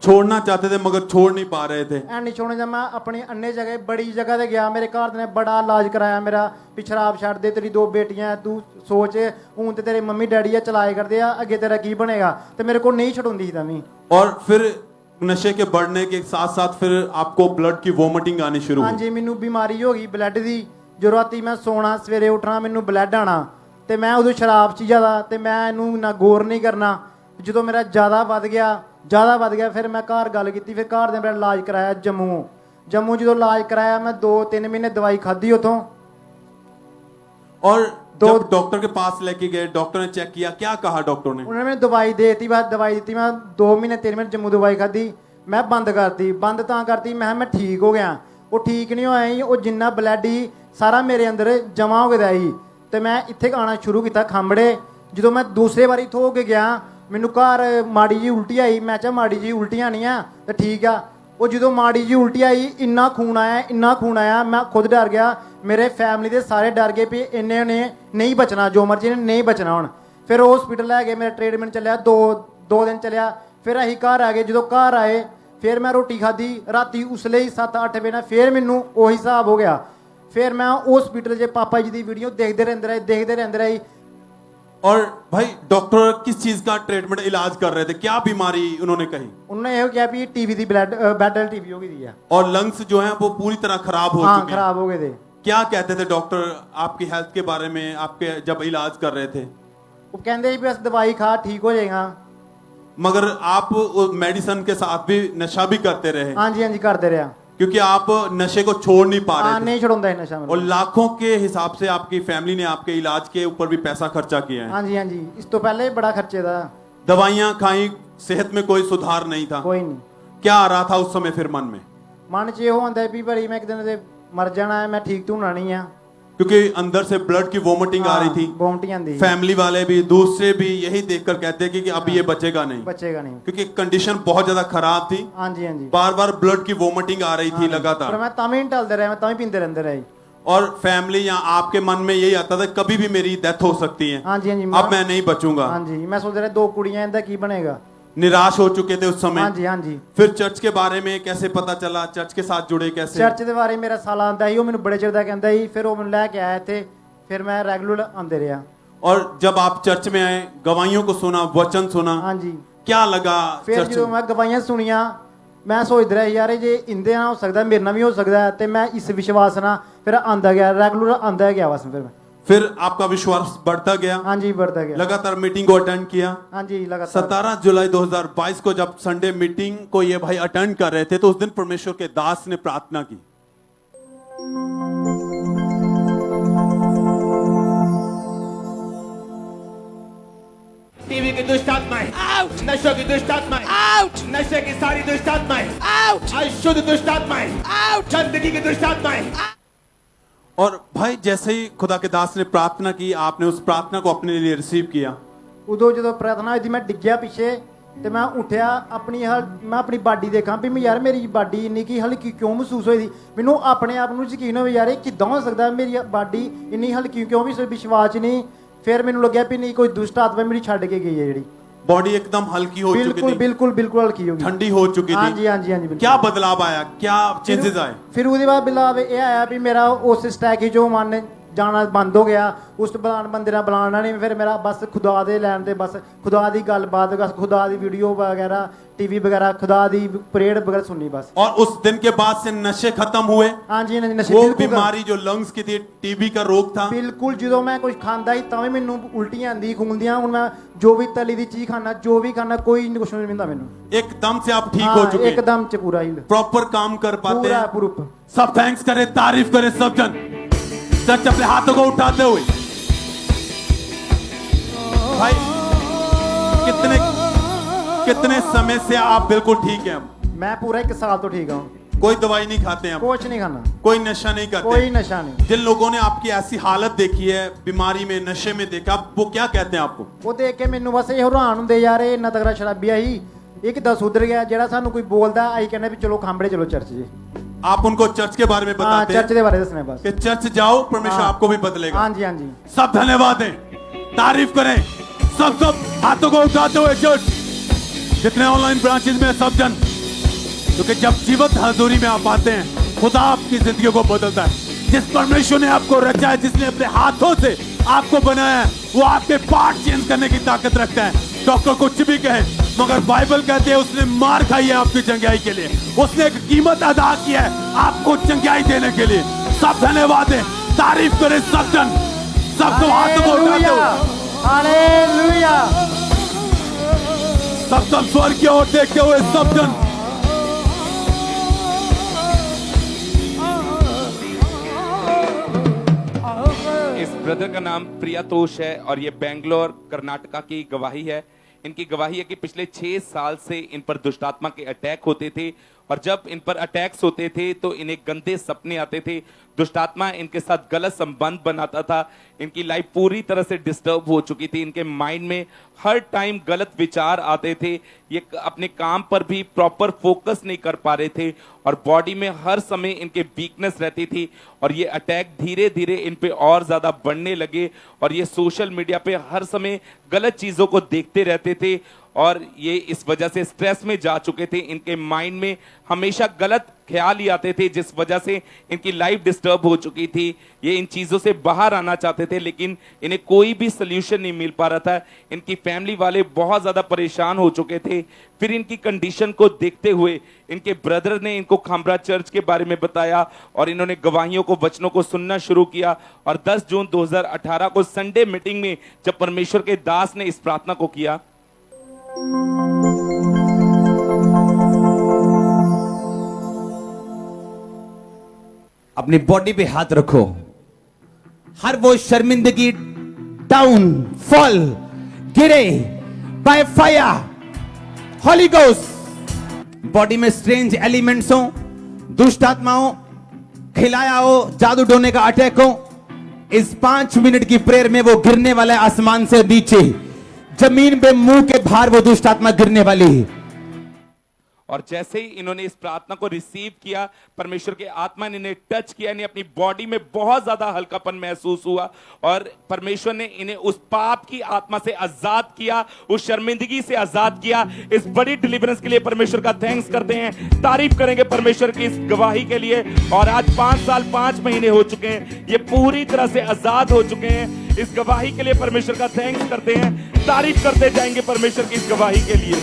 Speaker 4: छोड़ना चाहते थे मगर छोड़ नहीं पा रहे थे?
Speaker 16: नहीं छोड़ने जब मैं अपनी अन्य जगह बड़ी जगह ते गया, मेरे घर ने बड़ा इलाज कराया मेरा भी शराब छड्ड दे, तेरी 2 बेटियां, तू सोच हूं ते तेरे मम्मी डैडी चलाए करते हैं, अगे तेरा की बनेगा, तो मेरे को नहीं छुड़ाउंदी ही तभी।
Speaker 4: और फिर नशे के बढ़ने के साथ साथ फिर आपको ब्लड की वोमिटिंग आनी शुरू?
Speaker 16: हाँ जी, मैनू बीमारी हो गई ब्लड की, जो राती मैं सोना सवेरे उठना मैनू ब्लड आना, तो मैं उदों शराब च ज़्यादा, तो मैं इनू ना गौर नहीं करना। जो मेरा ज़्यादा वध गया फिर मैं घर गल की, फिर घर ने मेरा इलाज कराया जम्मू जो इलाज कराया, मैं 2-3 महीने दवाई खाधी उतों।
Speaker 4: और जब डॉक्टर के पास लेके गए, डॉक्टर ने चेक किया, क्या कहा डॉक्टर ने?
Speaker 16: उन्होंने दवाई देती, दवाई दी, मैं 2 महीने 3 महीने जम्मू दवाई खाधी, मैं बंद करती, मैं ठीक हो गया। वो ठीक नहीं होया ही, वो जिन्ना ब्लड ही सारा मेरे अंदर जमा हो गया ही, तो मैं इत्थे आना शुरू किया खांबड़े। जो मैं दूसरे बारी थो के गया, मैनू घर माड़ी जी उल्टी आई, मैं चाह माड़ी जी उल्टियां नहीं है तो ठीक है। वो जो माड़ी जी उल्टी आई, इन्ना खून आया, मैं खुद डर गया, मेरे फैमिली के सारे डर गए भी इन्हें नहीं बचना, जो मर्जी ने नहीं बचना हुण। फिर हॉस्पिटल लै गए, मेरा ट्रीटमेंट चलिया 2 दिन चलिया, फिर असीं घर आ गए। जो घर आए ਫਿਰ ਮੈਂ ਰੋਟੀ ਖਾਧੀ ਰਾਤੀ ਉਸਲੇ ਹੀ 7-8 ਵਜੇ ਨਾਲ ਫਿਰ ਮੈਨੂੰ ਉਹੀ ਹਿਸਾਬ ਹੋ ਗਿਆ ਫਿਰ मैं हॉस्पिटल 'ਚ पापा जी ਦੀ ਵੀਡੀਓ देखते रहते रहे
Speaker 4: और भाई डॉक्टर किस चीज का ट्रीटमेंट इलाज कर रहे थे, क्या बीमारी उन्होंने कही?
Speaker 16: उन्होंने ये कहा भी टीबी दी ब्लड टीबी हो गई है
Speaker 4: और लंग्स जो हैं वो पूरी तरह खराब हो चुके हैं।
Speaker 16: खराब हो गए थे।
Speaker 4: क्या कहते थे डॉक्टर आपकी हेल्थ के बारे में, आपके जब इलाज कर रहे थे?
Speaker 16: वो कहते बस दवाई खा ठीक हो जाएगा,
Speaker 4: मगर आप मेडिसिन के साथ भी नशा भी करते रहे।
Speaker 16: हाँ जी करते रहा,
Speaker 4: क्योंकि आप नशे को छोड़ नहीं पा रहे थे।
Speaker 16: नहीं छोड़ता है नशा।
Speaker 4: और लाखों के हिसाब से आपकी फैमिली ने आपके इलाज के ऊपर भी पैसा खर्चा किया है।
Speaker 16: हाँ जी इस तो पहले बड़ा खर्चे था।
Speaker 4: दवाइयां खाई, सेहत में कोई सुधार नहीं था।
Speaker 16: कोई नहीं।
Speaker 4: क्या आ रहा था उस समय फिर मन में?
Speaker 16: मन च ये होता है भी भाई मैं एक दिन से मर जाना है, मैं ठीक तो होना नहीं है।
Speaker 4: क्योंकि अंदर से ब्लड की वोमिटिंग आ रही थी।
Speaker 16: वोमिटिंग आती।
Speaker 4: फैमिली वाले भी दूसरे भी यही देखकर कहते हैं कि अब ये बचेगा नहीं, क्योंकि कंडीशन बहुत ज्यादा खराब थी।
Speaker 16: हाँ जी
Speaker 4: बार बार ब्लड की वोमिटिंग आ रही थी लगातार।
Speaker 16: मैं तभी टलते रहे, मैं तभी पीते रहते रहे।
Speaker 4: और फैमिली या आपके मन में यही आता था कभी भी मेरी डेथ हो सकती है।
Speaker 16: हाँ जी
Speaker 4: अब मैं नहीं बचूंगा।
Speaker 16: हाँ जी मैं सोच रहा 2 कुड़ियां इनका की बनेगा।
Speaker 4: निराश हो चुके थे उस समय।
Speaker 16: हाँ जी
Speaker 4: फिर चर्च के बारे में कैसे पता चला, चर्च के साथ जुड़े कैसे?
Speaker 16: चर्च के बारे में मेरा साला आंदा ही, वो मैंने बड़े चिर दा कहंदा ही, फिर वो मैंने लेके आया थे, फिर मैं रेगुलर आंदे रहा।
Speaker 4: और जब आप चर्च में आए, गवाहियों को सुना, वचन सुना,
Speaker 16: हाँ जी
Speaker 4: क्या लगा?
Speaker 16: फिर जो मैं गवाहियां सुनिया मैं सोचदा रहा यार जे इंदे ना हो सकदा मेरे ना भी हो सकदा है, ते मैं इस विश्वास ना फिर आंदा गया, रेगुलर आंदा गया बस।
Speaker 4: फिर आपका विश्वास बढ़ता गया।
Speaker 16: हाँ जी बढ़ता गया।
Speaker 4: लगातार मीटिंग को अटेंड किया।
Speaker 16: हाँ जी लगातार।
Speaker 4: 17 जुलाई 2022 को जब संडे मीटिंग को ये भाई अटेंड कर रहे थे तो उस दिन परमेश्वर के दास ने प्रार्थना की।
Speaker 7: टीवी की दुष्ट आत्माएं आउट, नशों की दुष्ट आत्माएं आउट, नशे की सारी दुष्ट आत्माएं आउट, अशुद्ध दुष्ट आत्माएं आउट, गंदगी की दुष्ट आत्माएं।
Speaker 4: और भाई जैसे ही खुदा के दास ने प्रार्थना की, आपने उस प्रार्थना को अपने लिए रिसीव किया।
Speaker 16: उदो जो प्रार्थना हुई मैं डिग्या पीछे ते मैं उठया, मैं अपनी बाडी देखा भी मैं यार मेरी बाडी इन्नी की हल्की क्यों महसूस हुई थी। मैनू अपने आप को यकीन हो यार किदां हो सकता है मेरी बाडी इन्नी हल्की क्यों, भी विश्वास नहीं। फिर मैनू लग्या भी नहीं कोई दुष्ट आत्मा मेरी छड्ड के गई है, जी
Speaker 4: बॉडी एकदम हल्की हो चुकी थी।
Speaker 16: बिल्कुल हल्की हो गई,
Speaker 4: ठंडी हो चुकी थी।
Speaker 16: हाँ जी
Speaker 4: क्या बदलाव आया, क्या चेंजेस आए?
Speaker 16: फिर उसके बाद बदलाव ये आया भी मेरा उस स्टैक जो मन जाना बंद हो गया, उस बंदे ने बुलाना नहीं। फिर मेरा बस खुदा दे लैन दे, बस खुदा दी गलबात, बस खुदा दी वीडियो वगैरह, टीवी वगैरह, खुदा दी परेड वगैरह सुननी बस।
Speaker 4: और उस दिन के बाद से नशे खत्म हुए?
Speaker 16: हाँ जी नशे।
Speaker 4: वो बीमारी जो लंग्स की थी, टीबी का रोग था,
Speaker 16: बिल्कुल जो मैं कुछ खाता ही तभी मैनू उल्टियां आंदी खुंदियां। हुण मैं जो भी तली दी चीज खाना, जो भी खाना, कोई कुछ नहीं मिलता मैनू।
Speaker 4: एकदम से आप ठीक हो चुके?
Speaker 16: एकदम से पूरा ही
Speaker 4: प्रॉपर काम कर पाते हैं
Speaker 16: पूरा।
Speaker 4: सब थैंक्स करें, तारीफ करें सब जन। चर्च अपने हाथों को उठाते हुए। भाई कितने समय से आप बिल्कुल ठीक हैं?
Speaker 16: मैं पूरा 1 साल तो ठीक हूँ।
Speaker 4: कोई दवाई नहीं खाते हैं?
Speaker 16: कुछ नहीं खाना।
Speaker 4: कोई नशा नहीं करते?
Speaker 16: कोई नशा नहीं।
Speaker 4: जिन लोगों ने आपकी ऐसी हालत देखी है, बीमारी में, नशे में देखा, वो क्या कहते हैं आपको?
Speaker 16: वो देख के मैनू बस ये हैरान होंदे यार इन्ना तगड़ा शराबिया ही एक दस उधर गया जेड़ा सानू कोई बोलदा आई कहने भी चलो खांबड़े चलो चर्च जी।
Speaker 4: आप उनको चर्च के बारे में बताते हैं?
Speaker 16: चर्च के बारे में दसने बस
Speaker 4: कि चर्च जाओ, परमेश्वर आपको भी बदलेगा।
Speaker 16: हाँ जी
Speaker 4: सब धन्यवाद दें, तारीफ करें सब हाथों को उठाते हुए चर्च, जितने ऑनलाइन ब्रांचेस में सब जन, क्योंकि जब जीवत हजूरी में आप आते हैं खुदा आपकी जिंदगी को बदलता है। जिस परमेश्वर ने आपको रचा है, जिसने अपने हाथों से आपको बनाया है, वो आपके पार्ट चेंज करने की ताकत रखता है। डॉक्टर कुछ भी कहे, मगर बाइबल कहते हैं उसने मार खाई है आपकी चंगाई के लिए, उसने एक कीमत अदा किया है आपको चंगाई देने के लिए। सब धन्यवाद है, तारीफ करें सब जन, सबको हाथों को उठाते हुए।
Speaker 16: हालेलुया।
Speaker 4: सब स्वर्ग की ओर देखते हुए सब जन।
Speaker 3: इस ब्रदर का नाम प्रियातोष है और ये बेंगलोर कर्नाटका की गवाही है। इनकी गवाही है कि पिछले 6 साल से इन पर दुष्टात्मा के अटैक होते थे और जब इन पर अटैक्स होते थे तो इन्हें गंदे सपने आते थे, दुष्टात्मा इनके साथ गलत संबंध बनाता था, इनकी लाइफ पूरी तरह से डिस्टर्ब हो चुकी थी, इनके माइंड में हर टाइम गलत विचार आते थे, ये अपने काम पर भी प्रॉपर फोकस नहीं कर पा रहे थे और बॉडी में हर समय इनके वीकनेस रहती थी और ये अटैक धीरे धीरे इन पे और ज्यादा बढ़ने लगे और ये सोशल मीडिया पे हर समय गलत चीजों को देखते रहते थे और ये इस वजह से स्ट्रेस में जा चुके थे। इनके माइंड में हमेशा गलत ख्याल ही आते थे, जिस वजह से इनकी लाइफ डिस्टर्ब हो चुकी थी। ये इन चीजों से बाहर आना चाहते थे, लेकिन इन्हें कोई भी सोल्यूशन नहीं मिल पा रहा था। इनकी फैमिली वाले बहुत ज्यादा परेशान हो चुके थे। फिर इनकी कंडीशन को देखते हुए इनके ब्रदर ने इनको खामरा चर्च के बारे में बताया और इन्होंने गवाहियों को, वचनों को सुनना शुरू किया। और 10 जून 2018 को संडे मीटिंग में जब परमेश्वर के दास ने इस प्रार्थना को किया,
Speaker 17: अपनी बॉडी पे हाथ रखो। हर वो शर्मिंदगी, डाउन फॉल, गिरे by fire, holy ghost. Body में स्ट्रेंज एलिमेंट्स हो, दुष्ट आत्माओं, खिलाया हो, जादू टोने का अटैक हो, इस 5 मिनट की प्रेयर में वो गिरने वाला है आसमान से नीचे। जमीन पे मुंह के भार वो दुष्ट आत्मा गिरने वाली है।
Speaker 3: और जैसे ही इन्होंने इस प्रार्थना को रिसीव किया, परमेश्वर के आत्मा ने इन्हें टच किया, इन्हें अपनी बॉडी में बहुत ज्यादा हल्कापन महसूस हुआ और परमेश्वर ने इन्हें उस पाप की आत्मा से आजाद किया, उस शर्मिंदगी से आजाद किया। इस बड़ी डिलीवरेंस के लिए परमेश्वर का थैंक्स करते हैं, तारीफ करेंगे परमेश्वर की इस गवाही के लिए। और आज 5 साल 5 महीने हो चुके हैं, ये पूरी तरह से आजाद हो चुके हैं। इस गवाही के लिए परमेश्वर का थैंक्स करते हैं, तारीफ करते जाएंगे परमेश्वर की इस गवाही के लिए।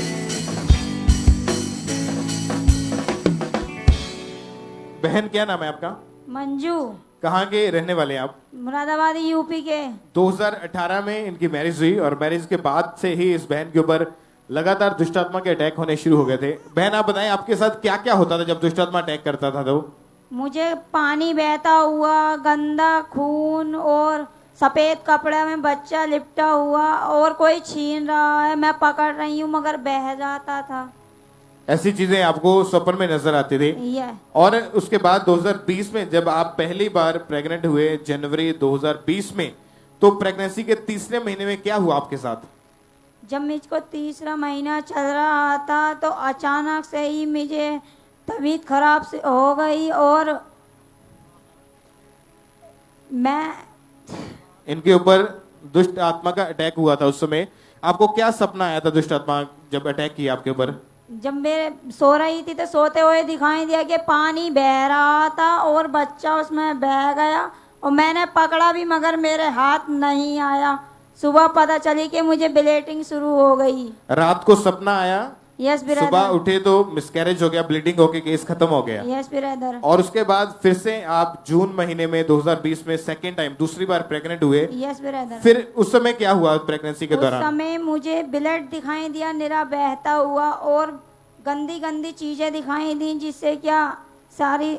Speaker 1: बहन क्या नाम है आपका?
Speaker 5: मंजू।
Speaker 1: कहाँ के रहने वाले हैं आप?
Speaker 5: मुरादाबादी यूपी के।
Speaker 1: 2018 में इनकी मैरिज हुई और मैरिज के बाद से ही इस बहन के ऊपर लगातार दुष्टात्मा के अटैक होने शुरू हो गए थे। बहन आप बताएं आपके साथ क्या क्या होता था जब दुष्टात्मा अटैक करता था? तो
Speaker 5: मुझे पानी बहता हुआ, गंदा खून और सफेद कपड़े में बच्चा लिपटा हुआ और कोई छीन रहा है, मैं पकड़ रही हूँ मगर बह जाता था।
Speaker 1: ऐसी चीजें आपको स्वप्न में नजर आती थी। और उसके बाद 2020 में जब आप पहली बार प्रेग्नेंट हुए, जनवरी 2020 में, तो प्रेगनेंसी के तीसरे महीने में क्या हुआ आपके साथ?
Speaker 5: जब मुझको तीसरा महीना चल रहा था तो अचानक से ही मुझे तबीयत खराब से हो गई और मैं,
Speaker 1: इनके ऊपर दुष्ट आत्मा का अटैक हुआ था। उस समय आपको क्या सपना आया था दुष्ट आत्मा जब अटैक किया आपके ऊपर?
Speaker 5: जब मैं सो रही थी तो सोते हुए दिखाई दिया कि पानी बह रहा था और बच्चा उसमें बह गया और मैंने पकड़ा भी मगर मेरे हाथ नहीं आया। सुबह पता चली कि मुझे ब्लीडिंग शुरू हो गई।
Speaker 1: रात को सपना आया?
Speaker 5: Yes brother.
Speaker 1: सुबह उठे तो मिसकैरेज हो गया, ब्लीडिंग होके केस खत्म हो गया।
Speaker 5: Yes brother.
Speaker 1: और उसके बाद फिर से आप जून महीने में 2020 में सेकेंड टाइम दूसरी बार प्रेग्नेंट हुए।
Speaker 5: Yes brother.
Speaker 1: फिर उस समय क्या हुआ प्रेगनेंसी के दौरान?
Speaker 5: उस समय मुझे ब्लड दिखाई दिया निरा बहता हुआ और गंदी गंदी चीजें दिखाई दी, जिससे क्या सारी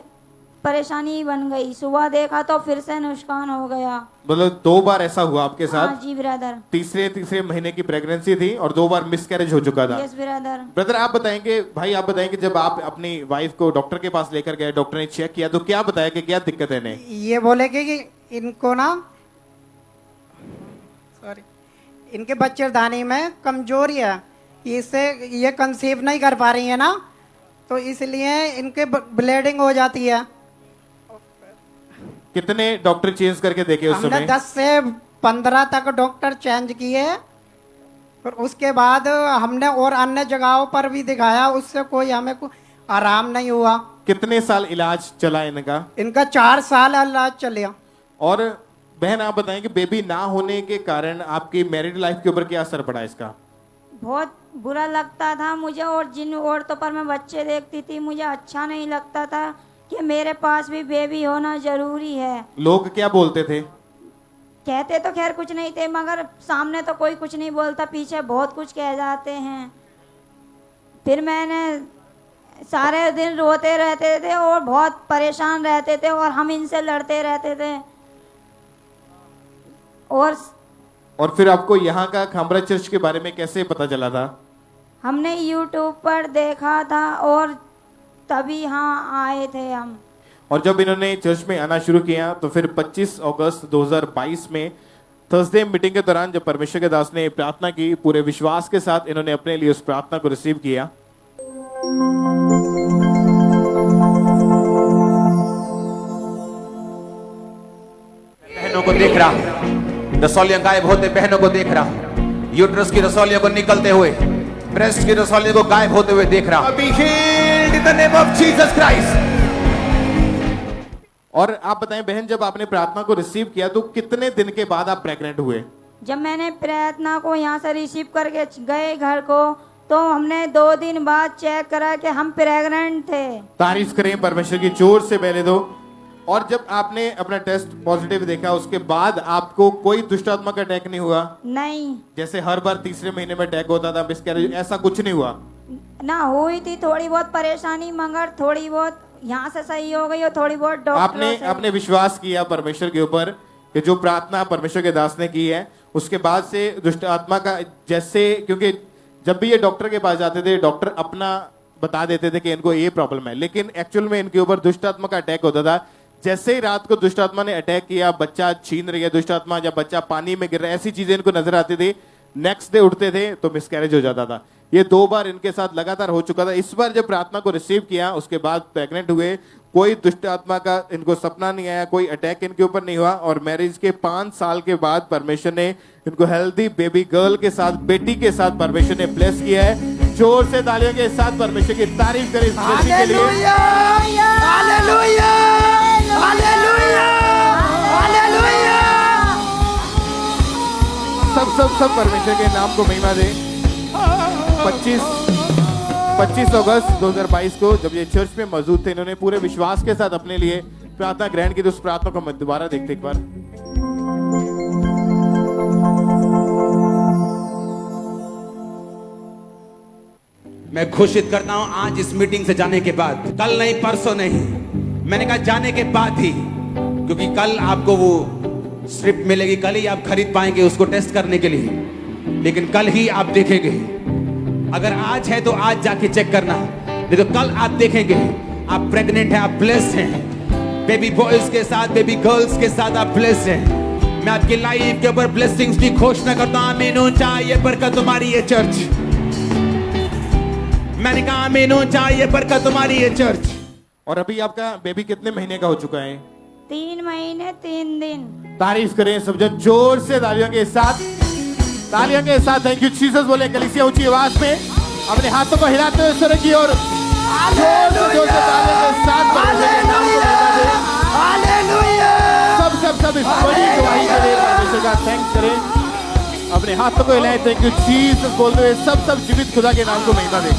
Speaker 5: परेशानी बन गई। सुबह देखा तो फिर से नुकसान हो गया।
Speaker 1: मतलब 2 बार ऐसा हुआ आपके साथ?
Speaker 5: हाँ जी ब्रदर।
Speaker 1: तीसरे महीने की प्रेगनेंसी थी और 2 बार मिसकैरेज हो चुका था।
Speaker 5: Yes brother.
Speaker 1: ब्रदर आप बताएंगे, भाई आप बताएंगे, जब आप अपनी वाइफ को डॉक्टर के पास लेकर गए, डॉक्टर ने चेक किया तो क्या बताया कि क्या दिक्कत है इन्हें?
Speaker 18: ये बोले कि इनको ना, सॉरी, इनके बच्चेदानी में कमजोरी है, इससे ये कंसीव नहीं कर पा रही है ना, तो इसलिए इनके ब्लीडिंग हो जाती है।
Speaker 1: कितने डॉक्टर चेंज करके देखे उस
Speaker 18: हमने
Speaker 1: समय?
Speaker 18: 10 से 15 तक डॉक्टर चेंज किए, फिर उसके बाद हमने और अन्य जगहों पर भी दिखाया, उससे कोई हमें आराम नहीं हुआ।
Speaker 1: कितने साल इलाज चला इनका?
Speaker 18: इनका 4 साल इलाज चलिया।
Speaker 1: और बहन आप बताएं कि बेबी ना होने के कारण आपकी मैरिड लाइफ के ऊपर क्या असर पड़ा इसका?
Speaker 5: बहुत बुरा लगता था मुझे, और जिन औरतों पर मैं बच्चे देखती थी मुझे अच्छा नहीं लगता था कि मेरे पास भी बेबी होना जरूरी है।
Speaker 1: लोग क्या बोलते थे?
Speaker 5: कहते तो खैर कुछ नहीं थे, मगर सामने तो कोई कुछ नहीं बोलता, पीछे बहुत कुछ कह जाते हैं। फिर मैंने सारे दिन रोते रहते थे और बहुत परेशान रहते थे और हम इनसे लड़ते रहते थे। और
Speaker 1: फिर आपको यहाँ का खामरा चर्च के बारे में कैसे पता चला था?
Speaker 5: हमने YouTube पर देखा था और तभी यहाँ आए थे हम।
Speaker 1: और जब इन्होंने चर्च में आना शुरू किया तो फिर 25 अगस्त 2022 में थर्सडे मीटिंग के दौरान जब परमेश्वर के दास ने प्रार्थना की, पूरे विश्वास के साथ इन्होंने अपने लिए उस प्रार्थना को रिसीव किया।
Speaker 17: बहनों को देख रहा, रसौलियां गायब होते बहनों को देख रहा, यूट्रस की रसौलियों को निकलते हुए ब्रेस्ट की रसौली को गायब होते हुए देख रहा हूं।
Speaker 7: Be healed in the name of Jesus Christ.
Speaker 1: और आप बताएं बहन, जब आपने प्रार्थना को रिसीव किया तो कितने दिन के बाद आप प्रेग्नेंट हुए?
Speaker 19: जब मैंने प्रार्थना को यहाँ से रिसीव करके गए घर को, तो हमने 2 दिन बाद चेक करा कि हम प्रेग्नेंट थे।
Speaker 1: तारीफ करें परमेश्वर की, जोर से पहले दो। और जब आपने अपना टेस्ट पॉजिटिव देखा उसके बाद आपको कोई दुष्ट आत्मा का अटैक नहीं हुआ?
Speaker 19: नहीं,
Speaker 1: जैसे हर बार तीसरे महीने में अटैक होता था, मिसकैरेज, ऐसा कुछ नहीं हुआ?
Speaker 19: ना हुई थी थोड़ी बहुत परेशानी, मगर थोड़ी बहुत यहाँ से सही हो गई और थोड़ी बहुत डॉक्टरों से।
Speaker 1: आपने विश्वास किया परमेश्वर के ऊपर कि जो प्रार्थना परमेश्वर के दास ने की है, उसके बाद से दुष्ट आत्मा का, जैसे क्योंकि जब भी ये डॉक्टर के पास जाते थे, डॉक्टर अपना बता देते थे कि इनको ये प्रॉब्लम है, लेकिन एक्चुअल में इनके ऊपर दुष्ट आत्मा का अटैक होता था। जैसे ही रात को दुष्ट आत्मा ने अटैक किया, बच्चा छीन रही है दुष्ट आत्मा, जब बच्चा पानी में गिर रहा है, ऐसी चीजें इनको नजर आती थी, नेक्स्ट डे उठते थे तो मिसकैरेज हो जाता था। ये 2 बार इनके साथ लगातार हो चुका था। इस बार जब प्रार्थना को रिसीव किया उसके बाद प्रेग्नेंट हुए, कोई दुष्ट आत्मा का इनको सपना नहीं आया, कोई अटैक इनके ऊपर नहीं हुआ, और मैरिज के 5 साल के बाद परमेश्वर ने इनको हेल्दी बेबी गर्ल के साथ, बेटी के साथ परमेश्वर ने ब्लेस किया है। जोर से तालियों के साथ परमेश्वर की तारीफ करें इस ब्लेसिंग के लिए। सब परमेश्वर के नाम को महिमा दे। 25 अगस्त 2022 को जब ये चर्च में मौजूद थे, इन्होंने पूरे विश्वास के साथ अपने लिए प्रार्थना ग्रहण की। तो उस प्रार्थना को मैं दोबारा देखते एक बार।
Speaker 17: मैं घोषित करता हूं आज इस मीटिंग से जाने के बाद, कल नहीं, परसों नहीं, मैंने कहा जाने के बाद ही, क्योंकि कल आपको वो स्ट्रिप मिलेगी, कल ही आप खरीद पाएंगे उसको टेस्ट करने के लिए, लेकिन कल ही आप देखेंगे। अगर आज है तो आज जाके चेक करना, नहीं तो कल आप देखेंगे आप प्रेग्नेंट हैं, आप ब्लेस्ड हैं, बेबी बॉयज के साथ, बेबी गर्ल्स के साथ आप ब्लेस्ड हैं। मैं आपकी लाइफ के ऊपर ब्लेसिंग्स की घोषणा करता हूं। आमीन हो चाहिए बरकत तुम्हारी ये चर्च। मैंने कहा आमीन हो चाहिए बरकत तुम्हारी ये चर्च।
Speaker 1: और अभी आपका बेबी कितने महीने का हो चुका है?
Speaker 19: 3 महीने 3 दिन।
Speaker 1: तारीफ करें सब जन जोर से, तालियों के साथ, तालियों के साथ। थैंक यू जीसस बोले कलीसिया ऊंची आवाज में, अपने हाथों को हिलाते हुए स्वर्ग की ओर जोर से तालियों के साथ परमेश्वर के नाम को महिमा दें। हालेलुया। सब इस बड़ी गवाही के लिए परमेश्वर का थैंक्स करें, अपने हाथों को हिलाएं। थैंक यू जीसस बोलते हुए सब जीवित खुदा के नाम को महिमा दें।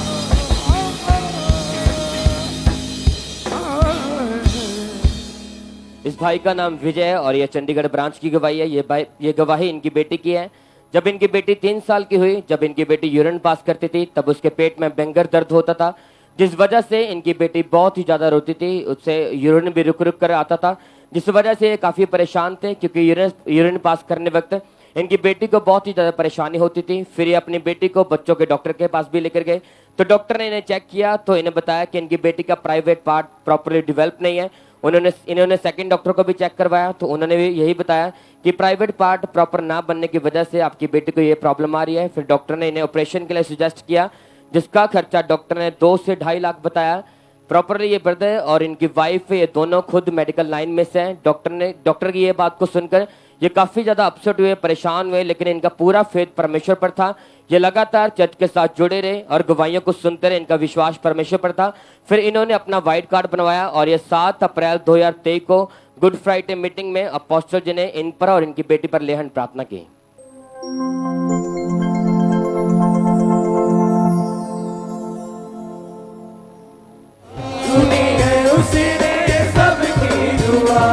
Speaker 9: इस भाई का नाम विजय है और ये चंडीगढ़ ब्रांच की गवाही है। ये गवाही इनकी बेटी की है। जब इनकी बेटी 3 साल की हुई, जब इनकी बेटी यूरिन पास करती थी, तब उसके पेट में भयंकर दर्द होता था, जिस वजह से इनकी बेटी बहुत ही ज्यादा रोती थी, उससे यूरिन भी रुक कर आता था, जिस वजह से ये काफी परेशान थे, क्योंकि यूरिन पास करने वक्त इनकी बेटी को बहुत ही ज्यादा परेशानी होती थी। फिर ये अपनी बेटी को बच्चों के डॉक्टर के पास भी लेकर गए, तो डॉक्टर ने इन्हें चेक किया तो इन्हें बताया कि इनकी बेटी का प्राइवेट पार्ट प्रॉपरली डेवलप नहीं है। इन्होंने सेकंड डॉक्टर को भी चेक करवाया, तो उन्होंने भी यही बताया कि प्राइवेट पार्ट प्रॉपर ना बनने की वजह से आपकी बेटी को ये प्रॉब्लम आ रही है। फिर डॉक्टर ने इन्हें ऑपरेशन के लिए सजेस्ट किया, जिसका खर्चा डॉक्टर ने 2 से 2.5 लाख बताया। प्रॉपरली ये ब्रदर और इनकी वाइफ, ये दोनों खुद मेडिकल लाइन में से हैं। डॉक्टर की ये बात को सुनकर ये काफी ज्यादा अपसेट हुए, परेशान हुए, लेकिन इनका पूरा फेथ परमेश्वर पर था। ये लगातार चर्च के साथ जुड़े रहे और गवाहियों को सुनते रहे, इनका विश्वास परमेश्वर पर था। फिर इन्होंने अपना व्हाइट कार्ड बनवाया और ये 7 अप्रैल 2023 को गुड फ्राइडे मीटिंग में अपोस्टल जी ने इन पर और इनकी बेटी पर लेहन प्रार्थना की।
Speaker 20: सुनी है उसने सबकी दुआ।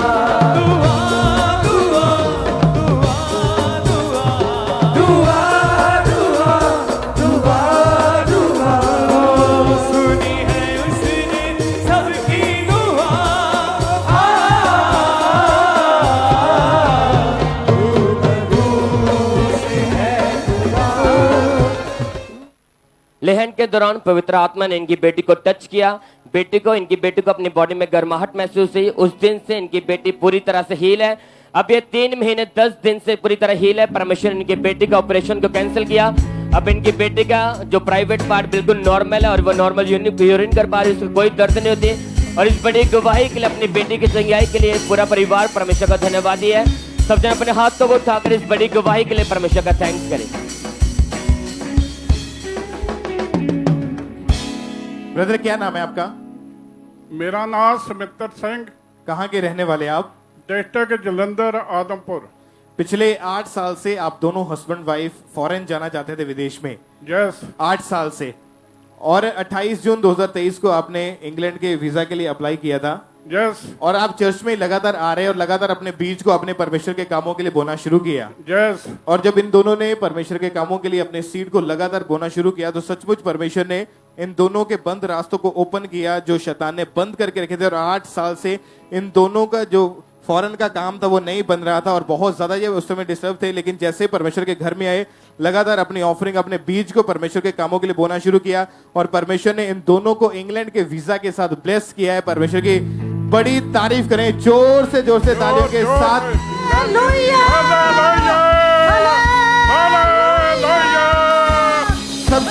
Speaker 9: लेहन के दौरान पवित्र आत्मा ने इनकी बेटी को टच किया। इनकी बेटी को अपनी बॉडी में गर्माहट महसूस हुई। उस दिन से इनकी बेटी पूरी तरह से हील है। अब ये 3 महीने 10 दिन से पूरी तरह हील है। परमेश्वर ने इनकी बेटी का ऑपरेशन को कैंसिल किया। अब इनकी बेटी का जो प्राइवेट पार्ट बिल्कुल नॉर्मल है और वो नॉर्मल यूरिन कर पा रही है, उसको कोई दर्द नहीं होती। और इस बड़ी गवाही के लिए, अपनी बेटी की चंगाई के लिए पूरा परिवार परमेश्वर का धन्यवादी है। सब जन अपने हाथों को उठाकर इस बड़ी गवाही के लिए परमेश्वर का थैंक्स करें।
Speaker 1: ब्रदर क्या नाम है आपका?
Speaker 21: मेरा नाम सुमित्र सिंह,
Speaker 1: कहाँ के रहने वाले आप?
Speaker 21: डिस्ट्रिक्ट जलंधर आदमपुर।
Speaker 1: पिछले 8 साल से आप दोनों हस्बैंड वाइफ फॉरेन जाना चाहते थे, विदेश में।
Speaker 21: यस।
Speaker 1: 8 साल से। और 28 जून 2023 को आपने इंग्लैंड के वीजा के लिए अप्लाई किया था।
Speaker 21: यस।
Speaker 1: और आप चर्च में लगातार आ रहे हैं और लगातार अपने बीज को अपने परमेश्वर के कामों के लिए बोना शुरू किया।
Speaker 21: यस।
Speaker 1: और जब इन दोनों ने परमेश्वर के कामों के लिए अपने सीड को लगातार बोना शुरू किया तो सचमुच परमेश्वर ने इन दोनों के बंद रास्तों को ओपन किया जो शैतान ने बंद करके रखे थे। और 8 साल से इन दोनों का जो फॉरेन का काम था वो नहीं बन रहा था और बहुत ज्यादा ये उस समय डिस्टर्ब थे। लेकिन जैसे परमेश्वर के घर में आए, लगातार अपनी ऑफरिंग, अपने बीज को परमेश्वर के कामों के लिए बोना शुरू किया और परमेश्वर ने इन दोनों को इंग्लैंड के वीजा के साथ ब्लेस किया है। परमेश्वर की बड़ी तारीफ करें जोर से तालियों के साथ।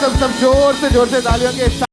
Speaker 1: सब जोर से तालियों के साथ।